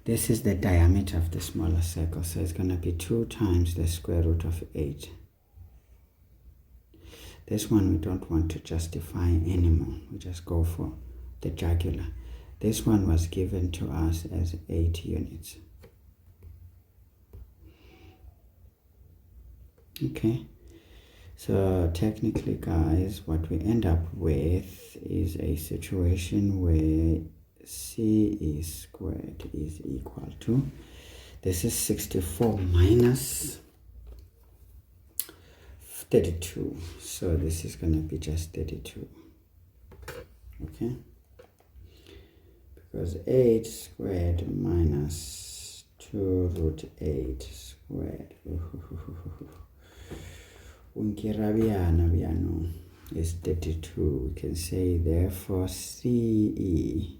This is the diameter of the smaller circle, so it's going to be 2 times the square root of 8. This one we don't want to justify anymore. We just go for the jugular. This one was given to us as 8 units. Okay, so technically, guys, what we end up with is a situation where CE squared is equal to, this is 64 minus 32. So this is going to be just 32. Okay, because 8 squared minus 2 root 8 squared is 32. We can say therefore CE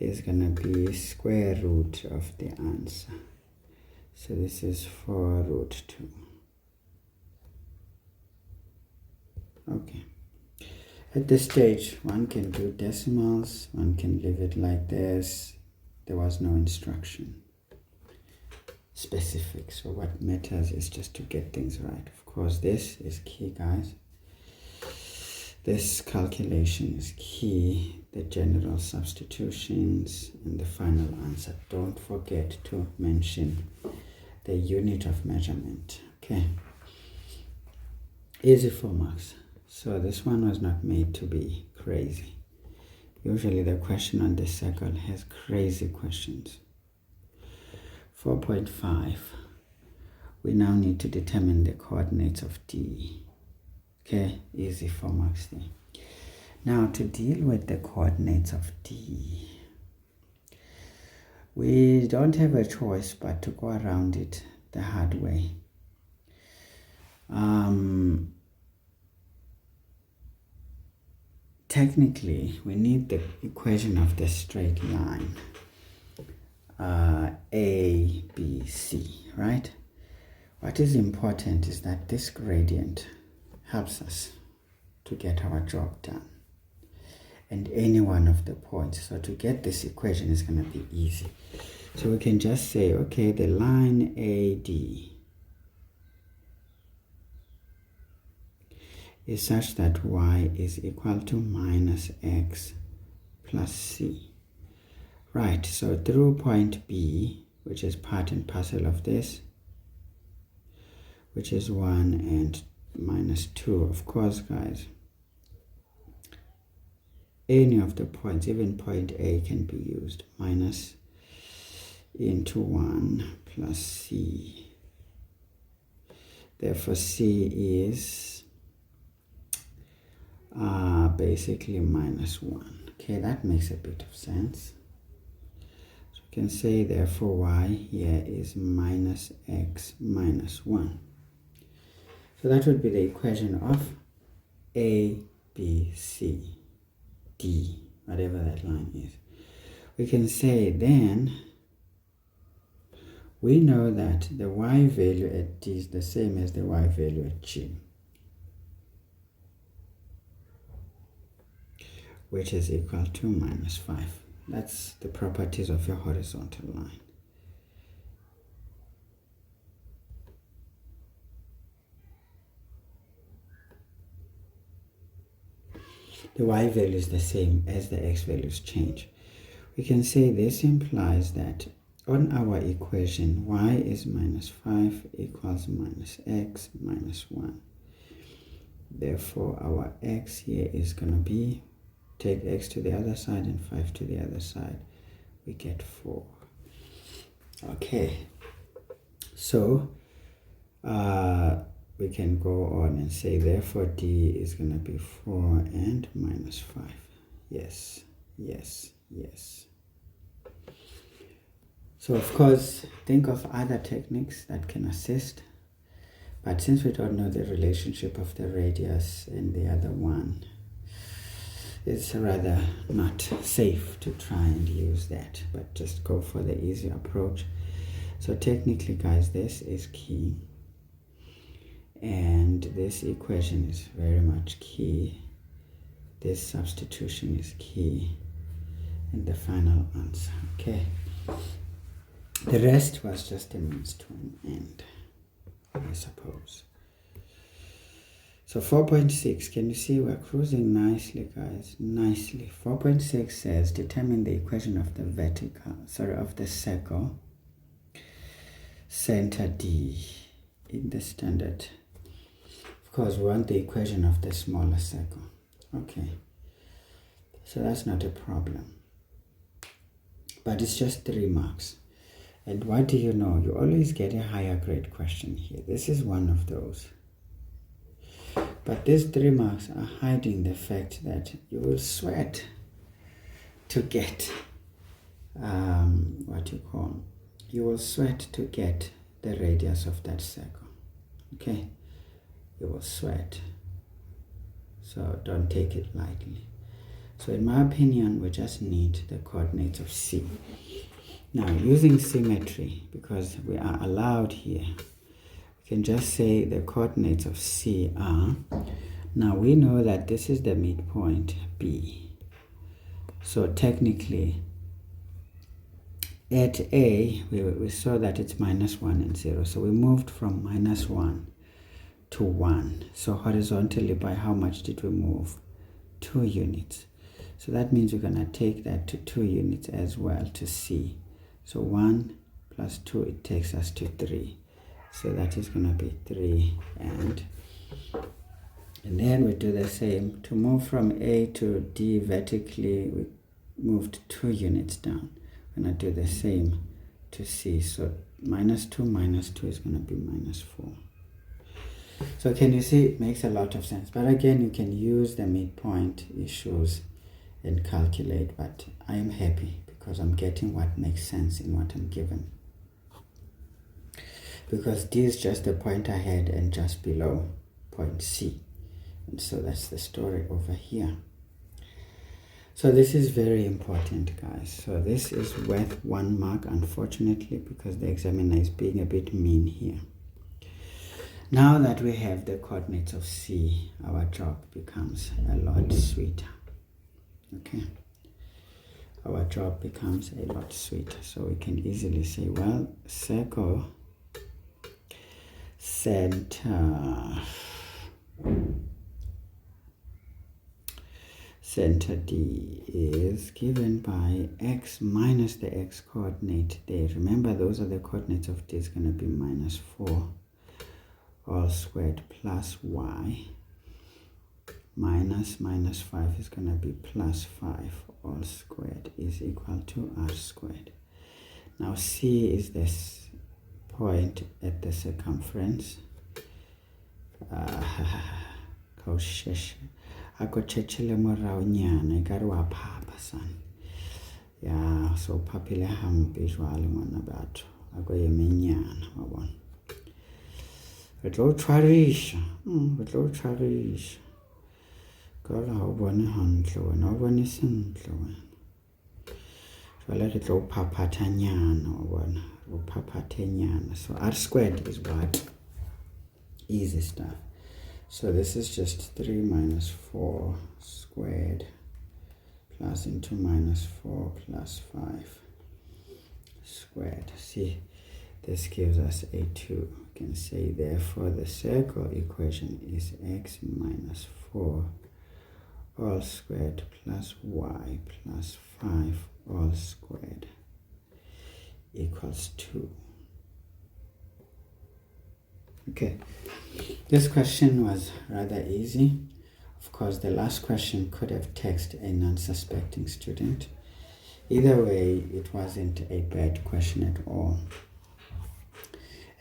is going to be square root of the answer. So this is 4 root 2. Okay. At this stage, one can do decimals, one can leave it like this. There was no instruction specific, so what matters is just to get things right. Of course, this is key, guys. This calculation is key. The general substitutions and the final answer. Don't forget to mention the unit of measurement. Okay. Easy 4 marks. So this one was not made to be crazy. Usually the question on the circle has crazy questions. 4.5. We now need to determine the coordinates of D. Okay, easy 4 marks there. Now to deal with the coordinates of D, we don't have a choice but to go around it the hard way. Technically, we need the equation of the straight line, A, B, C, right? What is important is that this gradient helps us to get our job done. And any one of the points. So to get this equation is going to be easy. So we can just say, okay, the line AD is such that y is equal to minus x plus c. Right, so through point B, which is part and parcel of this, which is 1 and minus 2, of course, guys, any of the points, even point A, can be used. Minus into 1 plus c. Therefore, c is basically minus 1. Okay, that makes a bit of sense. So we can say, therefore, y here is minus x minus 1. So that would be the equation of A, B, C, D, whatever that line is. We can say then, we know that the y value at D is the same as the y value at G, which is equal to minus 5. That's the properties of a horizontal line. The y value is the same as the x values change. We can say this implies that on our equation, y is minus 5 equals minus x minus 1. Therefore, our x here is going to be, take x to the other side and 5 to the other side, we get 4. Okay, so we can go on and say, therefore, D is going to be 4 and minus 5. Yes, yes, yes. So, of course, think of other techniques that can assist. But since we don't know the relationship of the radius and the other one, it's rather not safe to try and use that. But just go for the easy approach. So technically, guys, this is key. And this equation is very much key. This substitution is key. And the final answer. Okay. The rest was just a means to an end, I suppose. So 4.6, can you see we're cruising nicely, guys? Nicely. 4.6 says determine the equation of the of the circle center D in the standard. Of course, we want the equation of the smaller circle. Okay. So that's not a problem. But it's just 3 marks. And what do you know? You always get a higher grade question here. This is one of those. But these 3 marks are hiding the fact that you will sweat to get you will sweat to get the radius of that circle. Okay? You will sweat. So don't take it lightly. So in my opinion, we just need the coordinates of C. Now, using symmetry, because we are allowed here, we can just say the coordinates of C are, now we know that this is the midpoint B. So technically, at A, we saw that it's minus 1 and 0. So we moved from minus 1 to 1. So horizontally, by how much did we move? 2 units. So that means we're going to take that to 2 units as well to C. So 1 plus 2, it takes us to 3. So that is going to be 3. And then we do the same. To move from A to D vertically, we moved 2 units down. We're going to do the same to C. So minus 2 is going to be minus 4. So can you see, it makes a lot of sense. But again, you can use the midpoint issues and calculate. But I am happy, because I'm getting what makes sense in what I'm given. Because D is just a point ahead and just below point C. And so that's the story over here. So this is very important, guys. So this is worth 1 mark, unfortunately, because the examiner is being a bit mean here. Now that we have the coordinates of C, our job becomes a lot sweeter. Okay. Our job becomes a lot sweeter. So we can easily say, well, circle center D is given by x minus the x coordinate there. Remember, those are the coordinates of D. Is going to be minus 4 all squared plus y. Minus 5 is going to be plus 5 all squared is equal to r squared. Now C is this point at the circumference. Yeah, so papile hampi jwale ngwana batho ako yemenyana wabona. Re tlo tshwarisha ka la ho bone hantle wena o bone sentle wena. Jwale re tlo phaphatha nyana wabona, o phaphathe nyana. So r squared is what? Easy stuff. So this is just 3 minus 4 squared plus into minus 4 plus 5 squared. See, this gives us a 2. You can say therefore the circle equation is x minus 4 all squared plus y plus 5 all squared equals 2. Okay, this question was rather easy. Of course, the last question could have taxed a non-suspecting student. Either way, it wasn't a bad question at all.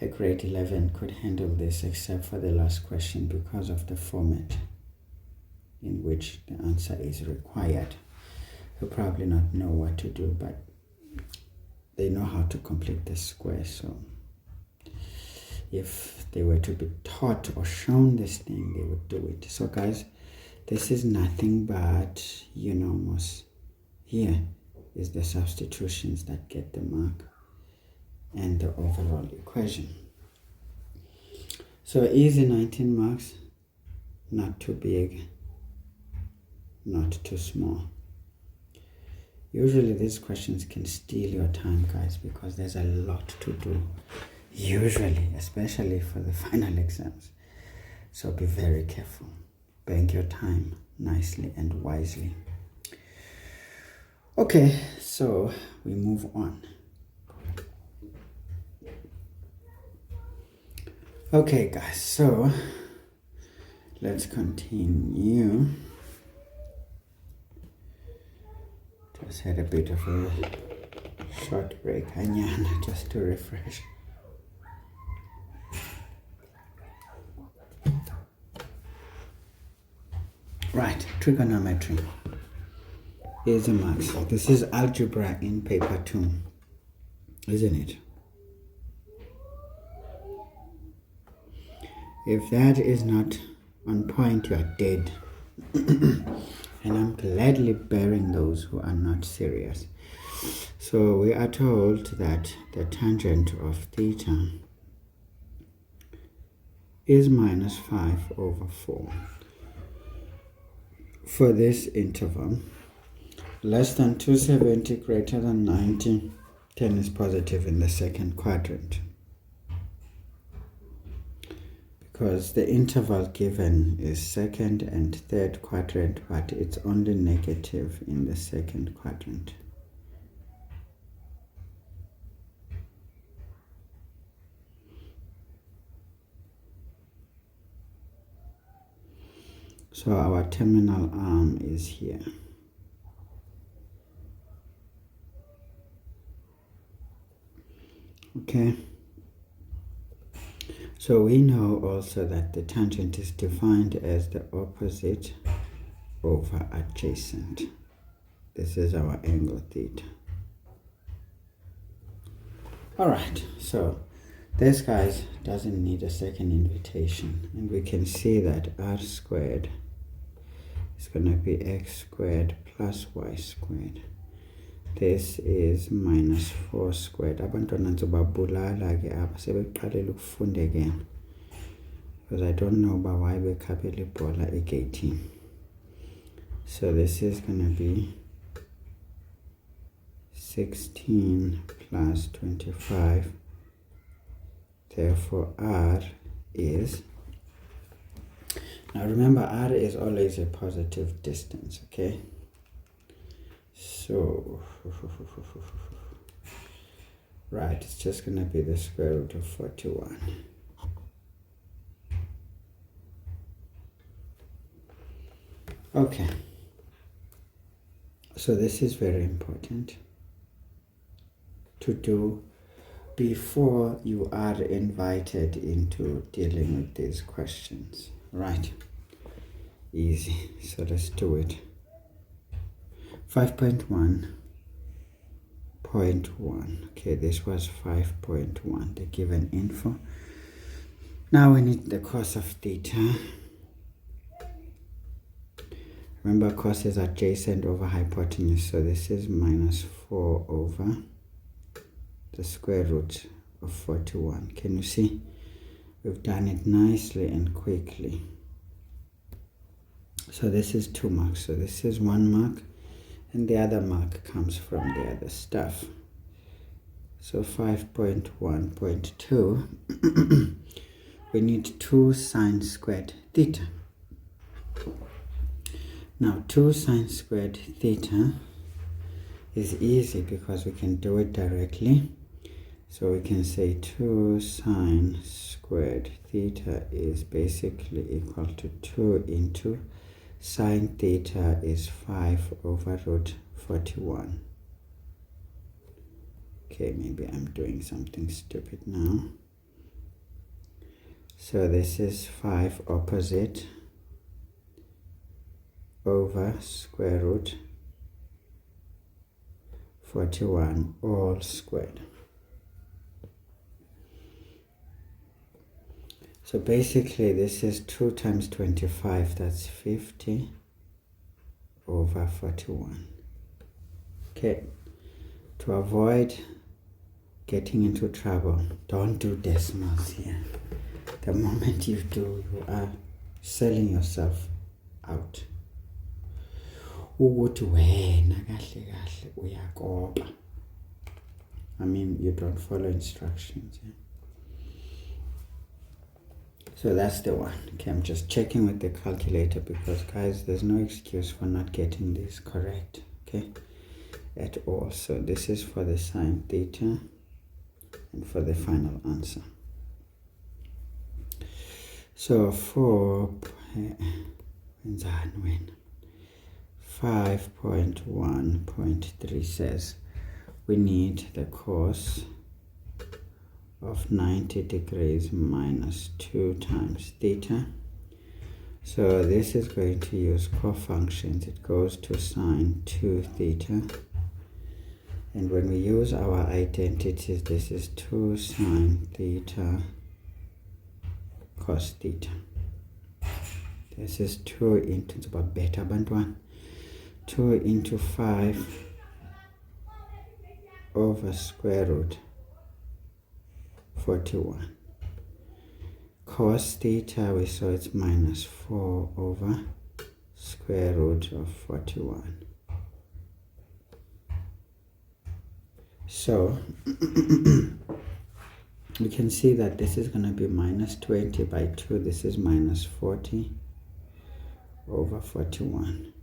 A grade 11 could handle this except for the last question because of the format in which the answer is required. You'll probably not know what to do, but they know how to complete the square. So if they were to be taught or shown this thing, they would do it. So guys, this is nothing but eunomos. Here is the substitutions that get the mark and the overall equation. So easy 19 marks, not too big, not too small. Usually these questions can steal your time, guys, because there's a lot to do. Usually, especially for the final exams. So be very careful. Bank your time nicely and wisely. Okay, so we move on. Okay, guys, so let's continue. Just had a bit of a short break, just to refresh. Right, trigonometry is a max. This is algebra in paper 2, isn't it? If that is not on point, you are dead. And I'm gladly bearing those who are not serious. So we are told that the tangent of theta is minus 5 over 4. For this interval, less than 270, greater than 90, 10 is positive in the second quadrant. Because the interval given is second and third quadrant, but it's only negative in the second quadrant. So our terminal arm is here. Okay. So we know also that the tangent is defined as the opposite over adjacent. This is our angle theta. All right, so this, guys, doesn't need a second invitation. And we can see that r squared is going to be x squared plus y squared. This is minus 4 squared. Abantwana nzobabulala ke apha sebeqalela ukufunda again. Because I don't know about why we kapele ibhola e-18. So this is going to be 16 plus 25. Therefore, r is, now remember, r is always a positive distance, okay? So, right, it's just going to be the square root of 41. Okay, so this is very important. to do before you are invited into dealing with these questions. Right, easy. So let's do it. 5.1.1. Okay, this was 5.1, the given info. Now we need the cos of theta. Remember, cos is adjacent over hypotenuse, so this is minus 4 over the square root of 41. Can you see? We've done it nicely and quickly. So this is 2 marks. So this is 1 mark, and the other mark comes from the other stuff. So 5.1.2, we need 2 sine squared theta. Now 2 sine squared theta is easy because we can do it directly. So we can say 2 sine squared theta is basically equal to 2 into sine theta is 5 over root 41. Okay, maybe I'm doing something stupid now. So this is 5 opposite over square root 41 all squared. So basically this is 2 times 25, that's 50 over 41. Okay, to avoid getting into trouble, don't do decimals here. The moment you do, you are selling yourself out. I mean, you don't follow instructions. Yeah? So that's the one. Okay, I'm just checking with the calculator because, guys, there's no excuse for not getting this correct, okay, at all. So this is for the sine theta and for the final answer. So 5.1.3 says we need the cos of 90 degrees minus 2 times theta. So this is going to use cofunctions. It goes to sine 2 theta. And when we use our identities, this is 2 sine theta cos theta. This is 2 into, it's about beta band 1. 2 into 5 over square root 41. Cos theta, we saw it's minus 4 over square root of 41. So we can see that this is going to be minus 20 by 2. This is minus 40 over 41.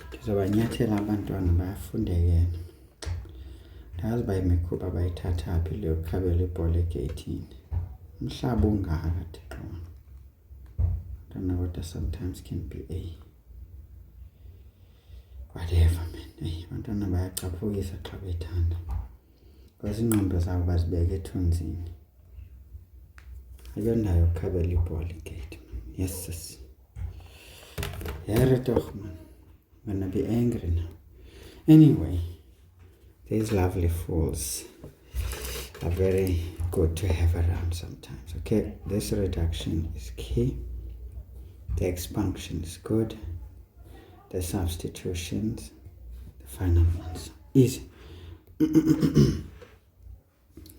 Ndizobanyathela abantwana bafunde yena. Ndazi bayimikhuba bayithatha phi leyo kukhabela ibhola egeyithini. Umhlaba ungaka Thixo. I don't know what that sometimes can be a whatever, man. Abantwana bayacaphukisa xa bethanda. Because ingqondo zabo bazibeka ethunzini. Ayondayo ukukhabela ibhola egeyithini. Yes, sis. Yare toch, man. I'm gonna be angry now. Anyway, these lovely fools are very good to have around sometimes. Okay, this reduction is key. The expansion is good. The substitutions, the final answer. Easy.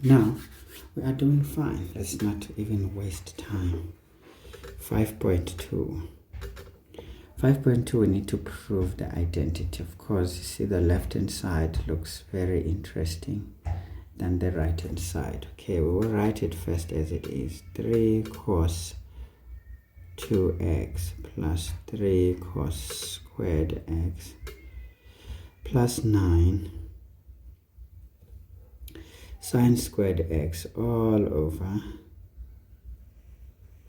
Now, we are doing fine. Let's not even waste time. 5.2. 5.2, we need to prove the identity. Of course, you see the left-hand side looks very interesting than the right-hand side. Okay, we will write it first as it is. 3 cos 2x plus 3 cos squared x plus 9 sine squared x all over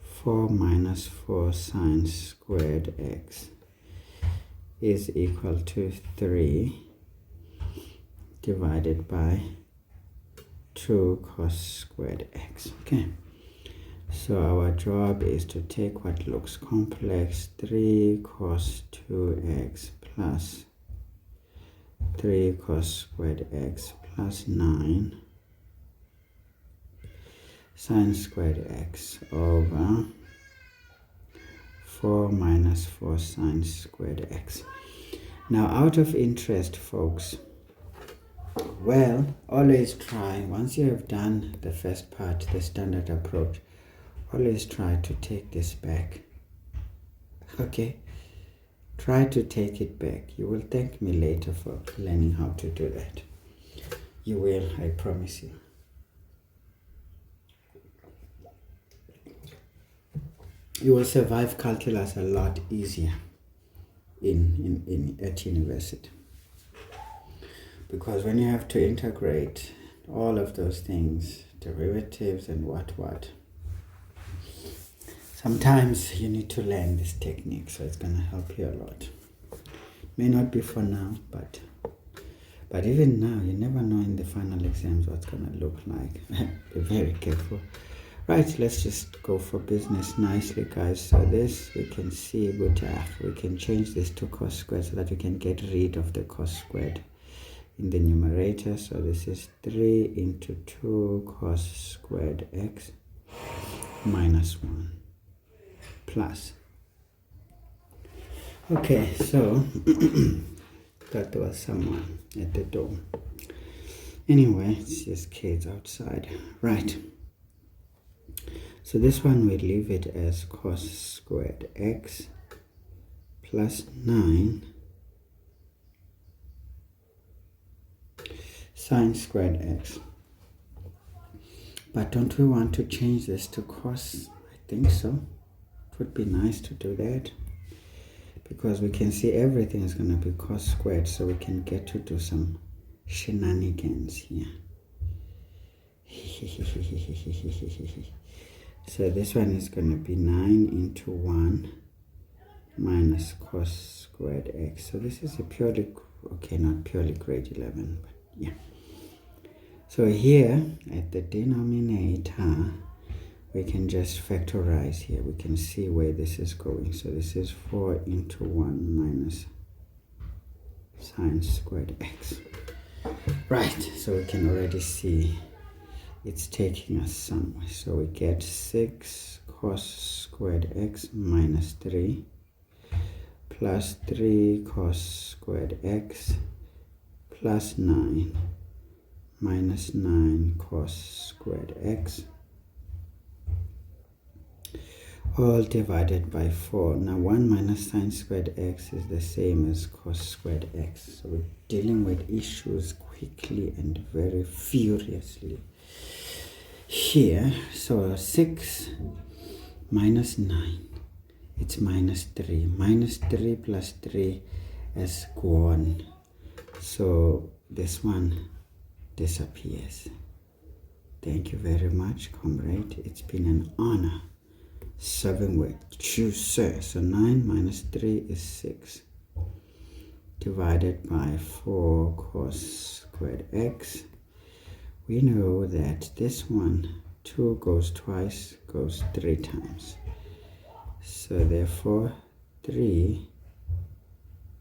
4 minus 4 sine squared x is equal to 3 divided by 2 cos squared x. Okay, so our job is to take what looks complex, 3 cos 2x plus 3 cos squared x plus 9 sine squared x over 4 minus 4 sine squared x. Now, out of interest, folks, well, always try, once you have done the first part, the standard approach, always try to take this back. Okay? Try to take it back. You will thank me later for learning how to do that. You will, I promise you. You will survive calculus a lot easier at university. Because when you have to integrate all of those things, derivatives and what, sometimes you need to learn this technique, so it's going to help you a lot. May not be for now, but even now, you never know in the final exams what's going to look like. Be very careful. Right, let's just go for business nicely, guys. So this, we can see, we can change this to cos squared so that we can get rid of the cos squared in the numerator. So this is 3 into 2 cos squared x minus 1 plus. Okay, so thought there was someone at the door. Anyway, it's just kids outside. Right. So this one we leave it as cos squared x plus 9 sine squared x. But don't we want to change this to cos? I think so. It would be nice to do that, because we can see everything is going to be cos squared, so we can get to do some shenanigans here. So this one is going to be 9 into 1 minus cos squared x. So this is a purely, okay, not purely grade 11, but yeah. So here at the denominator, we can just factorize here. We can see where this is going. So this is 4 into 1 minus sine squared x. Right, so we can already see it's taking us somewhere. So we get 6 cos squared x minus 3 plus 3 cos squared x plus 9 minus 9 cos squared x, all divided by 4. Now 1 minus sine squared x is the same as cos squared x. So we're dealing with issues quickly and very furiously here. So 6 minus 9, it's minus 3. Minus 3 plus 3 has gone. So this one disappears. Thank you very much, comrade. It's been an honor serving with you, sir. So 9 minus 3 is 6 divided by 4 cos squared x. We know that this one, 2 goes twice, goes 3 times. So therefore 3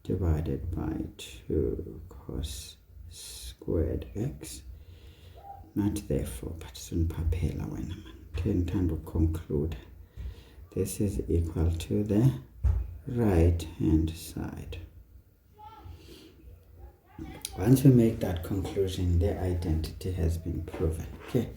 divided by 2 cos squared x, not therefore, but soon papela when I'm trying to conclude. This is equal to the right hand side. Once we make that conclusion, the identity has been proven. Okay,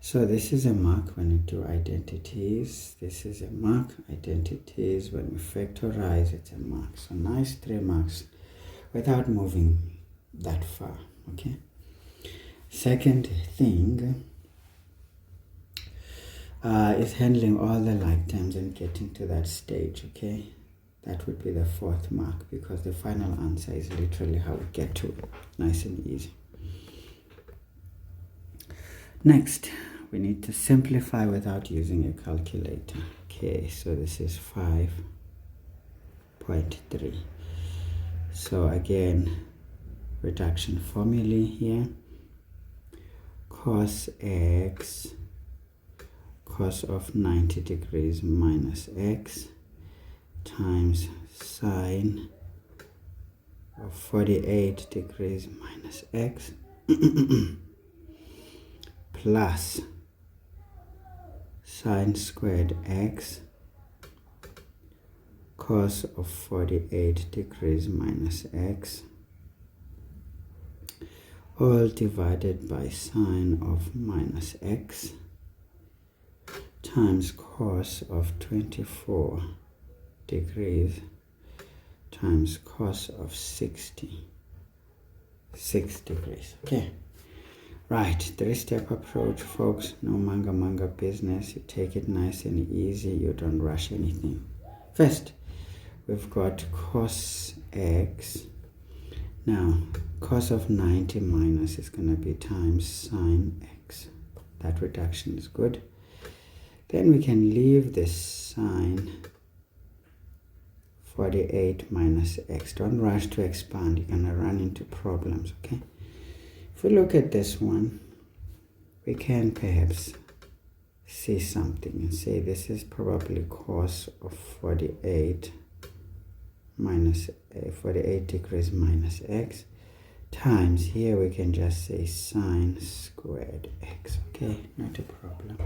so this is a mark when you do identities. This is a mark. Identities, when we factorize, it's a mark. So nice 3 marks without moving that far. Okay, second thing is handling all the like terms and getting to that stage. Okay, that would be the 4th mark, because the final answer is literally how we get to it. Nice and easy. Next, we need to simplify without using a calculator. Okay, so this is 5.3. So again, reduction formulae here. Cos x, cos of 90 degrees minus x times sine of 48 degrees minus x plus sine squared x cos of 48 degrees minus x all divided by sine of minus x times cos of 24 degrees times cos of 66 degrees. Okay, right, three-step approach, folks. No manga business. You take it nice and easy. You don't rush anything. First, we've got cos x. Now, cos of 90 minus is going to be times sine x. That reduction is good. Then we can leave this sine 48 minus x. Don't rush to expand. You're going to run into problems, okay? If we look at this one, we can perhaps see something and say this is probably cos of 48 minus 48 degrees minus x times, here we can just say sine squared x. Okay, not a problem.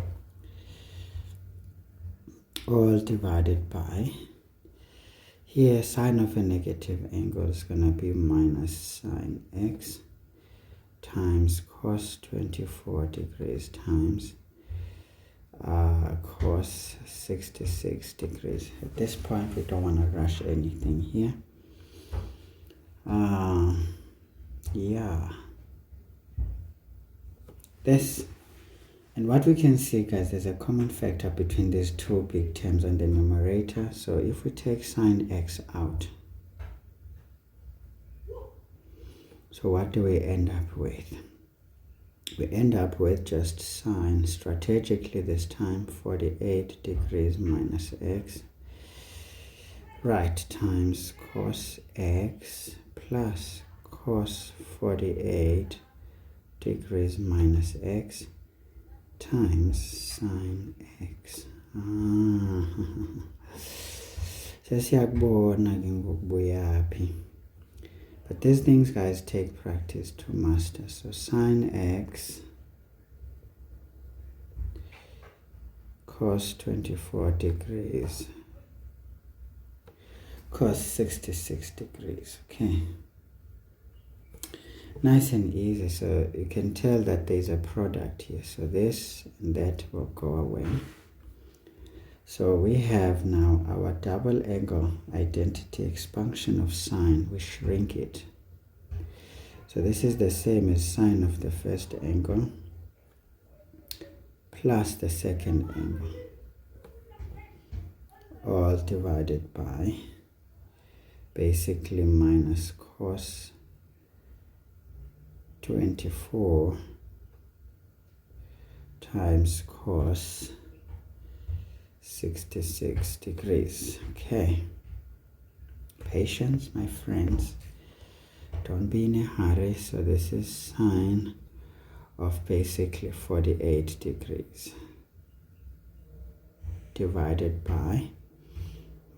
All divided by, here sine of a negative angle is going to be minus sine x times cos 24 degrees times cos 66 degrees. At this point, we don't want to rush anything here. Yeah. This, and what we can see, guys, there's a common factor between these two big terms on the numerator. So if we take sine x out, so what do we end up with? We end up with just sine, strategically this time, 48 degrees minus x, right, times cos x plus cos 48 degrees minus x times sine x. Sesiyakubona ke ngokubuyaphi. But these things, guys, take practice to master. So sine x cos 24 degrees cos 66 degrees. Okay, nice and easy. So you can tell that there's a product here. So this and that will go away. So we have now our double angle identity expansion of sine. We shrink it. So this is the same as sine of the first angle plus the second angle, all divided by basically minus cos 24 times cos 66 degrees. Okay, patience, my friends, don't be in a hurry. So this is sine of basically 48 degrees divided by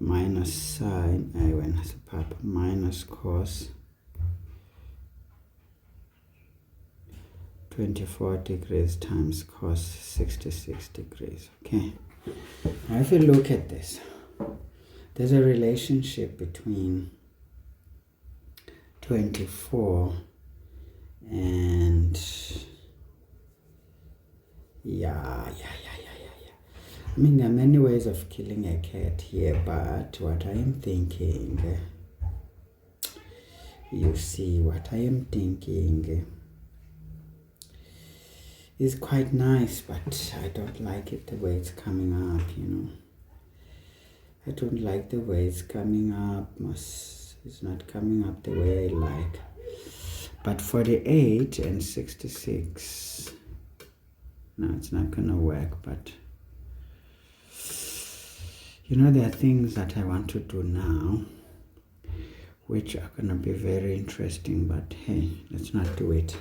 minus sine minus cos 24 degrees times cos 66 degrees. Okay, now if you look at this, there's a relationship between 24 and yeah. I mean, there are many ways of killing a cat here, but what I am thinking, you see, what I am thinking is quite nice, but I don't like it the way it's coming up, you know. I don't like the way it's coming up. It's not coming up the way I like. But 48 and 66, no, it's not gonna work. But you know, there are things that I want to do now which are gonna be very interesting, but hey, let's not do it.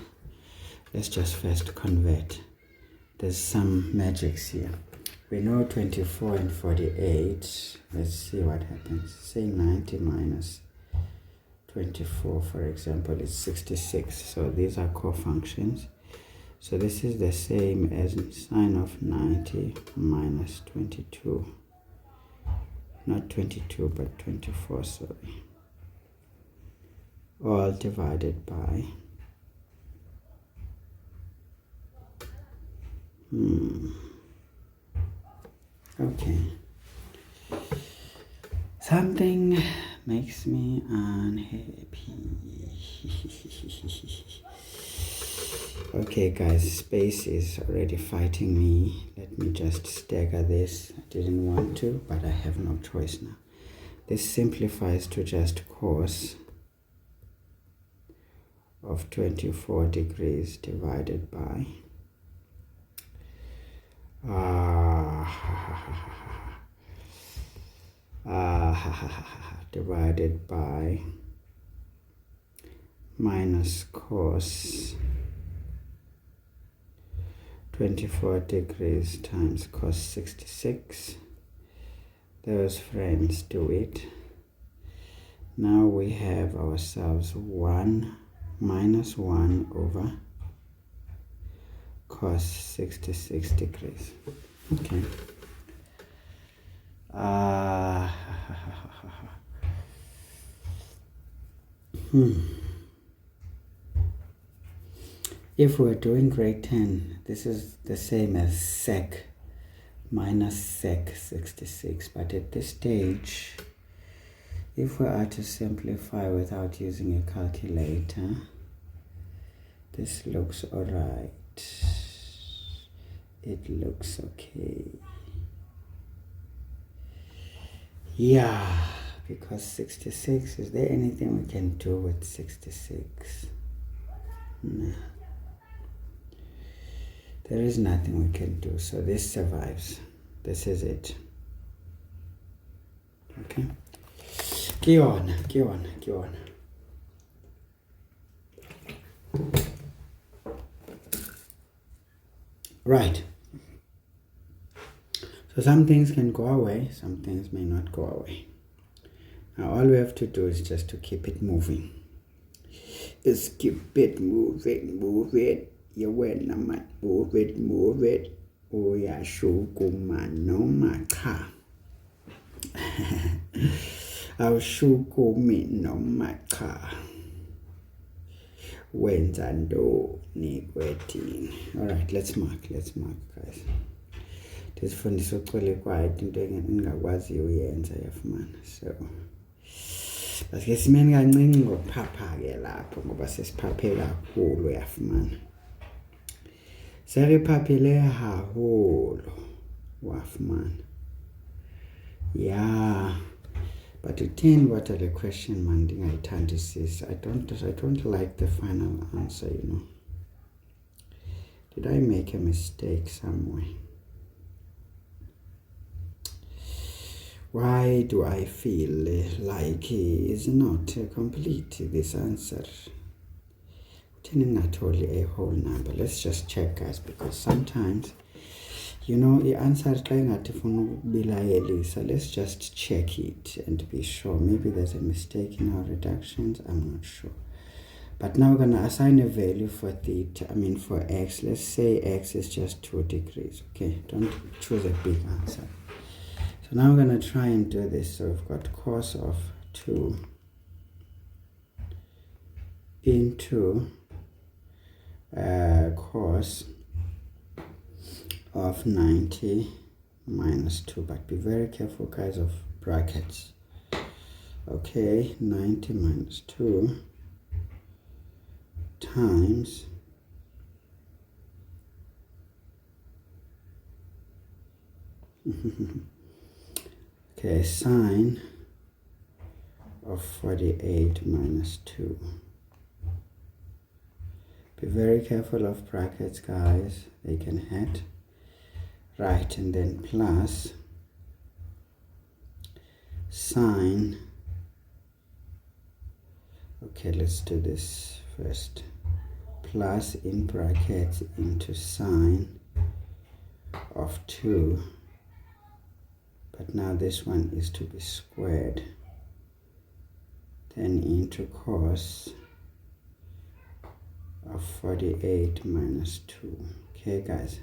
Let's just first convert. There's some magics here. We know 24 and 48. Let's see what happens. Say 90 minus 24, for example, is 66. So these are cofunctions. So this is the same as sine of 90 minus 22. Not 22, but 24, sorry. All divided by okay. Something makes me unhappy. Okay, guys, space is already fighting me. Let me just stagger this. I didn't want to, but I have no choice now. This simplifies to just cos of 24 degrees divided by divided by minus cos 24 degrees times cos 66. Those friends do it. Now we have ourselves 1 minus 1 over cos 66 degrees. Okay. If we're doing grade 10, this is the same as sec minus sec 66. But at this stage, if we are to simplify without using a calculator, this looks alright. It looks okay. Yeah, because 66, is there anything we can do with 66? No. There is nothing we can do, so this survives. This is it. Okay? Go on. Right. So some things can go away, some things may not go away. Now all we have to do is just to keep it moving. Just keep it moving. You went man, move it. Oh yeah, shukuma no macha. I'll shukumi no macha. Wenza ndo ni wedding. Alright, let's mark, guys. Tisifundisa ucele kwayo into engingakwazi uyenza yafumana. So basike simeni kancinci ngokuphapha ke lapho ngoba sesiphaphe kakhulu yafumana. Seriphaphile haholo wafumana. Yeah. But again, what are the question man ndingayithandisisi? I don't like the final answer, you know. Did I make a mistake somewhere? Why do I feel like it's not complete, this answer? Not only a whole number. Let's just check, guys, because sometimes, you know, the answer is so let's just check it and be sure. Maybe there's a mistake in our reductions. I'm not sure. But now we're going to assign a value for theta. For x. Let's say x is just 2 degrees. Okay, don't choose a big answer. So now we're going to try and do this. So we've got cos of 2 into cos of 90 minus 2. But be very careful, guys, of brackets. Okay, 90 minus 2 times okay, sine of 48 minus 2. Be very careful of brackets, guys. They can hurt. Right, and then plus sine Okay, let's do this first. Plus in brackets into sine of 2, but now this one is to be squared, then into cos of 48 minus 2. Okay guys,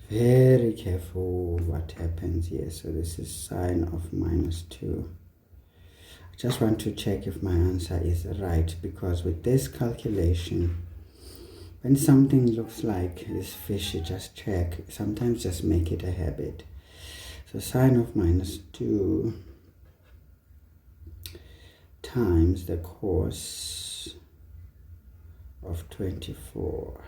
very careful what happens here. So this is sine of minus 2. I just want to check if my answer is right, because with this calculation, when something looks like this fishy, just check. Sometimes just make it a habit. So sine of minus 2 times the cos of 24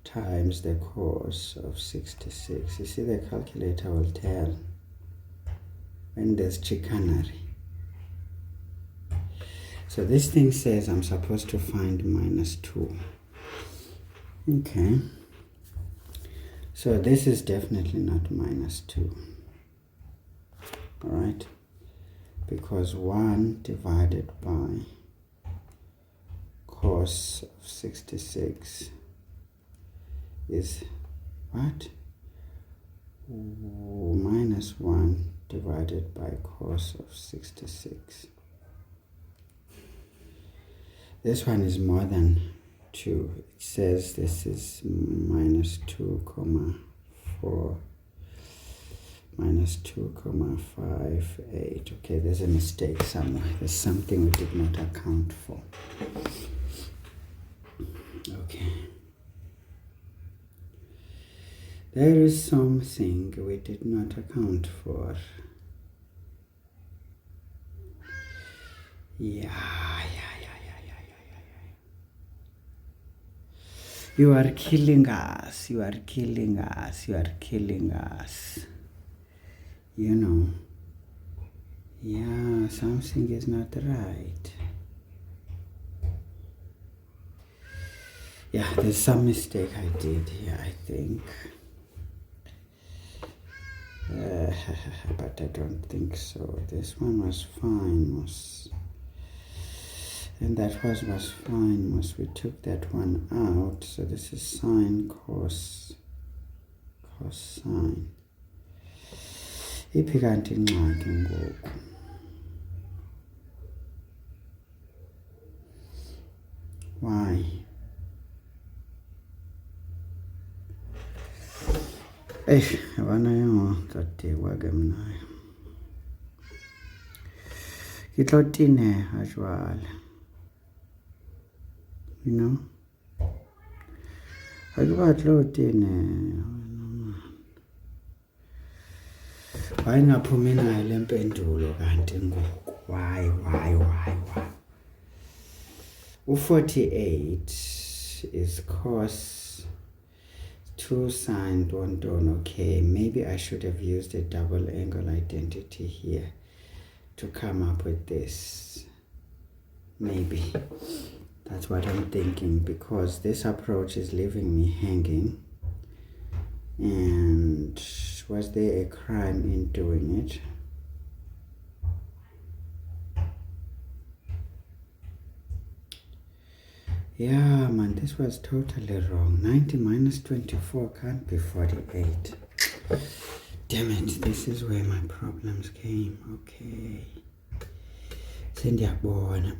times the cos of 66. You see, the calculator will tell when there's chicanery. So this thing says I'm supposed to find minus 2. Okay. So this is definitely not minus 2. Alright? Because 1 divided by cos of 66 is what? Minus 1 divided by cos of 66. This one is more than 2. It says this is minus 2 comma 4 minus 2,58. Okay, there's a mistake somewhere. There's something we did not account for. Okay. There is something we did not account for. Yeah. You are killing us. You are killing us. You are killing us. You know. Yeah, something is not right. Yeah, there's some mistake I did here, I think. But I don't think so. This one was fine, and that was fine, we took that one out. So this is sine, cos, sine. Iphi kanti ingxaki ngoku? Why? Yabona yongadikwa ke mnayo. Ke tlo tineha jwale. You know? Ha ke batle ho tineha. Why ngaphumi nayo le mpendulo kanti ngoku? Why? U48 is cos 2 sine don't. Okay, maybe I should have used a double angle identity here to come up with this. Maybe. That's what I'm thinking, because this approach is leaving me hanging. And was there a crime in doing it? Yeah, man, this was totally wrong. 90 minus 24 can't be 48. Damn it, this is where my problems came. Okay. Sendiyabona.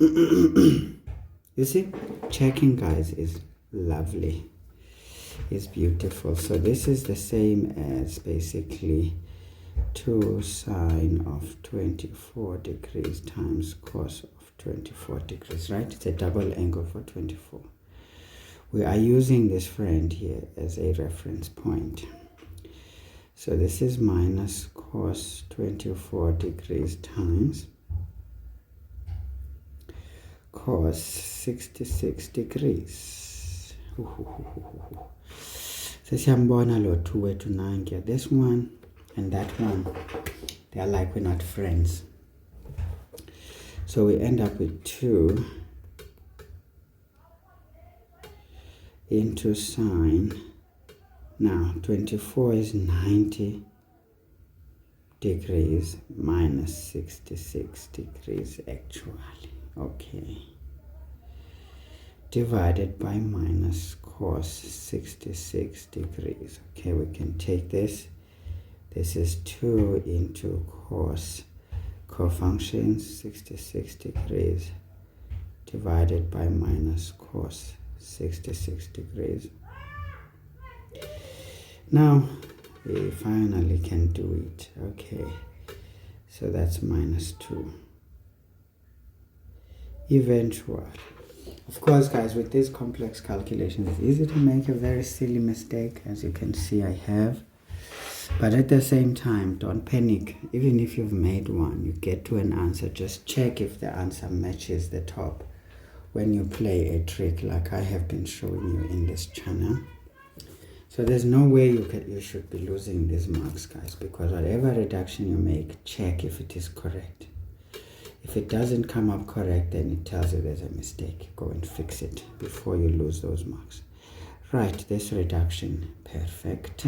You see, checking, guys, is lovely. It's beautiful. So this is the same as basically 2 sine of 24 degrees times cos of 24 degrees, right? It's a double angle for 24. We are using this friend here as a reference point. So this is minus cos 24 degrees times cos 66 degrees. This one and that one, they are like we're not friends. So we end up with 2 into sine. Now 24 is 90 degrees minus 66 degrees actually. Okay. Divided by minus cos 66 degrees. Okay, we can take this. This is 2 into cos cofunctions 66 degrees divided by minus cos 66 degrees. Now we finally can do it. Okay, so that's minus 2. Eventual. Of course, guys, with these complex calculations, it's easy to make a very silly mistake, as you can see I have. But at the same time, don't panic. Even if you've made one, you get to an answer, just check if the answer matches the top when you play a trick like I have been showing you in this channel. So there's no way you should be losing these marks, guys, because whatever reduction you make, check if it is correct. If it doesn't come up correct, then it tells you there's a mistake. Go and fix it before you lose those marks. Right, this reduction, perfect.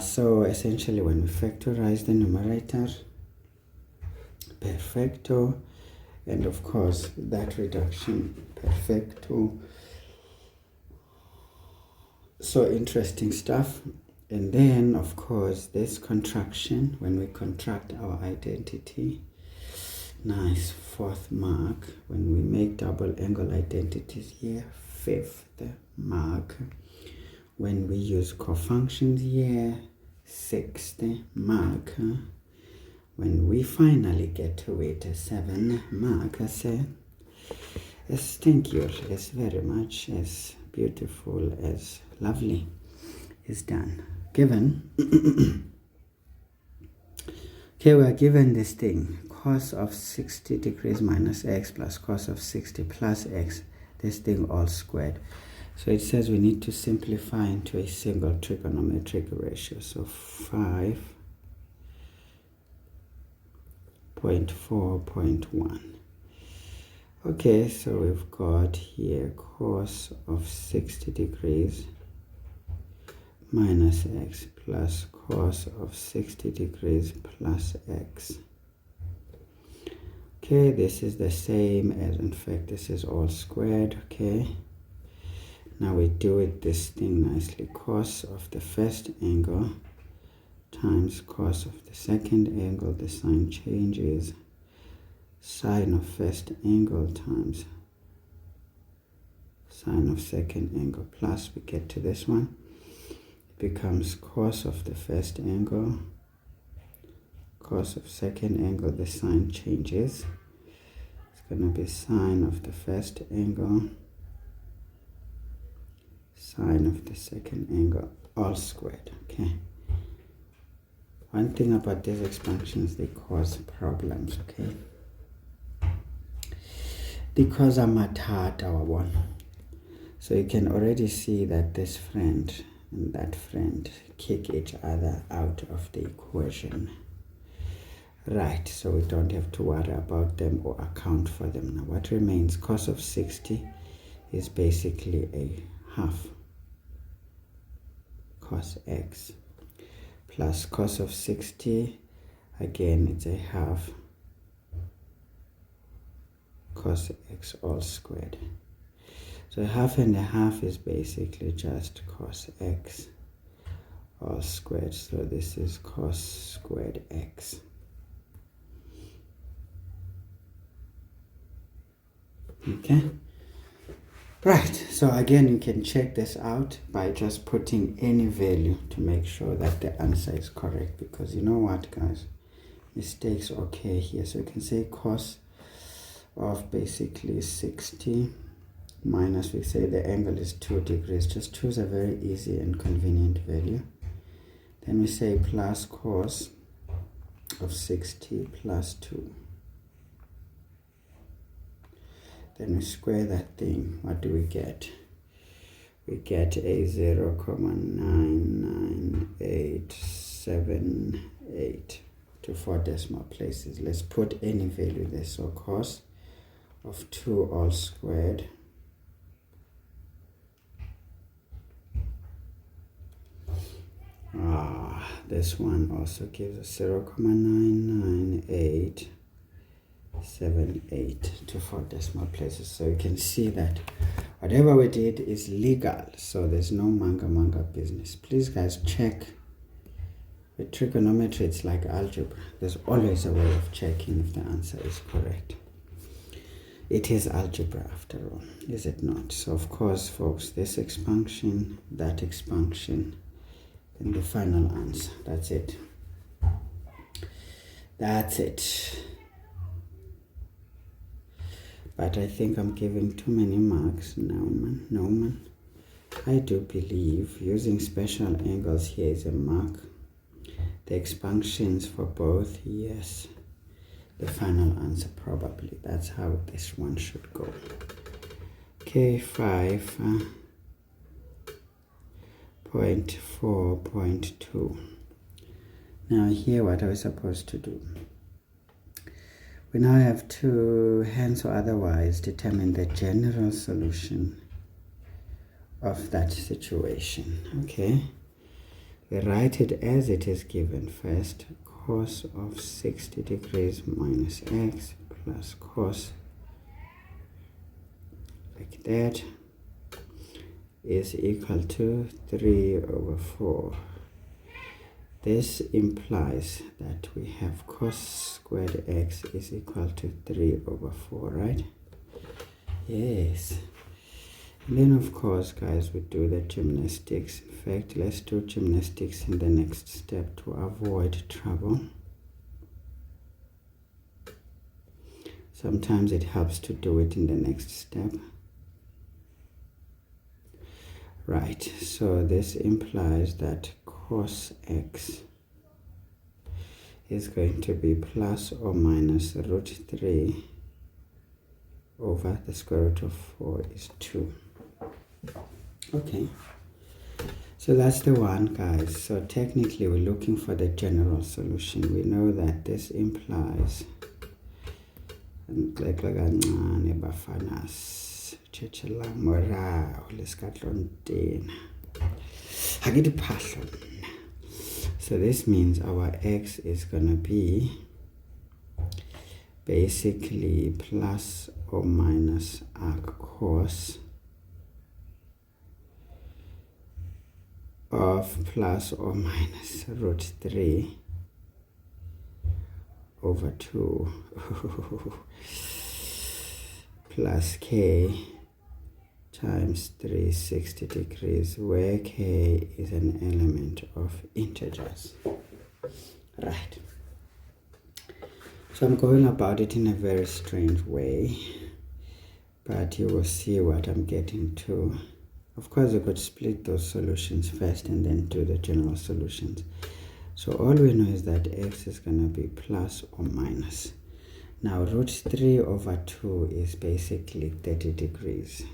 So essentially when we factorize the numerator, perfecto, and of course that reduction, perfecto. So interesting stuff. And then of course this contraction, when we contract our identity, nice, 4th mark. When we make double angle identities here, 5th mark. When we use cofunctions here, 6th mark. When we finally get to it, 7 mark. As thank you, as very much, as beautiful, as lovely is done. Given okay, we are given this thing, cos of 60 degrees minus x plus cos of 60 plus x, this thing all squared. So it says we need to simplify into a single trigonometric ratio. So 5.4.1. Okay, so we've got here cos of 60 degrees minus x plus cos of 60 degrees plus x. Okay, this is the same as, in fact, this is all squared. Okay, now we do it this thing nicely. Cos of the first angle times cos of the second angle, the sign changes. Sine of first angle times sine of second angle, plus we get to this one. Becomes cos of the first angle, cos of second angle, the sign changes. It's going to be sine of the first angle, sine of the second angle, all squared. Okay. One thing about these expansions, they cause problems. Okay. Because I'm at heart our one. So you can already see that this friend and that friend kick each other out of the equation. Right, so we don't have to worry about them or account for them. Now what remains, cos of 60 is basically a half cos x plus cos of 60, again it's a half cos x all squared. So half and a half is basically just cos x all squared. So this is cos squared x. Okay. Right. So again, you can check this out by just putting any value to make sure that the answer is correct. Because you know what, guys? Mistakes occur here. So you can say cos of basically 60 minus, we say the angle is 2 degrees. Just choose a very easy and convenient value. Then we say plus cos of 60 plus 2. Then we square that thing. What do we get? We get a 0.99878 to 4 decimal places. Let's put any value there. So cos of 2 all squared this one also gives us 0.99878 to 4 decimal places. So you can see that whatever we did is legal, so there's no manga business. Please guys, check. With trigonometry, it's like algebra. There's always a way of checking if the answer is correct. It is algebra after all, is it not? So of course, folks, this expansion, that expansion, and the final answer. That's it. That's it. But I think I'm giving too many marks. No man. I do believe using special angles here is a mark. The expansions for both, yes. The final answer, probably. That's how this one should go. Okay, 5.4.2. Now here, what are we supposed to do? We now have to, hence or otherwise, determine the general solution of that situation. Okay. We write it as it is given first. Cos of 60 degrees minus x plus cos, like that, is equal to 3/4. This implies that we have cos squared x is equal to 3/4, right? Yes. And then of course, guys, we do the gymnastics. In fact, let's do gymnastics in the next step to avoid trouble. Sometimes it helps to do it in the next step. Right, so this implies that cos x is going to be plus or minus √3 over the square root of 4 is 2. Okay, so that's the one, guys. So technically we're looking for the general solution. We know that this implies so this means our x is gonna be basically plus or minus arc cos of plus or minus √3 over 2 plus k times 360 degrees, where k is an element of integers. Right. So I'm going about it in a very strange way, but you will see what I'm getting to. Of course, you could split those solutions first and then do the general solutions. So all we know is that x is going to be plus or minus. Now √3 over 2 is basically 30 degrees.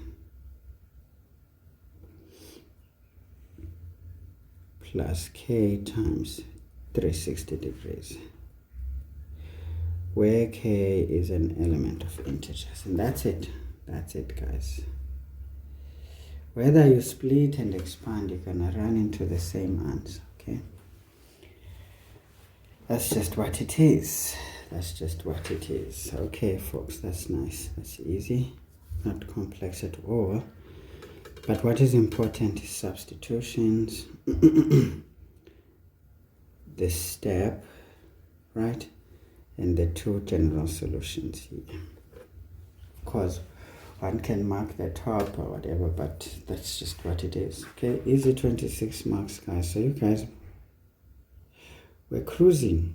Plus k times 360 degrees, where k is an element of integers. And that's it. That's it, guys. Whether you split and expand, you're gonna run into the same answer, okay? That's just what it is. That's just what it is. Okay, folks, that's nice. That's easy. Not complex at all. But what is important is substitutions. This step, right? And the two general solutions here. Of course, one can mark the top or whatever, but that's just what it is. Okay, easy 26 marks, guys. So you guys, we're cruising.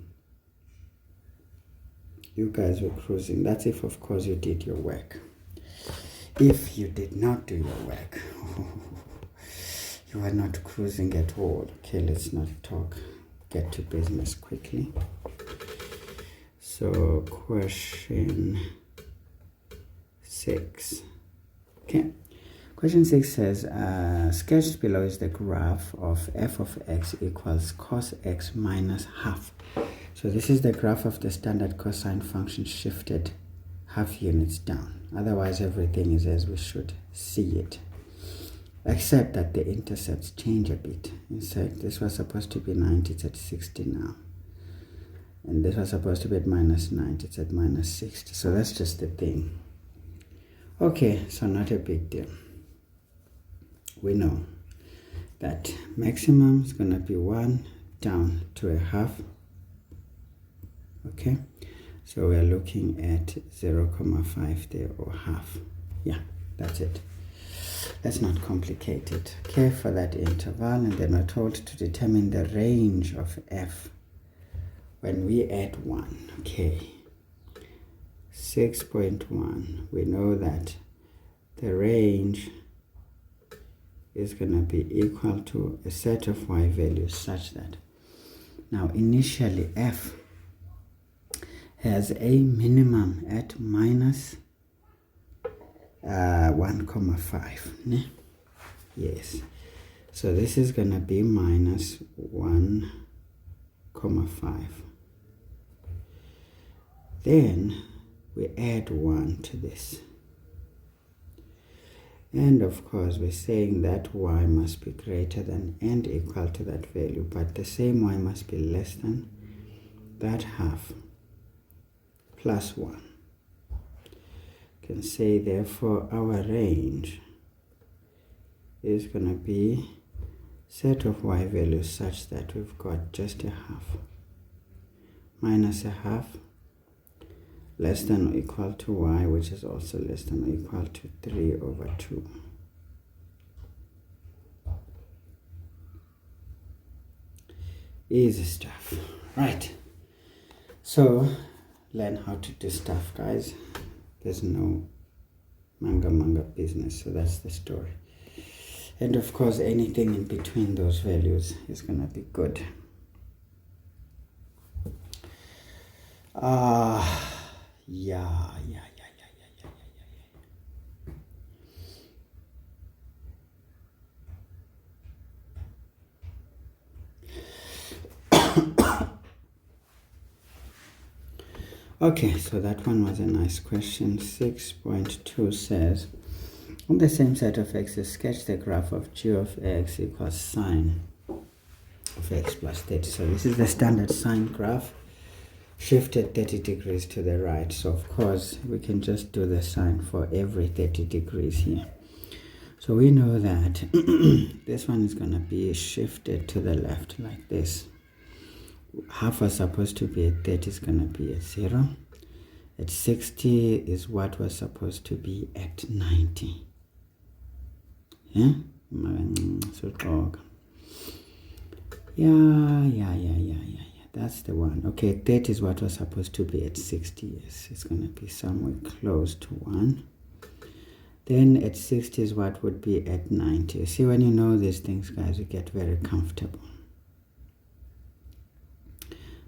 You guys were cruising. That's if, of course, you did your work. If you did not do your work, you are not cruising at all. Okay, let's not talk. Get to business quickly. So question 6. Okay, question 6 says sketched below is the graph of f of x equals cos x minus half. So this is the graph of the standard cosine function shifted half units down. Otherwise everything is as we should see it. except that the intercepts change a bit. Instead, this was supposed to be 90, it's at 60 now. And this was supposed to be at minus 90, it's at minus 60. So that's just the thing. Okay, so not a big deal. We know that maximum is going to be 1 down to a half. Okay, so we're looking at 0.5 there, or half. Yeah, that's it. That's not complicated. Okay, for that interval, and then we're told to determine the range of f when we add 1. Okay, 6.1, we know that the range is going to be equal to a set of y values such that now initially f has a minimum at minus 1.5. Ne? Yes, so this is going to be minus 1.5. Then we add 1 to this. And of course, we're saying that y must be greater than and equal to that value, but the same y must be less than that half plus 1. You can say, therefore, our range is going to be set of y values such that we've got just a half minus a half less than or equal to y, which is also less than or equal to 3/2. Easy stuff. Right. So, learn how to do stuff, guys. There's no manga business, so that's the story. And of course, anything in between those values is going to be good. Yeah. Okay, so that one was a nice question. 6.2 says, on the same set of x's, sketch the graph of g of x equals sine of x plus 30. So this is the standard sine graph, shifted 30 degrees to the right. So of course, we can just do the sine for every 30 degrees here. So we know that this one is going to be shifted to the left like this. Half was supposed to be at 30, is going to be at 0. At 60 is what was supposed to be at 90. Yeah? Yeah. That's the one. Okay, 30 is what was supposed to be at 60. Yes, it's going to be somewhere close to 1. Then at 60 is what would be at 90. See, when you know these things, guys, you get very comfortable.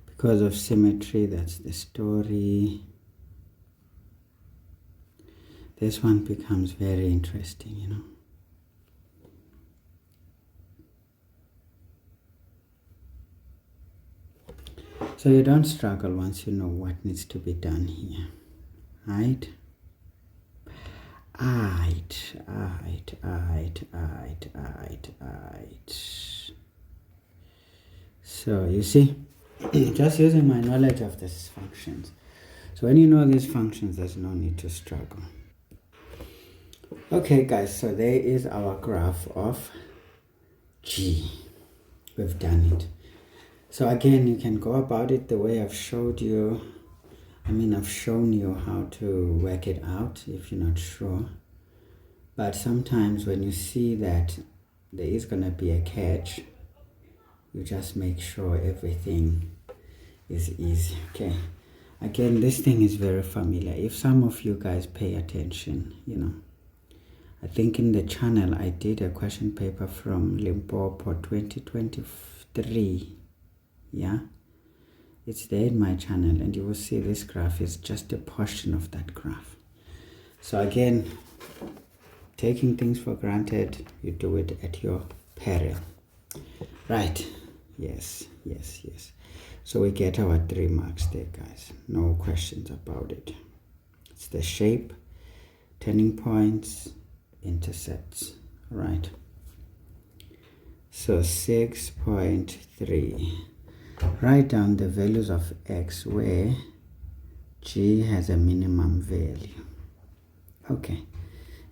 Because of symmetry, that's the story. This one becomes very interesting, you know. So you don't struggle once you know what needs to be done here, right? So you see, just using my knowledge of these functions. So when you know these functions, there's no need to struggle. Okay, guys, so there is our graph of G. We've done it. So again, you can go about it the way I've showed you. I've shown you how to work it out if you're not sure. But sometimes when you see that there is going to be a catch, you just make sure everything is easy. Okay. Again, this thing is very familiar. If some of you guys pay attention, you know, I think in the channel I did a question paper from Limpopo 2023. Yeah. It's there in my channel, and you will see this graph is just a portion of that graph. So again, taking things for granted, you do it at your peril. Right. Yes. So we get our 3 marks there, guys. No questions about it. It's the shape, turning points, intercepts. Right. So 6.3. Write down the values of x where g has a minimum value. Okay.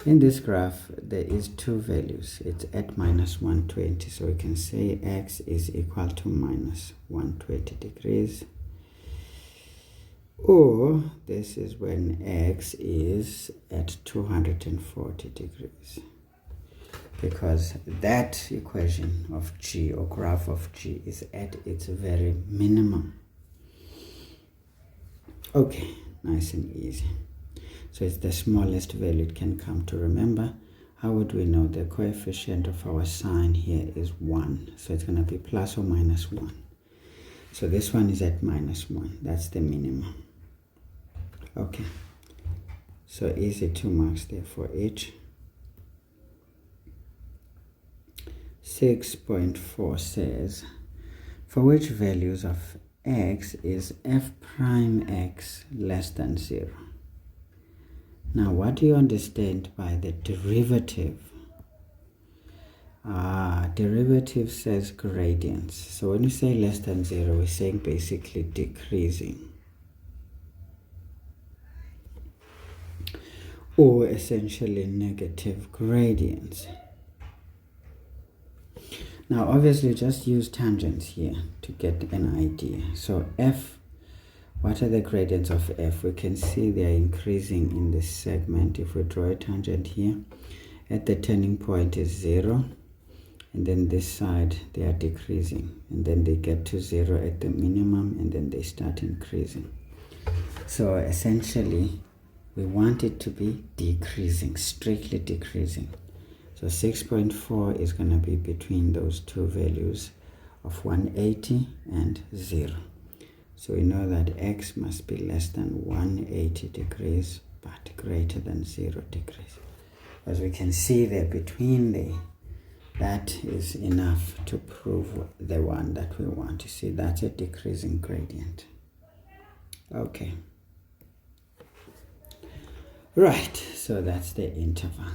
In this graph, there is two values. It's at minus 120. So we can say x is equal to minus 120 degrees. Or this is when x is at 240 degrees. Because that equation of g, or graph of g, is at its very minimum. Okay, nice and easy. So it's the smallest value it can come to. Remember, how would we know? The coefficient of our sign here is 1. So it's going to be plus or minus 1. So this one is at minus 1. That's the minimum. Okay. So easy 2 marks there for each. 6.4 says, for which values of x is f prime x less than 0? Now, what do you understand by the derivative? Derivative says gradients. So when you say less than 0, we're saying basically decreasing. Or essentially negative gradients. Now, obviously, just use tangents here to get an idea. So f, what are the gradients of f? We can see they are increasing in this segment. If we draw a tangent here, at the turning point is 0, and then this side they are decreasing, and then they get to 0 at the minimum, and then they start increasing. So essentially, we want it to be decreasing, strictly decreasing. So 6.4 is going to be between those two values of 180 and 0. So we know that x must be less than 180 degrees, but greater than 0 degrees. As we can see there between there, that is enough to prove the one that we want to see. That's a decreasing gradient. Okay. Right, so that's the interval.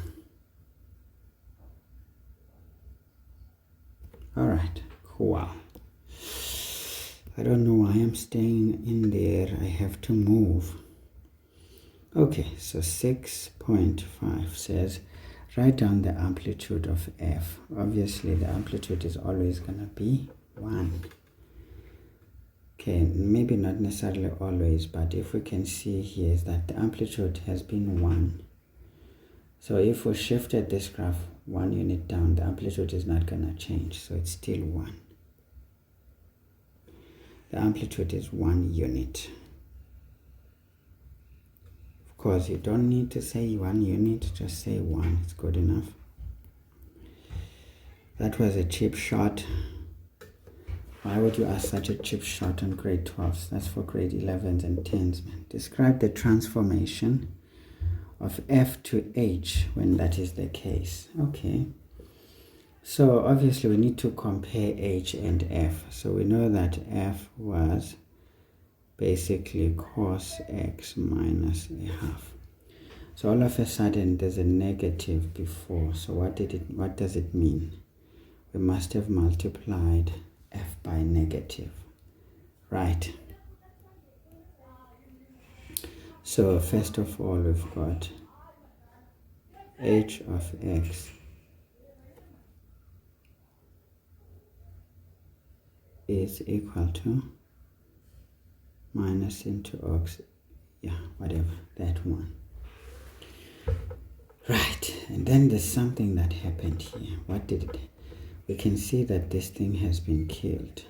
All right, cool. I don't know why I'm staying in there. I have to move. Okay, so 6.5 says, write down the amplitude of f. Obviously, the amplitude is always going to be 1. Okay, maybe not necessarily always, but if we can see here is that the amplitude has been 1. So if we shifted this graph 1 unit down, the amplitude is not going to change, so it's still 1. The amplitude is 1 unit. Of course, you don't need to say 1 unit, just say 1, it's good enough. That was a cheap shot. Why would you ask such a cheap shot on grade 12s? That's for grade 11s and 10s, man. Describe the transformation of f to h when that is the case. Okay. So obviously we need to compare h and f. So we know that f was basically cos x minus a half. So all of a sudden there's a negative before. So what does it mean? We must have multiplied f by negative. Right. So first of all, we've got h of x is equal to minus into x, yeah, whatever, that one. Right, and then there's something that happened here. What did it? We can see that this thing has been killed.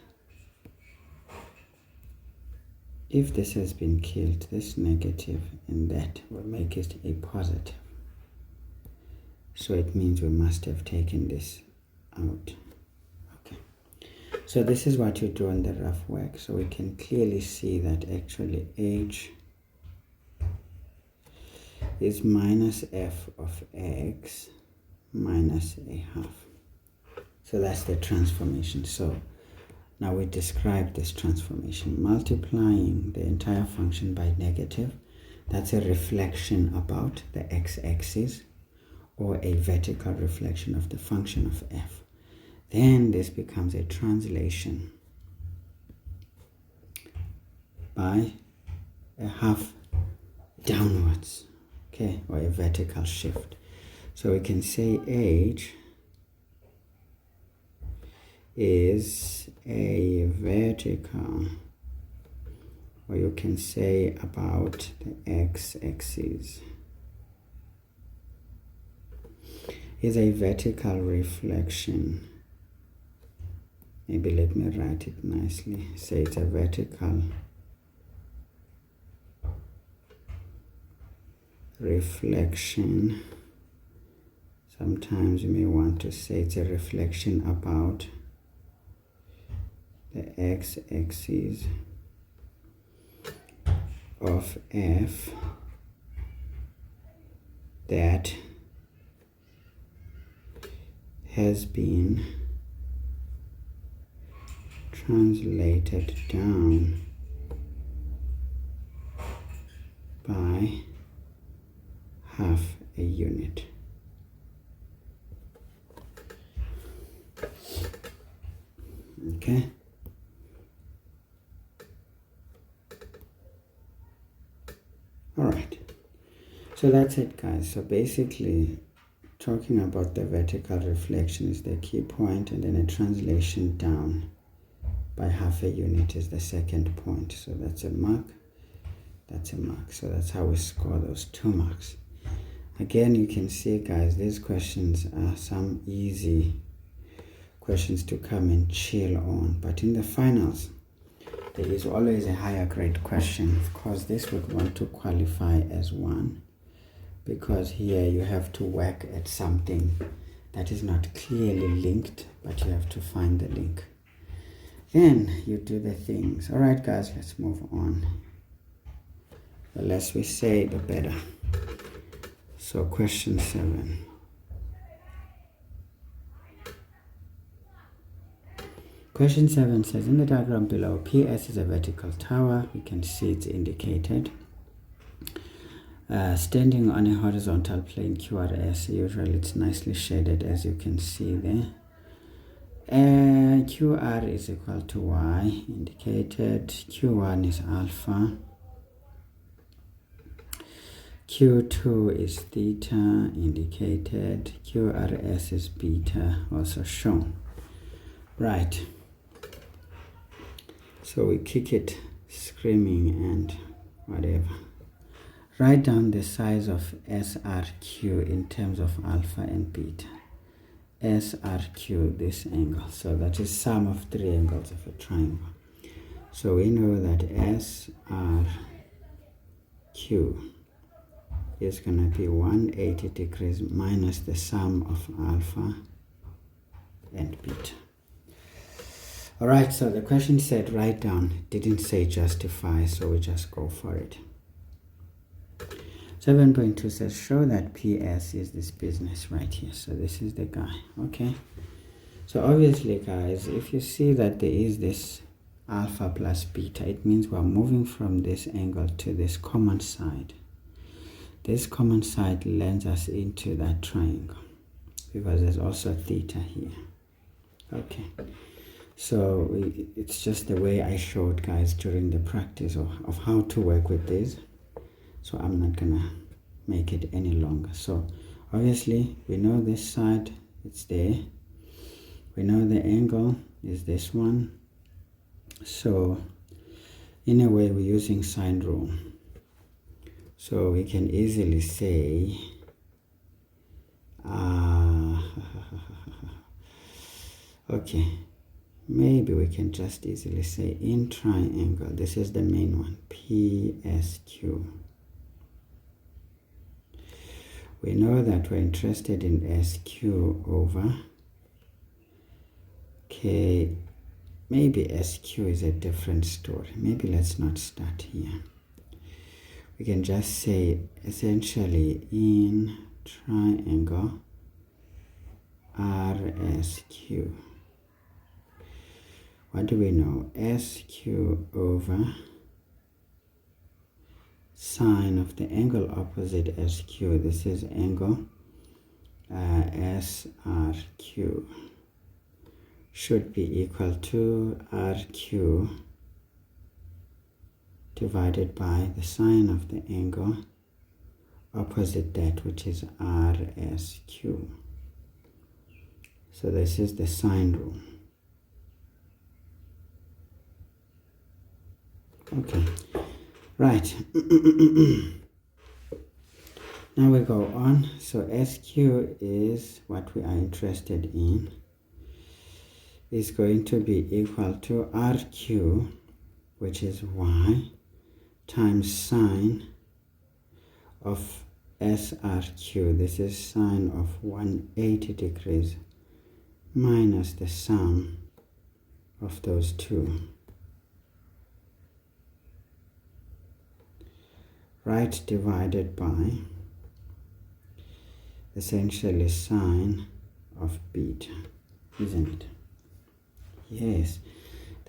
If this has been killed, this negative and that will make it a positive. So it means we must have taken this out. Okay. So this is what you do on the rough work. So we can clearly see that actually h is minus f of x minus a half. So that's the transformation. So now we describe this transformation. Multiplying the entire function by negative, that's a reflection about the x-axis, or a vertical reflection of the function of f. Then this becomes a translation by a half downwards, okay, or a vertical shift. So we can say H is a vertical, or you can say about the x-axis, is a vertical reflection. Maybe let me write it nicely. Say it's a vertical reflection. Sometimes you may want to say it's a reflection about the x-axis of F that has been translated down by half a unit. Okay. All right. So that's it, guys. So basically, talking about the vertical reflection is the key point, and then a translation down by half a unit is the second point. So that's a mark, that's a mark. So that's how we score those 2 marks. Again, you can see, guys, these questions are some easy questions to come and chill on. But in the finals, there is always a higher grade question. Of course, this would want to qualify as 1, because here you have to work at something that is not clearly linked, but you have to find the link. Then you do the things. All right, guys, let's move on. The less we say, the better. So question 7. Question 7 says, in the diagram below, PS is a vertical tower. We can see it's indicated. Standing on a horizontal plane, QRS, usually it's nicely shaded, as you can see there. QR is equal to Y, indicated. Q1 is alpha. Q2 is theta, indicated. QRS is beta, also shown. Right. So we kick it screaming and whatever. Write down the size of SRQ in terms of alpha and beta. SRQ, this angle. So that is sum of 3 angles of a triangle. So we know that SRQ is going to be 180 degrees minus the sum of alpha and beta. All right, so the question said write down, didn't say justify, so we just go for it. 7.2 says show that PS is this business right here. So this is the guy, okay? So obviously, guys, if you see that there is this alpha plus beta, it means we're moving from this angle to this common side. This common side lends us into that triangle because there's also theta here. Okay. So it's just the way I showed, guys, during the practice of how to work with this. So I'm not gonna make it any longer. So obviously we know this side, it's there. We know the angle is this one. So in a way we're using sine rule. So we can easily say okay, maybe we can just easily say in triangle, this is the main one, PSQ. We know that we're interested in SQ over K. Maybe SQ is a different story. Maybe let's not start here. We can just say essentially in triangle RSQ. What do we know? SQ over sine of the angle opposite SQ. This is angle SRQ. should be equal to RQ divided by the sine of the angle opposite that, which is RSQ. So this is the sine rule. Okay, right. Now we go on. So SQ is what we are interested in. Is going to be equal to RQ, which is Y, times sine of SRQ. This is sine of 180 degrees minus the sum of those two. Right, divided by essentially sine of beta, isn't it? Yes.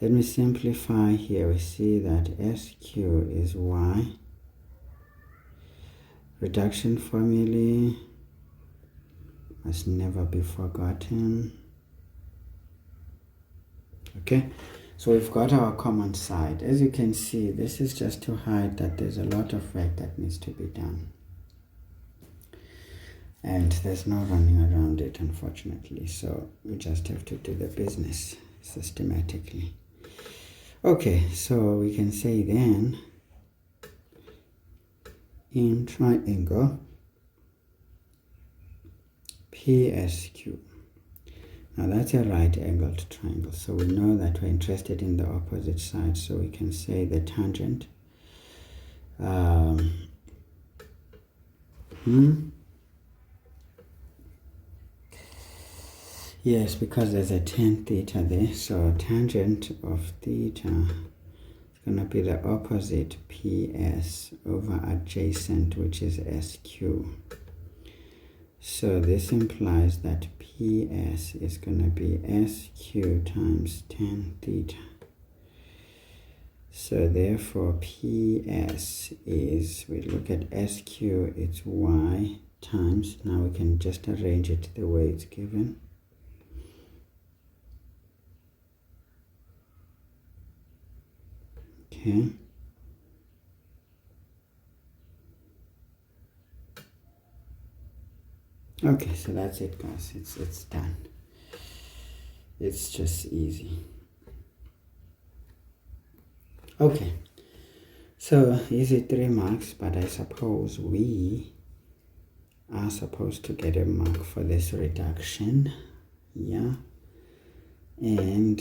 Then we simplify here. We see that SQ is Y. Reduction formulae must never be forgotten. Okay, so we've got our common side. As you can see, this is just to hide that there's a lot of work that needs to be done. And there's no running around it, unfortunately. So we just have to do the business systematically. Okay, so we can say then in triangle PSQ. Now that's a right angled triangle, so we know that we're interested in the opposite side, so we can say the tangent yes, because there's a tan theta there, so tangent of theta is going to be the opposite PS over adjacent, which is SQ. So this implies that PS is going to be SQ times tan theta. So therefore PS is, we look at SQ, it's Y times, now we can just arrange it the way it's given. Okay. Okay, so that's it, guys. It's done. It's just easy. Okay, so easy 3 marks, but I suppose we are supposed to get a mark for this reduction. Yeah. And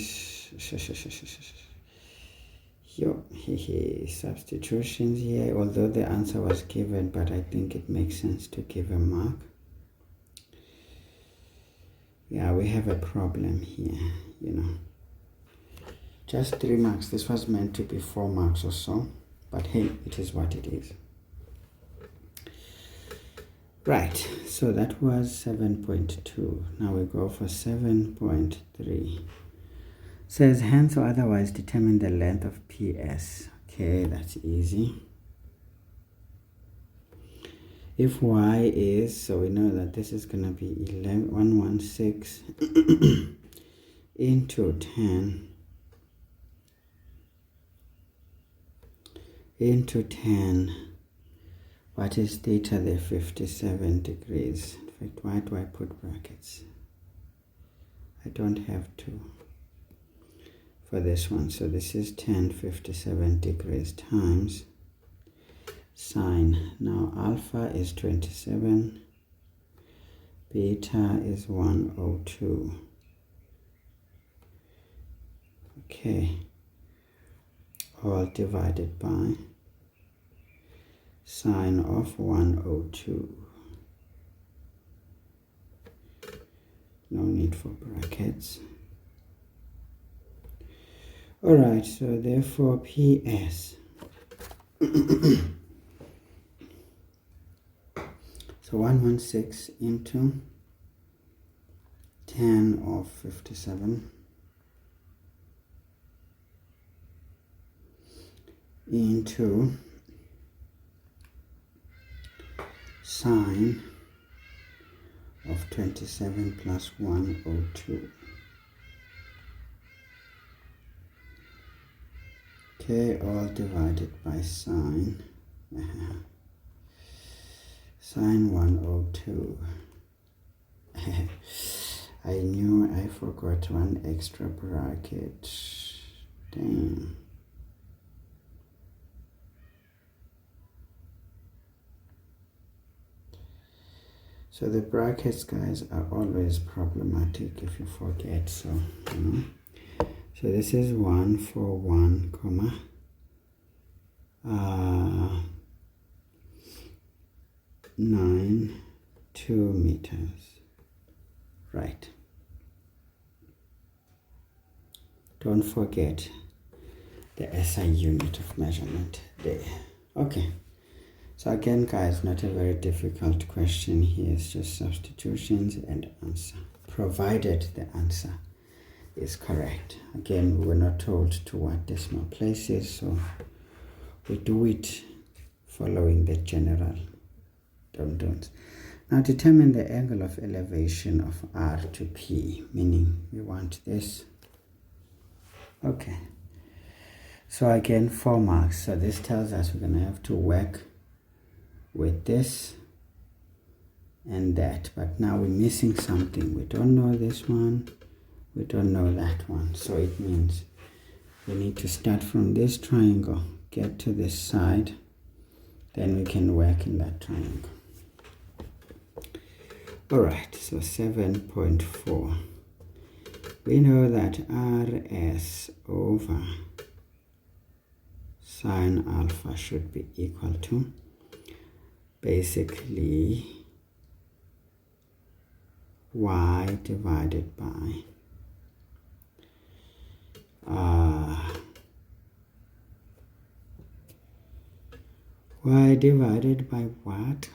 substitutions here, although the answer was given, but I think it makes sense to give a mark. Yeah, we have a problem here, you know. Just 3 marks. This was meant to be 4 marks or so, but hey, it is what it is. Right, so that was 7.2. Now we go for 7.3. Says hence or otherwise determine the length of PS. Okay, that's easy. If Y is, so we know that this is going to be 116 into 10 into 10. What is theta there? 57 degrees. In fact, why do I put brackets? I don't have to for this one. So this is 57 degrees times sine. Now alpha is 27, beta is 102. Okay, all divided by sine of 102. No need for brackets. All right, so therefore PS. So 116 into 10 of 57 into sine of 27 plus 102. Okay, all divided by sine. Sine 102. I knew I forgot one extra bracket. Damn. So the brackets, guys, are always problematic if you forget. So, so this is 141, comma 92 meters. Right. Don't forget the SI unit of measurement there. Okay. So again, guys, not a very difficult question here. It's just substitutions and answer, provided the answer is correct. Again, we were not told to what decimal places, so we do it following the general don'ts. Now determine the angle of elevation of R to P, meaning we want this. Okay. So again, 4 marks. So this tells us we're going to have to work with this and that, but now we're missing something. We don't know this one, we don't know that one, so it means we need to start from this triangle, get to this side, then we can work in that triangle. Alright, so 7.4. We know that RS over sine alpha should be equal to basically y divided by y divided by what?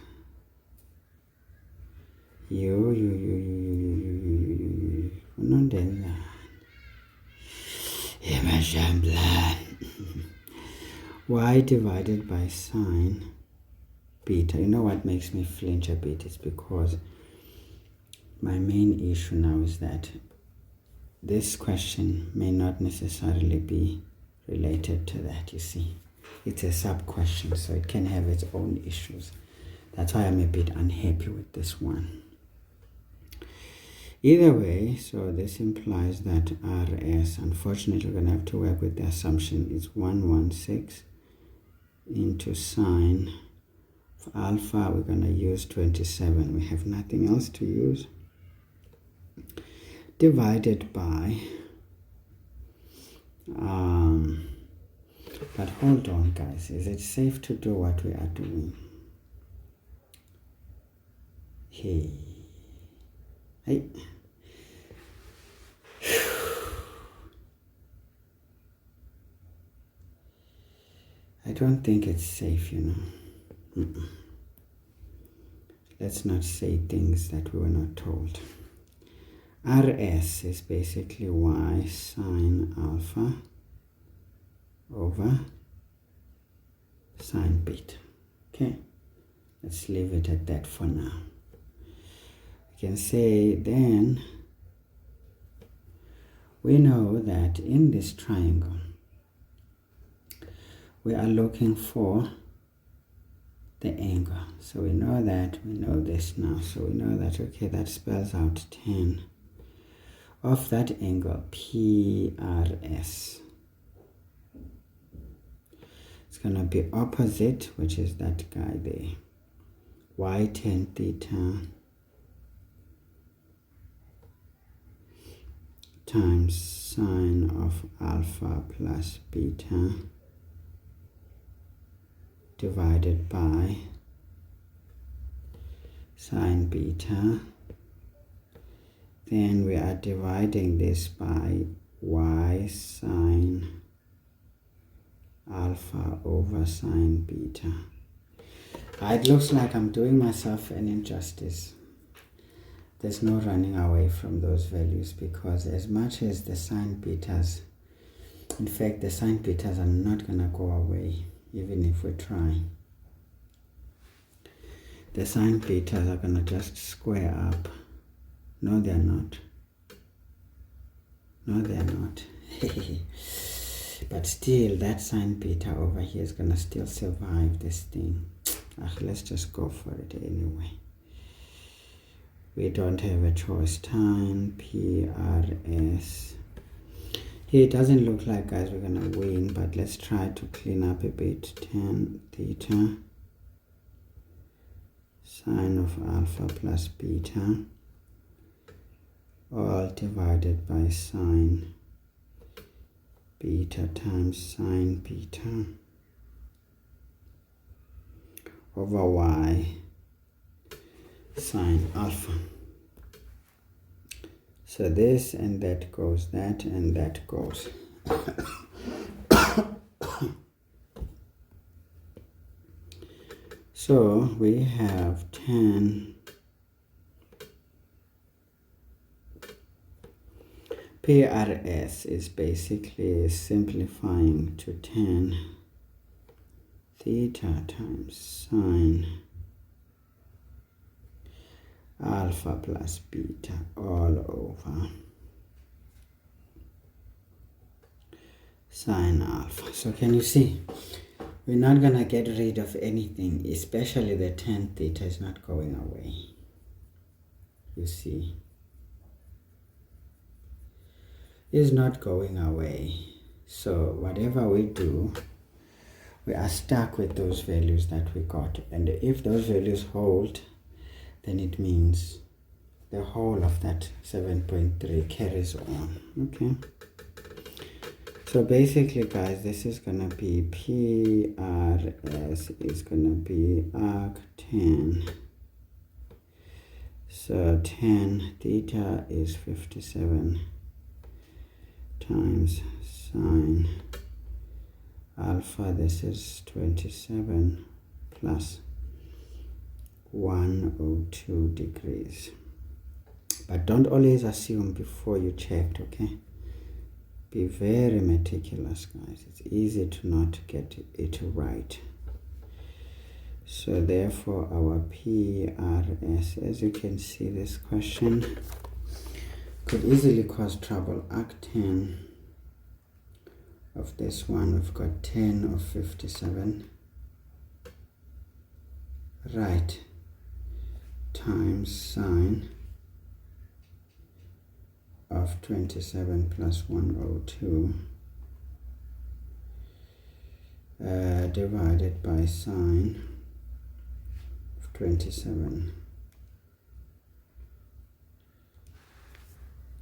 You. Y divided by sine beta. You know what makes me flinch a bit? It's because my main issue now is that this question may not necessarily be related to that, you see. It's a sub-question, so it can have its own issues. That's why I'm a bit unhappy with this one. Either way, so this implies that RS, unfortunately, we're going to have to work with the assumption is 116 into sine. For alpha, we're going to use 27. We have nothing else to use. Divided by, but hold on, guys. Is it safe to do what we are doing? Hey. I don't think it's safe, you know. Let's not say things that we were not told. RS is basically y sine alpha over sine beta. Okay, let's leave it at that for now. We can say then we know that in this triangle we are looking for the angle. So we know that, we know this now. So we know that, okay, that spells out 10 of that angle PRS. It's going to be opposite, which is that guy there. Y 10 theta times sine of alpha plus beta divided by sine beta. Then we are dividing this by y sine alpha over sine beta. It looks like I'm doing myself an injustice. There's no running away from those values, because as much as the sine betas, in fact the sine betas are not going to go away even if we try. The sine betas are going to just square up. No, they're not. No, they're not. But still, that sine beta over here is going to still survive this thing. Let's just go for it anyway. We don't have a choice. Tan PRS. Here it doesn't look like, guys, we're going to win, but let's try to clean up a bit. Tan theta sine of alpha plus beta, all divided by sine beta times sine beta over y sine alpha. So this and that goes, that and that goes. So we have 10 PRS is basically simplifying to 10 theta times sine alpha plus beta all over sine alpha. So can you see? We're not going to get rid of anything, especially the tan theta is not going away. You see? It's not going away. So whatever we do, we are stuck with those values that we got. And if those values hold, then it means the whole of that 7.3 carries on. Okay? So basically, guys, this is going to be PRS is going to be arc10. So 10 theta is 57 times sine alpha. This is 27 plus 102 degrees. But don't always assume before you checked, okay? Be very meticulous, guys. It's easy to not get it right. So therefore our PRS, as you can see, this question could easily cause trouble. Arc10 of this one, we've got 10 of 57, right, times sine of 27 plus 102 divided by sine of 27.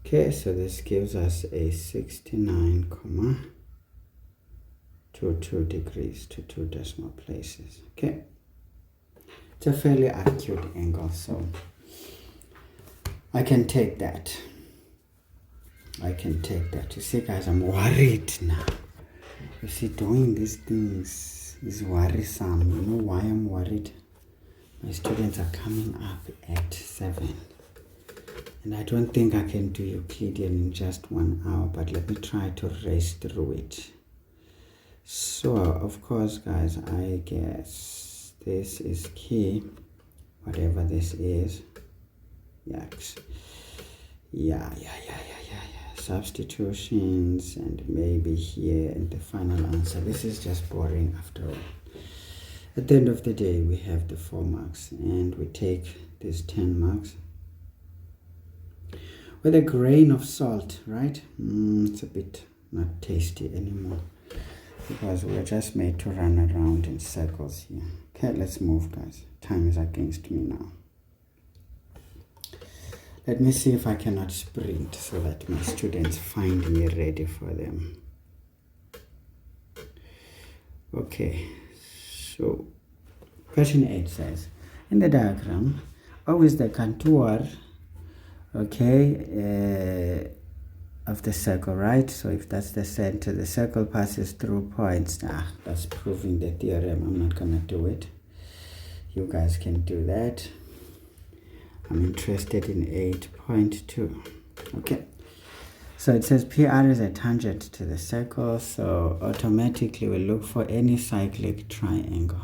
Okay, so this gives us a 69.22 degrees to 2 decimal places. Okay, it's a fairly acute angle, so I can take that. You see, guys, I'm worried now. You see, doing these things is worrisome. You know why I'm worried? My students are coming up at 7. And I don't think I can do Euclidean in just 1 hour, but let me try to race through it. So, of course, guys, I guess this is key, whatever this is. Yikes. Yeah. Substitutions, and maybe here and the final answer. This is just boring after all. At the end of the day, we have the 4 marks, and we take these 10 marks with a grain of salt, right? It's a bit not tasty anymore because we're just made to run around in circles here. Okay, let's move, guys. Time is against me now. Let me see if I cannot sprint so that my students find me ready for them. Okay, so question 8 says, in the diagram, O is the contour, okay, of the circle, right? So if that's the center, the circle passes through points. That's proving the theorem. I'm not gonna do it. You guys can do that. I'm interested in 8.2. Okay, so it says PR is a tangent to the circle, so automatically we look for any cyclic triangle.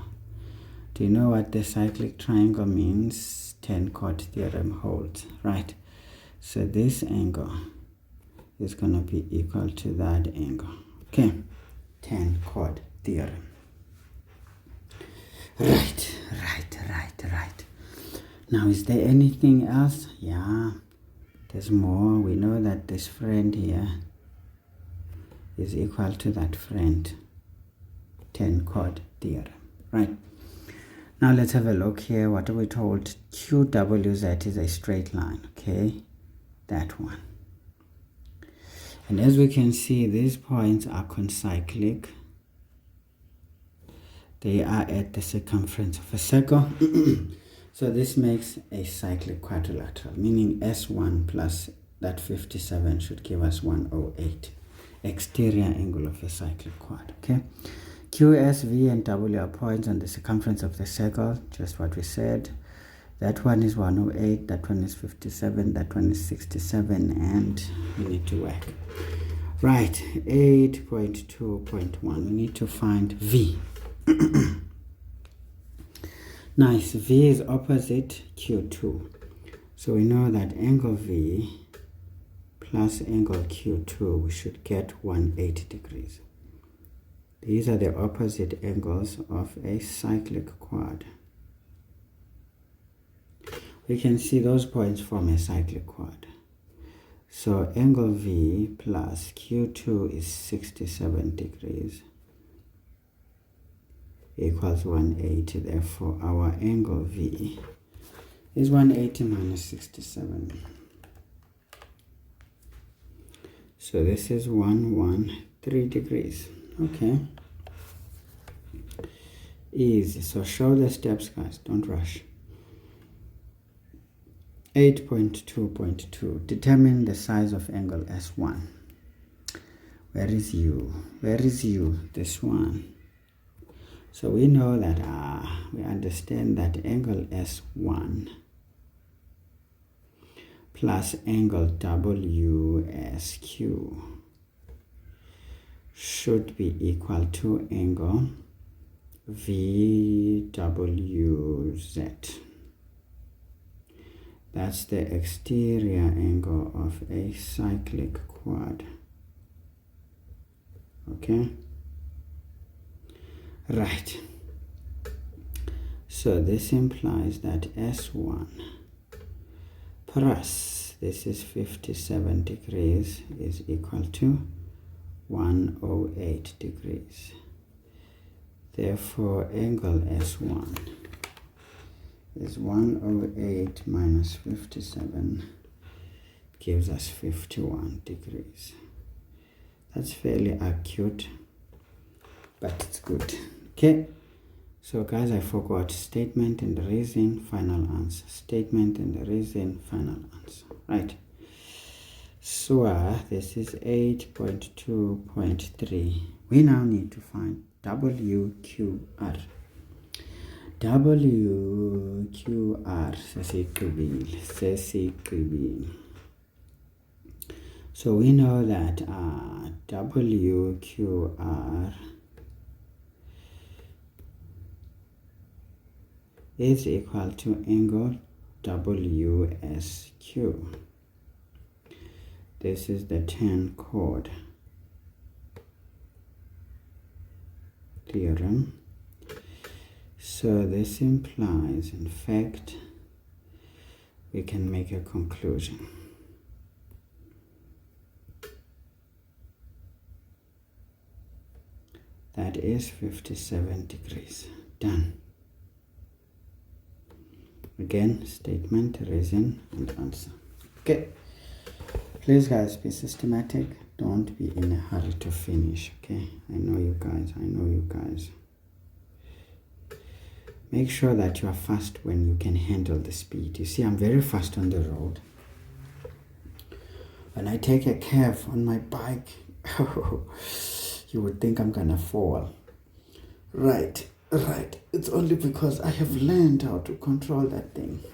Do you know what the cyclic triangle means? 10 chord theorem holds, right? So this angle is going to be equal to that angle. Okay, 10 chord theorem. Right. Now, is there anything else? Yeah, there's more. We know that this friend here is equal to that friend. 10 chord theorem. Right. Now let's have a look here. What are we told? QWZ is a straight line. Okay, that one. And as we can see, these points are concyclic. They are at the circumference of a circle. So this makes a cyclic quadrilateral, meaning S1 plus that 57 should give us 108. Exterior angle of a cyclic quad. Okay. Q, S, V, and W are points on the circumference of the circle, just what we said. That one is 108, that one is 57, that one is 67, and we need to work. Right, 8.2.1, we need to find V. Nice, V is opposite Q2. So we know that angle V plus angle Q2, we should get 180 degrees. These are the opposite angles of a cyclic quad. We can see those points form a cyclic quad. So angle V plus Q2 is 67 degrees equals 180. Therefore, our angle V is 180 minus 67. So this is 113 degrees. Okay. Easy. So show the steps, guys. Don't rush. 8.2.2. Determine the size of angle S1. Where is U? Where is U? This one. So we know that, we understand that angle S1 plus angle WSQ should be equal to angle VWZ. That's the exterior angle of a cyclic quad. Okay? Right. So this implies that S1 plus, this is 57 degrees, is equal to 108 degrees. Therefore, angle S1 is 108 minus 57 gives us 51 degrees. That's fairly acute, but it's good. Okay, so guys, I forgot statement and reason, final answer. Statement and reason, final answer. Right. So this is 8.2.3. We now need to find WQR. WQR sesigqibile. So we know that WQR is equal to angle WSQ. This is the 10 chord theorem. So this implies, in fact, we can make a conclusion. That is 57 degrees. Done. Again, statement, reason, and answer. Okay. Please, guys, be systematic. Don't be in a hurry to finish. Okay. I know you guys. Make sure that you are fast when you can handle the speed. You see, I'm very fast on the road. When I take a curve on my bike, you would think I'm gonna fall. Right. It's only because I have learned how to control that thing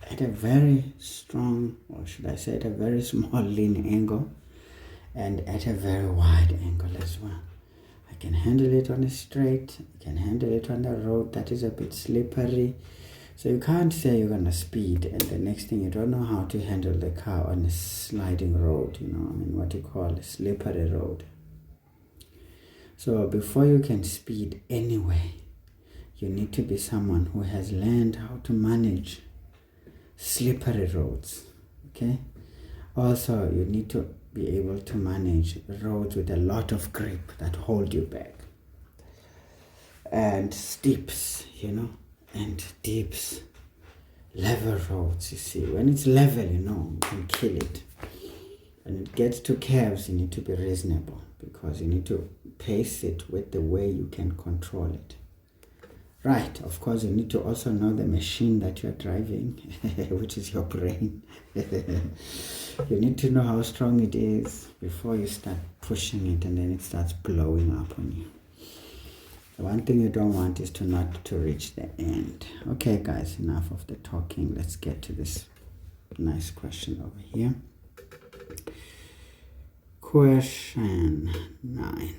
at a very strong, or should I say at a very small lean angle, and at a very wide angle as well. I can handle it on a straight, I can handle it on a road that is a bit slippery. So you can't say you're gonna speed and the next thing you don't know how to handle the car on a sliding road, what you call a slippery road. So before you can speed anyway, you need to be someone who has learned how to manage slippery roads, okay? Also, you need to be able to manage roads with a lot of grip that hold you back. And steeps, you know, and dips, level roads, you see. When it's level, you know, you can kill it. When it gets to curves, you need to be reasonable because you need to pace it with the way you can control it. Right, of course, you need to also know the machine that you're driving, which is your brain. You need to know how strong it is before you start pushing it and then it starts blowing up on you. The one thing you don't want is to not to reach the end. Okay, guys, enough of the talking. Let's get to this nice question over here. Question 9.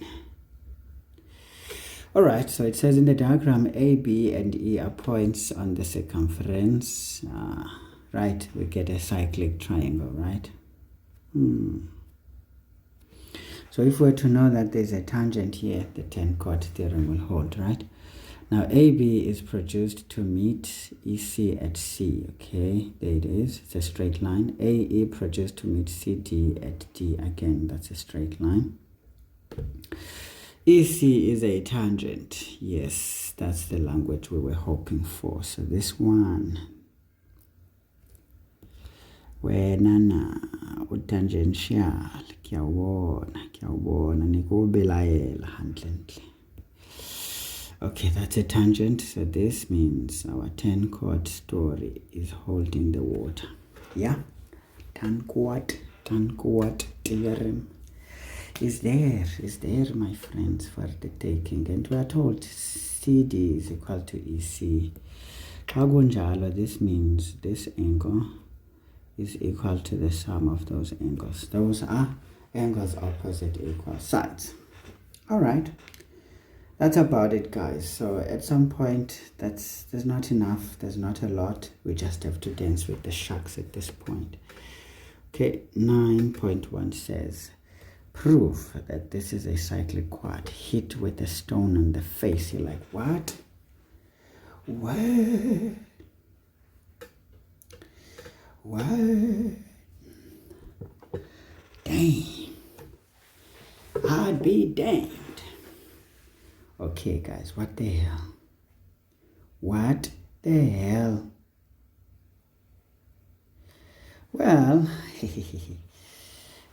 All right, so it says in the diagram A, B, and E are points on the circumference. Right, we get a cyclic triangle, right? So if we were to know that there's a tangent here, the 10-chord theorem will hold, right? Now AB is produced to meet EC at C, okay? There it is, it's a straight line. AE produced to meet CD at D, again, that's a straight line. EC is a tangent, yes, that's the language we were hoping for. So this one, wena utangential, kiyawubona nikubelayela handle. Okay, that's a tangent, so this means our 10-chord story is holding the water. Yeah, 10-chord theorem is there, my friends, for the taking. And we are told CD is equal to EC. Kagunjalo, this means this angle is equal to the sum of those angles. Those are angles opposite equal sides. All right. That's about it, guys. So at some point, there's not enough, there's not a lot. We just have to dance with the sharks at this point. Okay, 9.1 says, prove that this is a cyclic quad hit with a stone on the face. You're like, what? What? Dang. I'd be damned. Okay, guys, what the hell? What the hell? Well,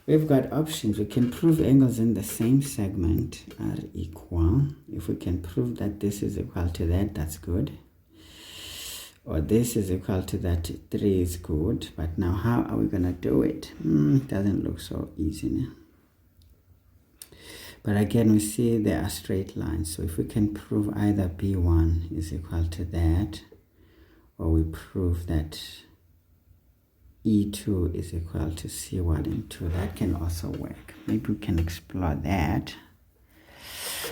we've got options. We can prove angles in the same segment are equal. If we can prove that this is equal to that, that's good. Or this is equal to that, 3 is good. But now how are we going to do it? Doesn't look so easy now. But again, we see there are straight lines. So if we can prove either B1 is equal to that, or we prove that E2 is equal to C1 and 2, that can also work. Maybe we can explore that.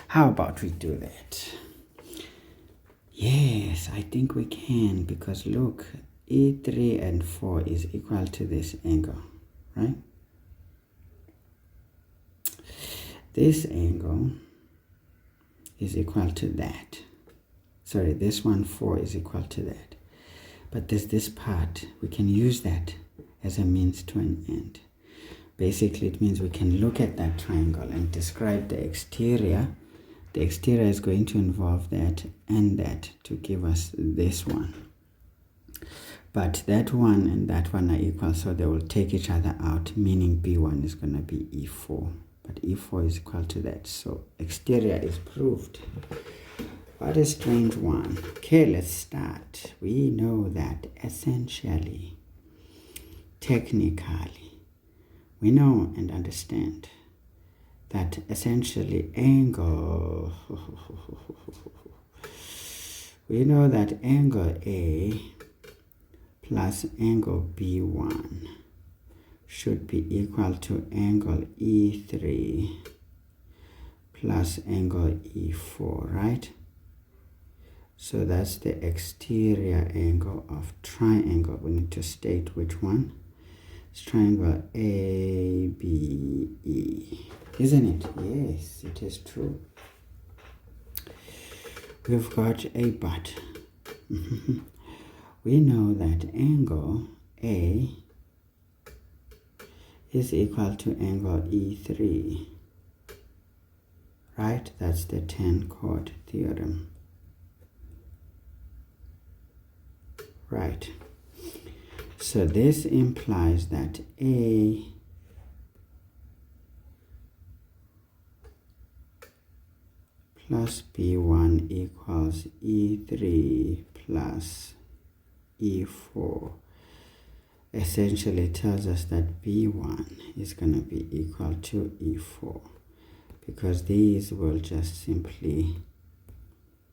How about we do that? Yes, I think we can, because look, E3 and 4 is equal to this angle, right? This angle is equal to that. Sorry, this one 4 is equal to that. But there's this part, we can use that as a means to an end. Basically, it means we can look at that triangle and describe the exterior. The exterior is going to involve that and that to give us this one. But that one and that one are equal, so they will take each other out, meaning B1 is going to be E4. But E4 is equal to that, so exterior is proved. What a strange one. Okay, let's start. We know that essentially, technically, we know and understand that essentially angle, we know that angle A plus angle B1 should be equal to angle E3 plus angle E4, right? So that's the exterior angle of triangle. We need to state which one. It's triangle ABE, isn't it? Yes, it is true. we've got a but. We know that angle A is equal to angle E3, right? That's the 10 chord theorem, right? So this implies that A plus B1 equals E3 plus E4 essentially tells us that B1 is going to be equal to E4, because these will just simply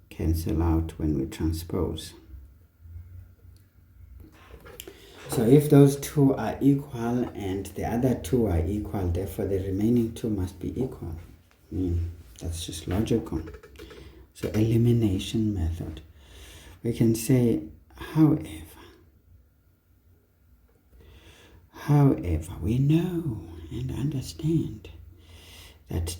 cancel out when we transpose. So if those two are equal and the other two are equal, therefore the remaining two must be equal. That's just logical. So elimination method. We can say, however, we know and understand that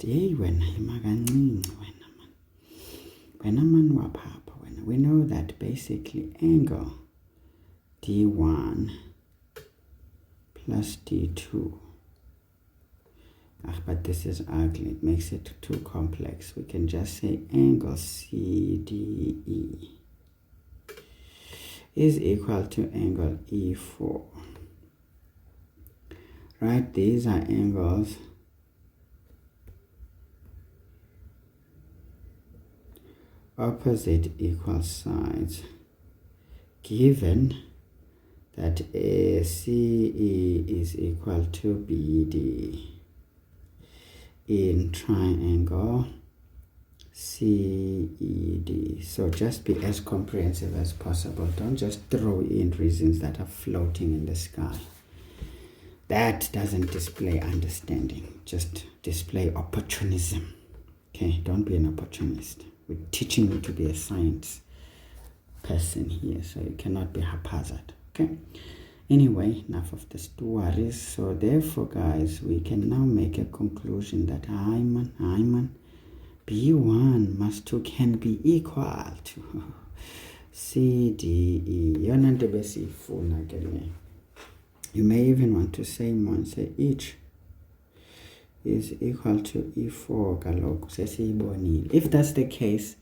we know that basically angle D1 plus D2. But this is ugly. It makes it too complex. We can just say angle CDE is equal to angle E4. Right? These are angles opposite equal sides, given that ACE is equal to BD in triangle CED. So just be as comprehensive as possible. Don't just throw in reasons that are floating in the sky. That doesn't display understanding. Just display opportunism. Okay, don't be an opportunist. We're teaching you to be a science person here, so you cannot be haphazard. Okay. Anyway, enough of the stories. So therefore, guys, we can now make a conclusion that B1 can be equal to CDE. You may even want to say more and say each is equal to E4. If that's the case,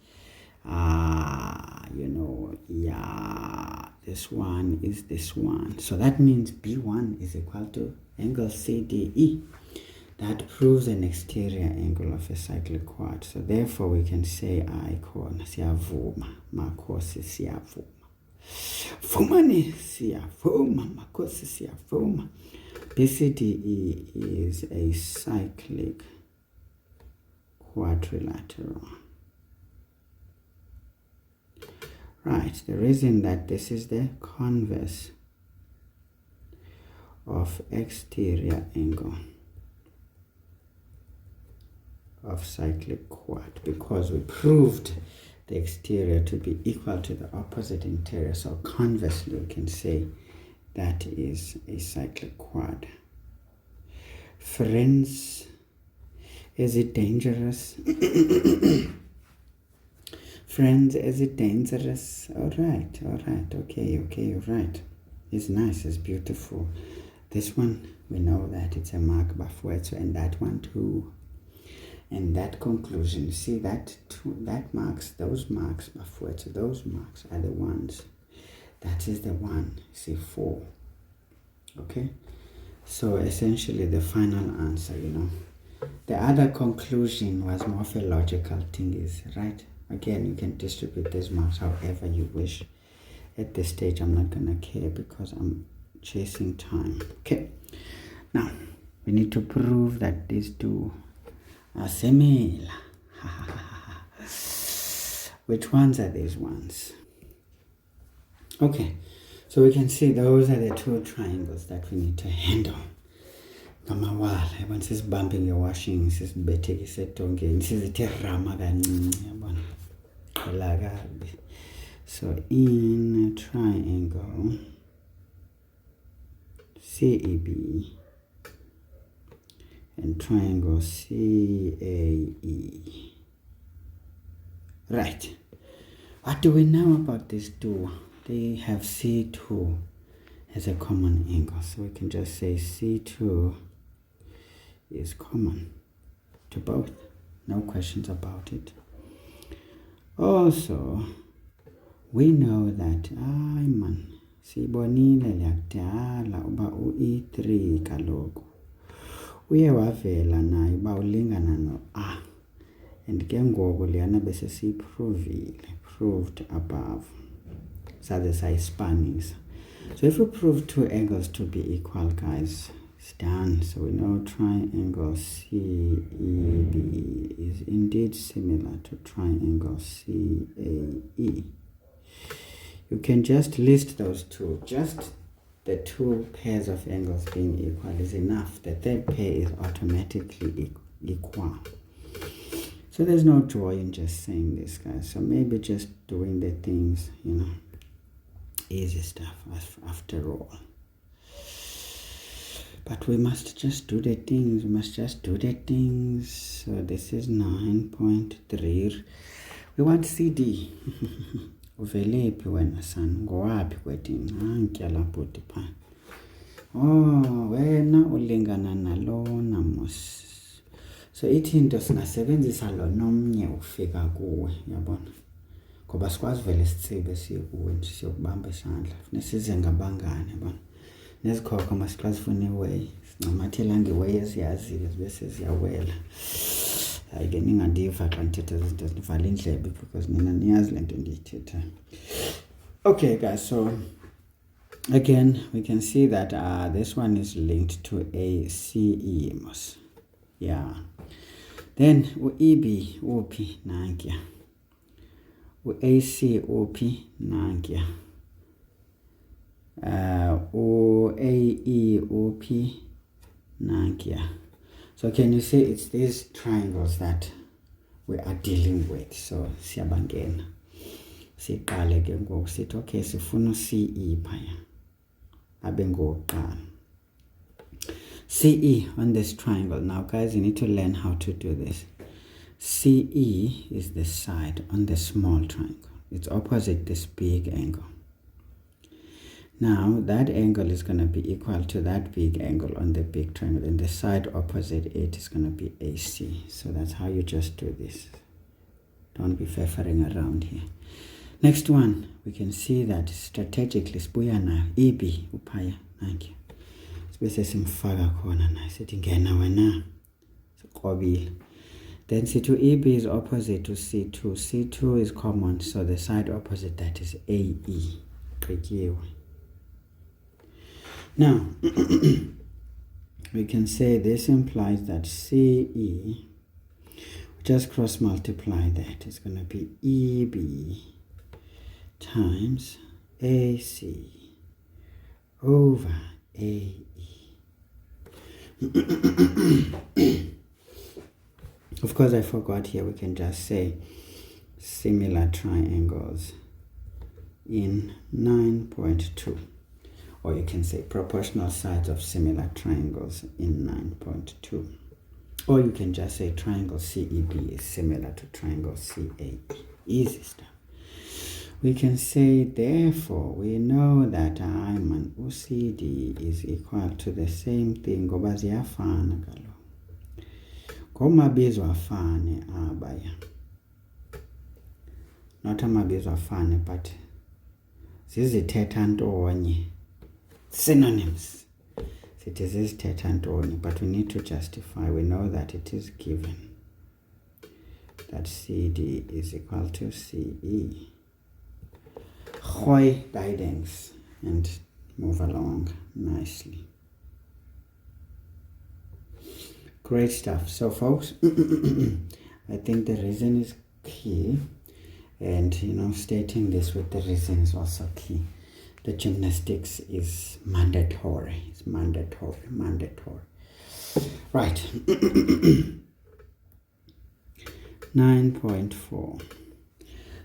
this one is this one. So that means B1 is equal to angle CDE. That proves an exterior angle of a cyclic quad. So therefore we can say icon siyavuma, makhosi siyavuma. Fumani siyavuma, makhosi siyavuma. BCDE is a cyclic quadrilateral. Right, the reason that this is the converse of exterior angle of cyclic quad, because we proved the exterior to be equal to the opposite interior. So conversely, we can say that is a cyclic quad. Friends, is it dangerous? Friends, is it dangerous? All right, okay, you're right. It's nice, it's beautiful. This one, we know that it's a mark bafwetso, and that one too. And that conclusion, you see that marks, those marks bafwetso, those marks are the ones. That is the one, see, 4. Okay? So essentially the final answer, The other conclusion was more of a logical thing, is right? Again, you can distribute these marks however you wish. At this stage, I'm not going to care because I'm chasing time. Okay. Now, we need to prove that these two are similar. Which ones are these ones? Okay. So we can see those are the two triangles that we need to handle. Once it's bumping your washing, it's betting, it's a tongue, it's a so in triangle CEB and triangle CAE. Right. What do we know about these two? They have C2 as a common angle. So we can just say C2 is common to both. No questions about it. Also, we know that, sibonile lakudala uba u-E3 kaloku uye wavela naye uba ulingana no-A. And ke ngoku leyana bese siyiprovile, proved above. Saze sayispanisa. So if we prove two angles to be equal, guys, it's done. So we know triangle CEB is indeed similar to triangle CAE. You can just list those two. Just the two pairs of angles being equal is enough. The third pair is automatically equal. So there's no joy in just saying this, guys. So maybe just doing the things, easy stuff after all. But we must just do the things. So this is 9.3. We want CD. Uvelephi wena son, ngowaphi kwedini? Ngityala bhuti pha. Oh, wena ulingana nalona mos. So ithi into singasebenzisa lo nomnye ufika kuwe, yabona? Ngoba sikwazi vele sitsibe siye kuwe nje siyokubamba isandla. Fune size ngabangane, yabona? Nezikhokho masixa sifuna iway. Sincamathela ngeway eziyaziyo bese ziyawela. Hayi ke ningandiva xa ndithetha izinto ndivala indlebe because nina niyazi le nto ndiyithetha. Okay guys, so again we can see that this one is linked to a CE mos. Yeah. Then u-EB uphi nankuya. U-AC uphi nankuya. U-AE uphi nankuya. So can you see it's these triangles that we are dealing with? So siyabangena. Siqale ke ngoku sithi okay sifuna u-CE phaya. Abe ngokuqala. CE on this triangle. Now guys, you need to learn how to do this. CE is the side on the small triangle. It's opposite this big angle. Now that angle is going to be equal to that big angle on the big triangle, and the side opposite it is going to be AC. So that's how you just do this. Don't be pfeffering around here. Next one, we can see that strategically sibuya na EB uphaya nanki. Bese simfaka khona na sithi ngena wena siqobile. Then C2 EB is opposite to C2. C2 is common, so the side opposite that is AE. Now we can say this implies that CE, just cross multiply that, it's going to be EB times AC over AE. Of course, I forgot here, we can just say similar triangles in 9.2. Or you can say proportional sides of similar triangles in 9.2. Or you can just say triangle CEB is similar to triangle CAE. Easy stuff. We can say, therefore, we know that OCD is equal to the same thing. Ngoba ziyafana kalo. Ngomabizo afane abaya. Not amabizo afane, but zizithetha ntonye. Synonyms. It is zizithetha ntonye, but we need to justify. We know that it is given that CD is equal to CE. Hoi guidance and move along nicely. Great stuff. So folks, I think the reason is key, and stating this with the reason is also key. The gymnastics is mandatory. It's mandatory. Right. 9.4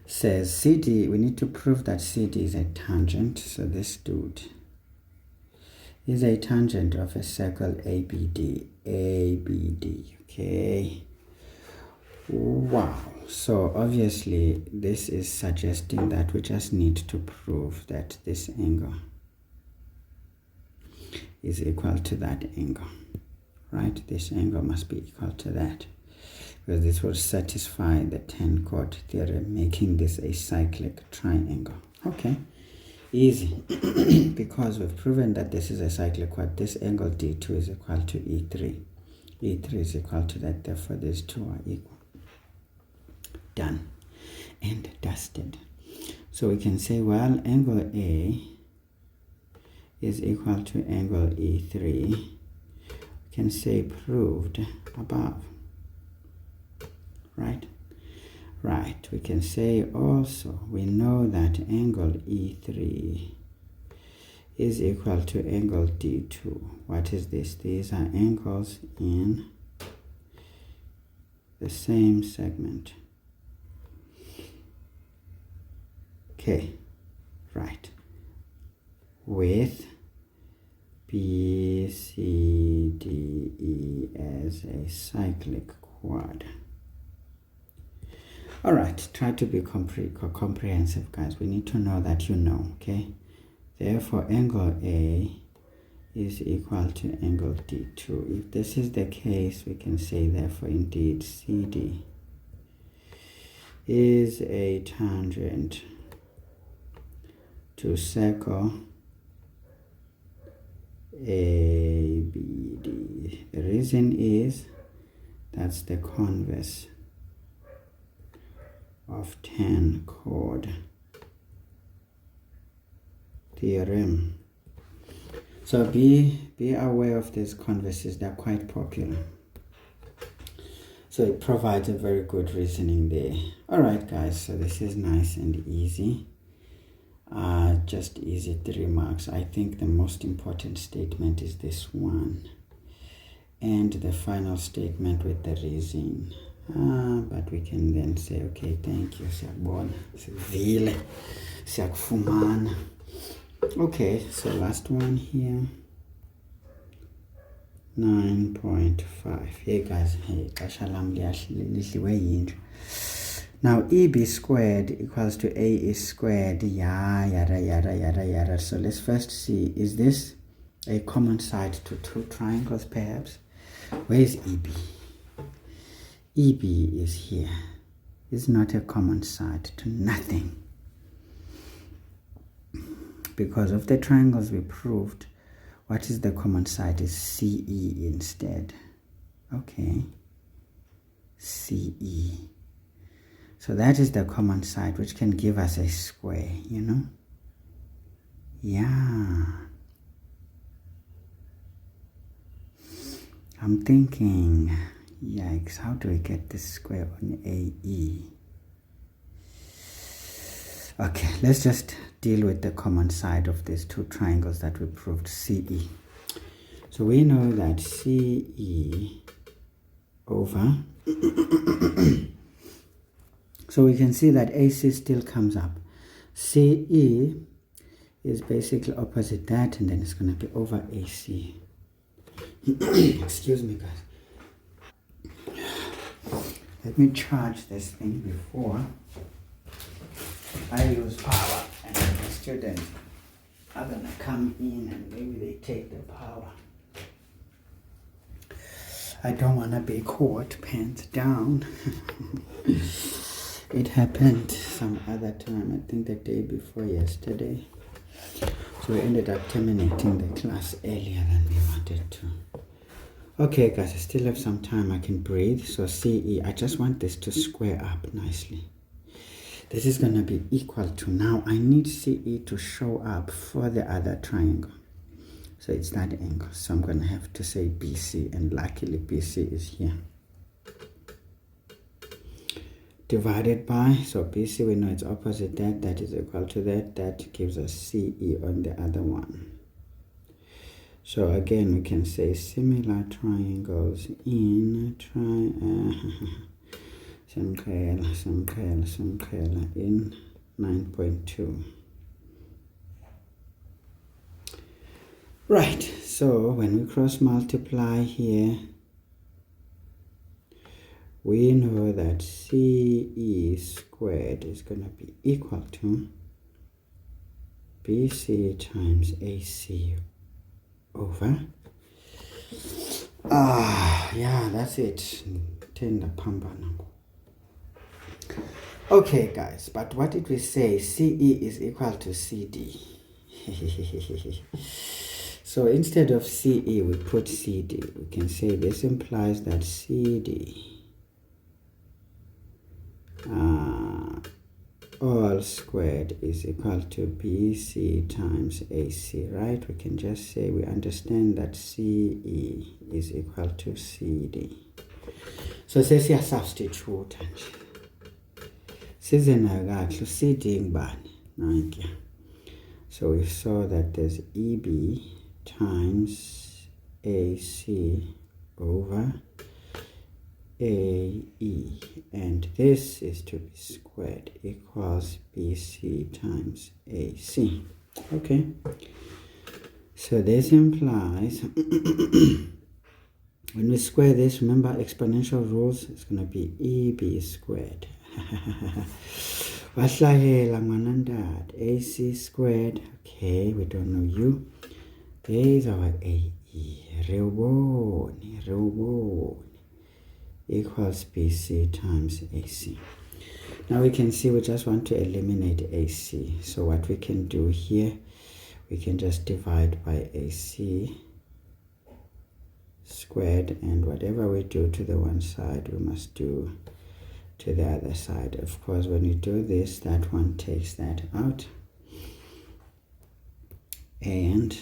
says CD, we need to prove that CD is a tangent. So this dude is a tangent of a circle ABD. Okay. Wow. So obviously this is suggesting that we just need to prove that this angle is equal to that angle, right? This angle must be equal to that, because this will satisfy the 10-chord theorem, making this a cyclic triangle. Okay, easy. Because we've proven that this is a cyclic chord, this angle D2 is equal to E3. E3 is equal to that, therefore these two are equal. Done and dusted. So we can say, well, angle A is equal to angle E3. We can say proved above. Right? Right. We can say also, we know that angle E3 is equal to angle D2. What is this? These are angles in the same segment. Okay, right. With B, C, D, E as a cyclic quad. All right, try to be comprehensive, guys. We need to know that you know, okay? Therefore, angle A is equal to angle D2. If this is the case, we can say, therefore, indeed, CD is a tangent to circle ABD. The reason is that's the converse of 10-chord theorem. So be aware of these converses, they're quite popular. So it provides a very good reasoning there. Alright guys, so this is nice and easy. Just easy 3 marks. I think the most important statement is this one, and the final statement with the reason. But we can then say, okay, thank you, siyabona, sivile, siyakufumana. Okay, so last one here, 9.5. Hey guys, hey, kasha lam lidliwe yinja. Now EB squared equals to AE squared, yada. So let's first see, is this a common side to two triangles perhaps? Where is EB? EB is here. It's not a common side to nothing. Because of the triangles we proved, what is the common side is CE instead. Okay, CE. So that is the common side, which can give us a square, you know? Yeah. I'm thinking, yikes, how do we get this square on AE? Okay, let's just deal with the common side of these two triangles that we proved, CE. So we know that CE over... So we can see that AC still comes up. CE is basically opposite that, and then it's going to be over AC. Excuse me, guys. Let me charge this thing before I use power, and the students are going to come in and maybe they take the power. I don't want to be caught pants down. It happened some other time, I think the day before yesterday. So we ended up terminating the class earlier than we wanted to. Okay guys, I still have some time, I can breathe. So CE, I just want this to square up nicely. This is going to be equal to, now I need CE to show up for the other triangle. So it's that angle. So I'm going to have to say BC, and luckily BC is here. Divided by, so BC we know it's opposite that is equal to that gives us CE on the other one. So again we can say similar triangles in in 9.2. Right, so when we cross multiply here, we know that CE squared is going to be equal to BC times AC over yeah, that's it. Tender pambana. Okay guys, but what did we say? CE is equal to CD. So instead of CE we put CD. We can say this implies that CD all squared is equal to BC times AC, right? We can just say we understand that CE is equal to CD. So sesiya substitute nje. Size nayo kahle CD ngibani? Nanki. So we saw that there's EB times AC over AE, and this is to be squared equals BC times AC. Okay, so this implies when we square this, remember exponential rules, it's going to be EB squared. AC squared. Okay, we don't know U. There is our AE. Equals BC times AC. Now we can see we just want to eliminate AC. So what we can do here, we can just divide by AC squared, and whatever we do to the one side, we must do to the other side. Of course, when you do this, that one takes that out. And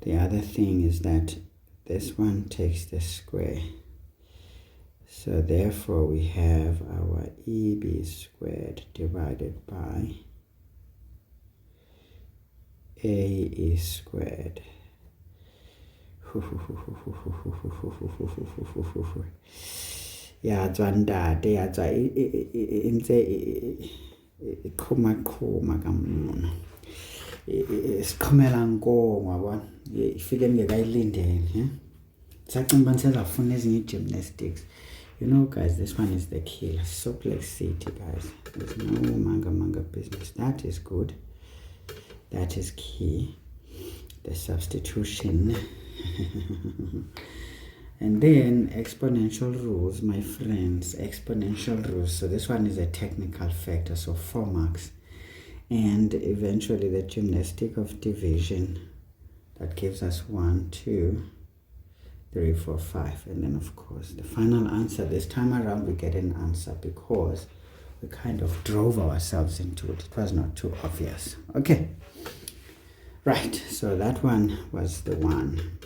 the other thing is that this one takes the square. So therefore we have our EB squared divided by AE squared. Yeah, Zwandade, isiqhumela nkongo yabona ifike ngekayilindele sacimba nisezafuna ezinye gymnastics. You know guys, this one is the killer. Soap Lake City guys, there's no manga business. That is good, that is key, the substitution. And then exponential rules, my friends, exponential rules. So this one is a technical factor, so 4 marks. And eventually the gymnastic of division, that gives us 1, 2, 3, 4, 5. And then of course the final answer, this time around we get an answer because we kind of drove ourselves into it. It was not too obvious. Okay, right, so that one was the one.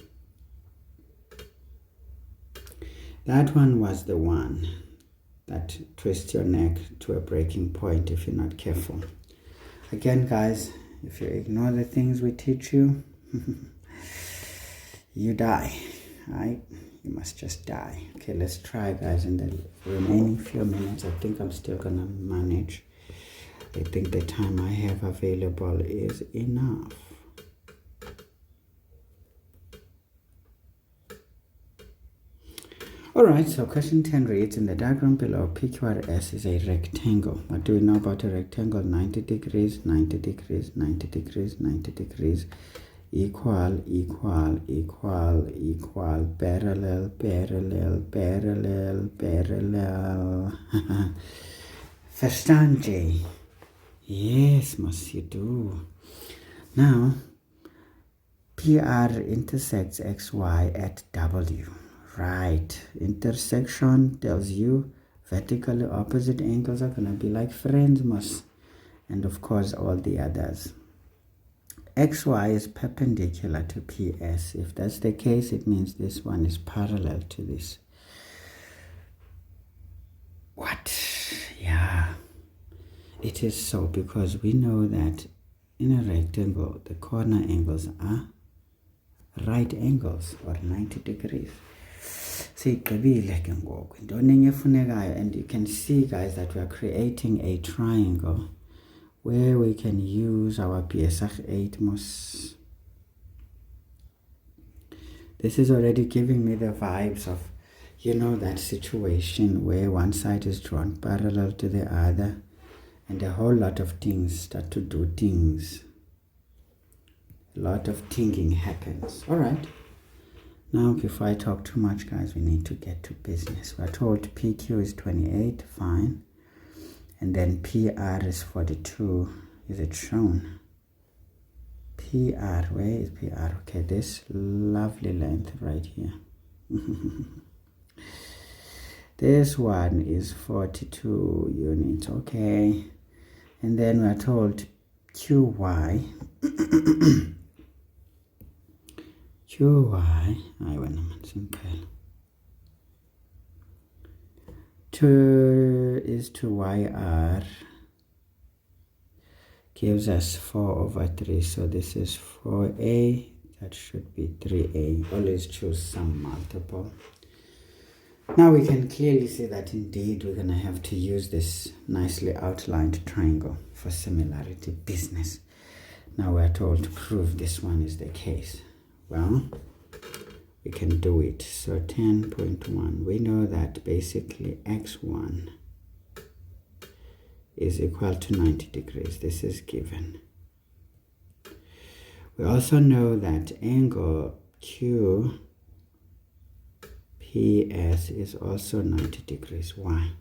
That one was the one that twists your neck to a breaking point if you're not careful. Again guys, if you ignore the things we teach you, you die, right? You must just die. Okay, let's try guys in the remaining few minutes. I think I'm still gonna manage. I think the time I have available is enough. Alright, so question 10 reads, in the diagram below, PQRS is a rectangle. What do we know about a rectangle? 90 degrees, 90 degrees, 90 degrees, 90 degrees, equal, parallel, parallel, parallel, parallel. Verstand J? Yes, must you do. Now, PR intersects XY at W. Right, intersection tells you vertically opposite angles are gonna be like friends must, and of course all the others. XY is perpendicular to PS. If that's the case, it means this one is parallel to this. What? Yeah, it is so, because we know that in a rectangle the corner angles are right angles or 90 degrees. And you can see guys that we are creating a triangle where we can use our PSH 8 MOS. This is already giving me the vibes of You know that situation where one side is drawn parallel to the other and a whole lot of things start to do things. A lot of thinking happens. All right. Now, before I talk too much, guys, we need to get to business. We're told PQ is 28, fine. And then PR is 42. Is it shown? PR, where is PR? Okay, this lovely length right here. This one is 42 units, okay. And then we're told QY. QY, I want to simple. 2 is to YR gives us 4/3. So this is 4A. That should be 3A. Always choose some multiple. Now we can clearly see that indeed we're going to have to use this nicely outlined triangle for similarity business. Now we're told to prove this one is the case. Well, we can do it. So 10.1, we know that basically x1 is equal to 90 degrees. This is given. We also know that angle QPS is also 90 degrees. Why?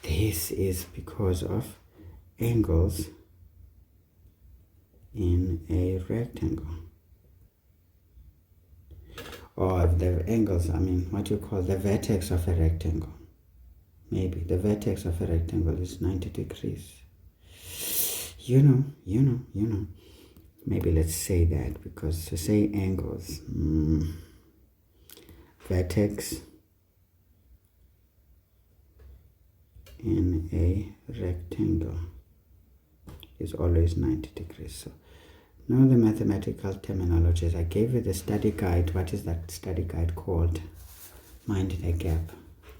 This is because of angles in a rectangle. Or the angles, I mean, what you call the vertex of a rectangle. Maybe the vertex of a rectangle is 90 degrees. You know. Maybe let's say that, because to say angles, vertex in a rectangle is always 90 degrees. So know the mathematical terminologies. I gave you the study guide. What is that study guide called? Mind the gap.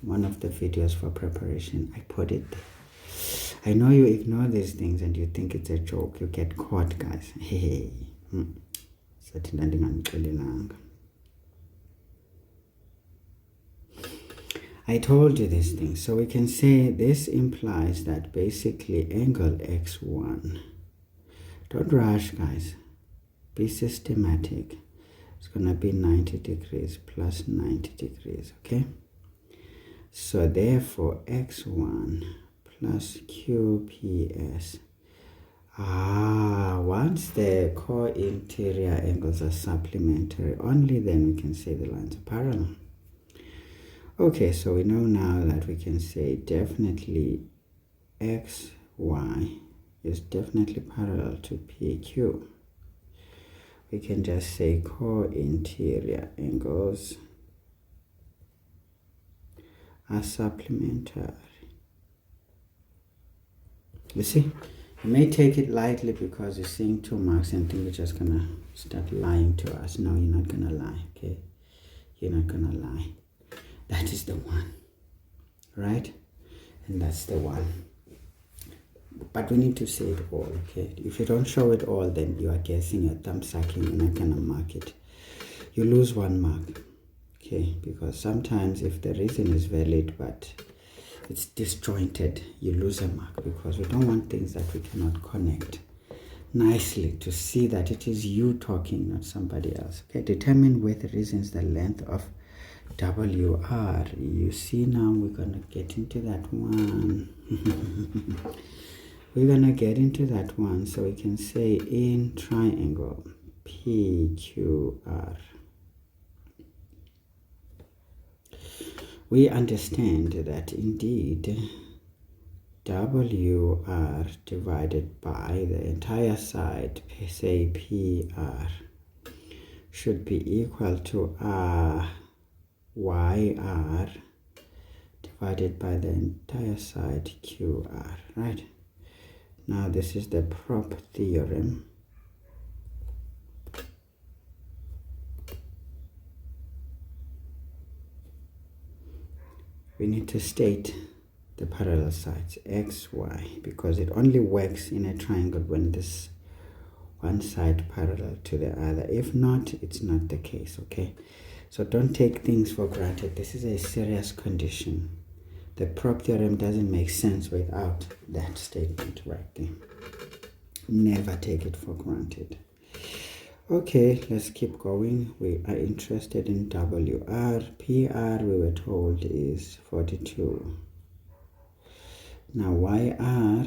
One of the videos for preparation, I put it there. I know you ignore these things and you think it's a joke. You get caught, guys. Hey. I told you these things. So we can say this implies that basically angle x1. Don't rush, guys. Be systematic. It's going to be 90 degrees plus 90 degrees, okay? So therefore, x1 plus QPS. Once the co-interior angles are supplementary, only then we can say the lines are parallel. Okay, so we know now that we can say definitely XY is definitely parallel to PQ. We can just say co-interior angles are supplementary. You see, you may take it lightly because you're seeing 2 marks and think you're just gonna start lying to us. No, you're not gonna lie, okay? You're not gonna lie. That is the one, right? And that's the one. But we need to say it all, okay? If you don't show it all, then you are guessing, you're thumb sucking, you're not gonna mark it. You lose 1 mark, okay? Because sometimes if the reason is valid but it's disjointed, you lose a mark, because we don't want things that we cannot connect nicely to see that it is you talking, not somebody else. Okay, determine with reasons the length of WR. You see, now we're gonna get into that one. We're gonna get into that one, so we can say in triangle PQR, we understand that indeed WR divided by the entire side, say PR, should be equal to YR divided by the entire side QR, right? Now this is the prop theorem. We need to state the parallel sides, X, Y, because it only works in a triangle when this one side parallel to the other. If not, it's not the case, okay? So don't take things for granted. This is a serious condition. The prop theorem doesn't make sense without that statement right there. Never take it for granted. Okay, let's keep going. We are interested in WR. PR, we were told, is 42. Now YR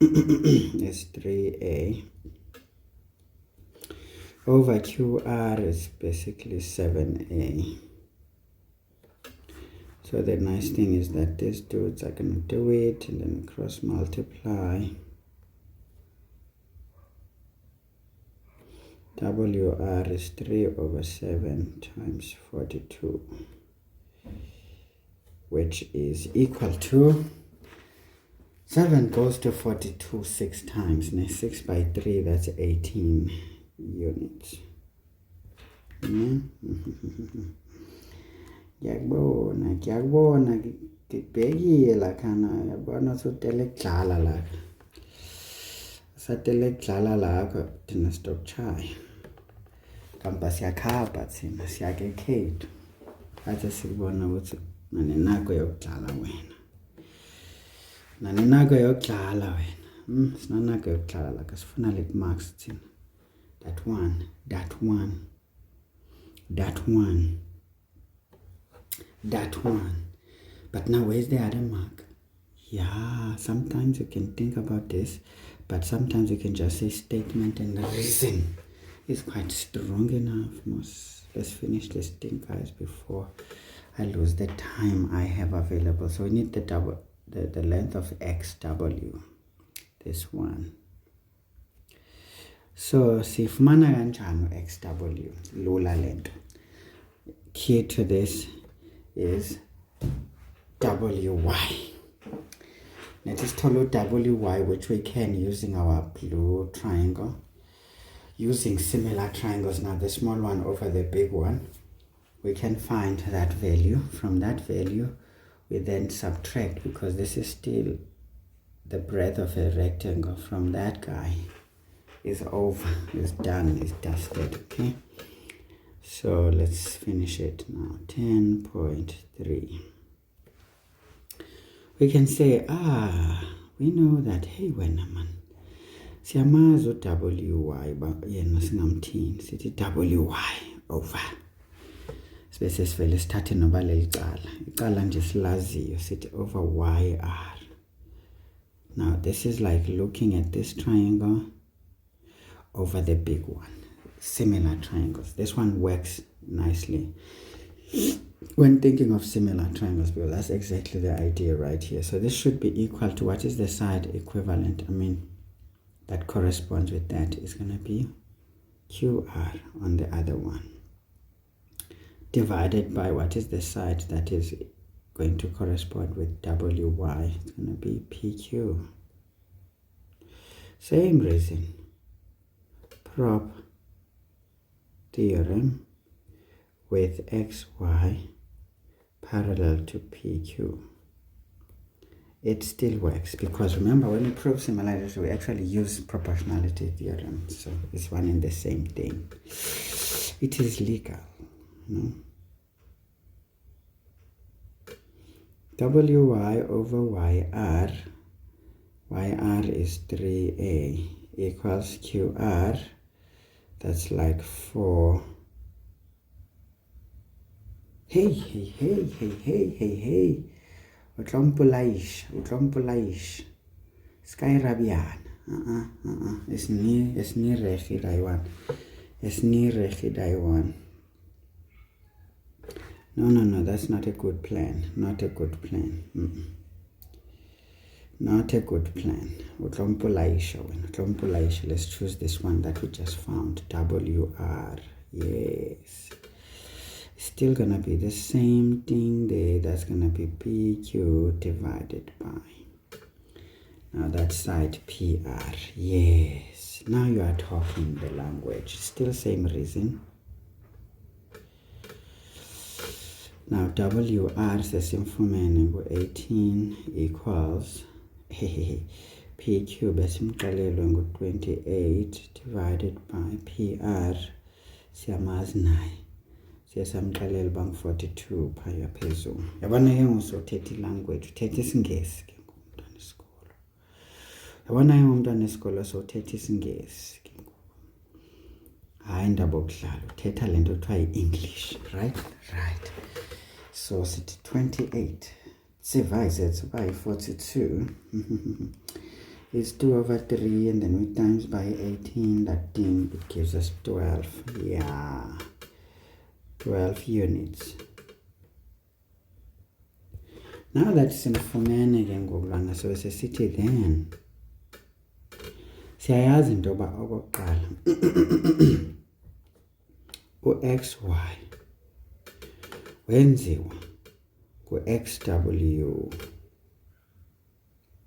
is 3A. Over QR is basically 7A. So the nice thing is that these dudes are going to do it and then cross multiply. WR is 3 over 7 times 42, which is equal to 7 goes to 42 6 times. Now 6 by 3, that's 18 units. Ngiyakubona ngibhekile la khana yabona usutele kudlala la. Satele kudlala la thina stop chai. Kampa siyakhapha thina siyake khethu. Athi sikubona ukuthi nanenako yokudlala wena. Nanenako yokudlala wena. Sinanako yokudlala la kasifuna let marks thina. That one, that one, that one, that one. But now where's the other mark? Yeah, sometimes you can think about this, but sometimes you can just say statement and the reason is quite strong enough. Let's finish this thing, guys, before I lose the time I have available. So we need the length of XW, this one. So sifumana kanjani XW, lula lento. Key to this is WY. Let us tell you WY, which we can using our blue triangle. Using similar triangles, now the small one over the big one, we can find that value. From that value, we then subtract, because this is still the breadth of a rectangle. From that guy is over, is done, is dusted, okay? So let's finish it now. 10.3. We can say, we know that, hey, wena man, siyamazi WY, yena singamthini, sithi WY over. Sibese sivele sithathe noba leli icala nje silaziyo, sithi over YR. Now this is like looking at this triangle over the big one. Similar triangles. This one works nicely when thinking of similar triangles, because that's exactly the idea right here. So this should be equal to, what is the side equivalent? That corresponds with that is going to be QR on the other one, divided by what is the side that is going to correspond with WY. It's going to be PQ. Same reason. Prop theorem with XY parallel to PQ. It still works, because remember, when we prove similarity, we actually use proportionality theorem. So it's one and the same thing. It is legal, WY over YR. YR is 3A equals QR. That's like 4. Hey. Utlompulaish. Sky Rabian. It's near Rechi Daiwan. It's near Rechi Daiwan. No, that's not a good plan. Not a good plan. Not a good plan. Utlompulaish. Let's choose this one that we just found. WR. Yes. Still gonna be the same thing there. That's gonna be PQ divided by, now that side PR. Yes, now you are talking the language. Still same reason. Now WR says 18 equals PQ besimqalelwe ngu-28 divided by PR siyamazi naye. siyasamxelela bang 42 phaya phezulu. Yabona ke ngusothetha ilanguage, uthetha isingesi ke ngumntwana wesikolo. Yabona ke ngumntwana wesikolo sothetha isingesi ke ngoku. Hayi indaba yokudlala, uthetha lento kuthiwa yi-English, right? So sithi 28 divided by 42 is 2 over 3, and then we times by 18, that thing, it gives us 12. Yeah, 12 units. Now that simfumene ke ngokulwana, so sesithi then siyayazi into yoba okokuqala u-xy wenziwa ku-xw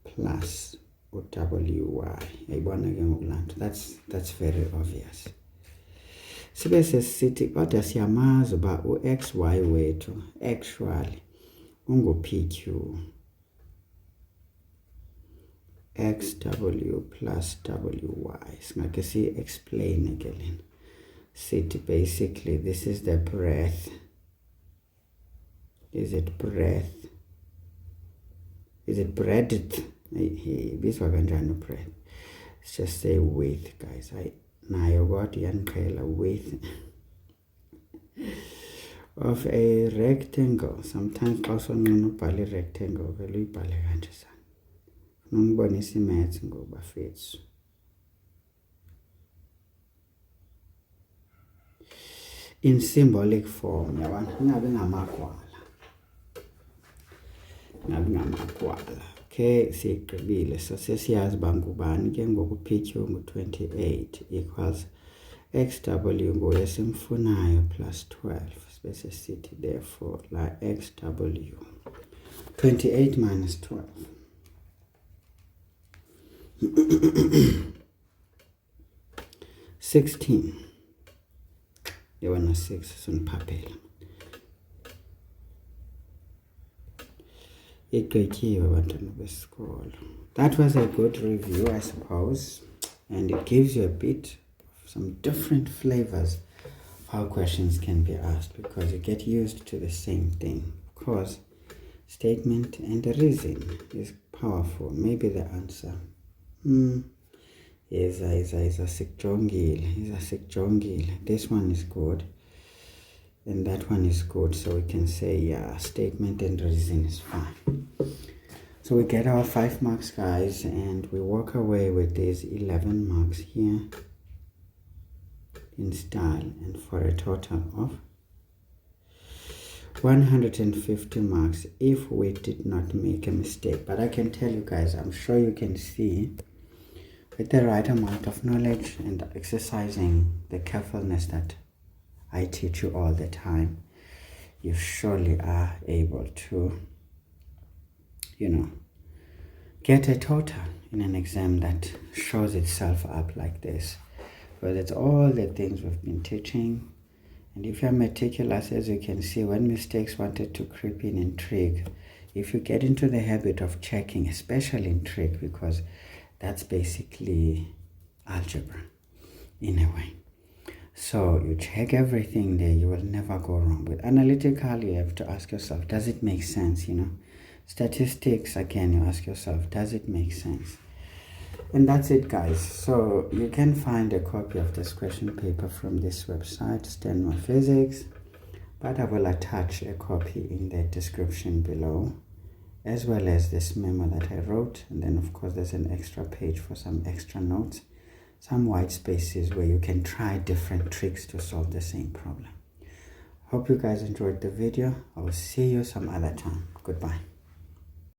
plus u-wy. Yayibona ke ngokulanto, that's very obvious. Sibe sesithi kodwa siyamazi uba u-xy wethu actually ungu-pq, xw plus wy. Singake si-explain ke lena. Sithi basically this is the breadth. Is it breadth? Is it breadth? Bizwa kanjani breadth? Let's just say width, guys. Nayo kodwa iyandiqhela width of a rectangle. Sometimes xa usonqena ubhala i-rectangle vele uyibhale kanje sana. Nongibonisa i-maths ngoba fethu. In symbolic form, yabona, ingabe ngamagwala. Okay, sigqibile. So sesiyazi uba ngubani ke ngoku PQ ngu-28 equals xw nguye simfunayo plus 12. Bese sithi therefore la xw 28 minus 12 16. Yabona 6 soniphaphela. That was a good review, I suppose, and it gives you a bit of some different flavors of how questions can be asked, because you get used to the same thing. Of course, statement and the reason is powerful. Maybe the answer is a sick jongile. This one is good. And that one is good, so we can say yeah, statement and reason is fine. So we get our 5 marks, guys, and we walk away with these 11 marks here in style, and for a total of 150 marks if we did not make a mistake. But I can tell you guys, I'm sure you can see with the right amount of knowledge and exercising the carefulness that I teach you all the time, you surely are able to, get a total in an exam that shows itself up like this. But it's all the things we've been teaching. And if you're meticulous, as you can see, when mistakes wanted to creep in trig, if you get into the habit of checking, especially in trig, because that's basically algebra in a way. So you check everything there, you will never go wrong. With analytical, you have to ask yourself, does it make sense? Statistics, again, you ask yourself, does it make sense? And that's it, guys. So you can find a copy of this question paper from this website, Stanmore Physics, but I will attach a copy in the description below, as well as this memo that I wrote. And then of course there's an extra page for some extra notes, some white spaces where you can try different tricks to solve the same problem. Hope you guys enjoyed the video. I will see you some other time. Goodbye.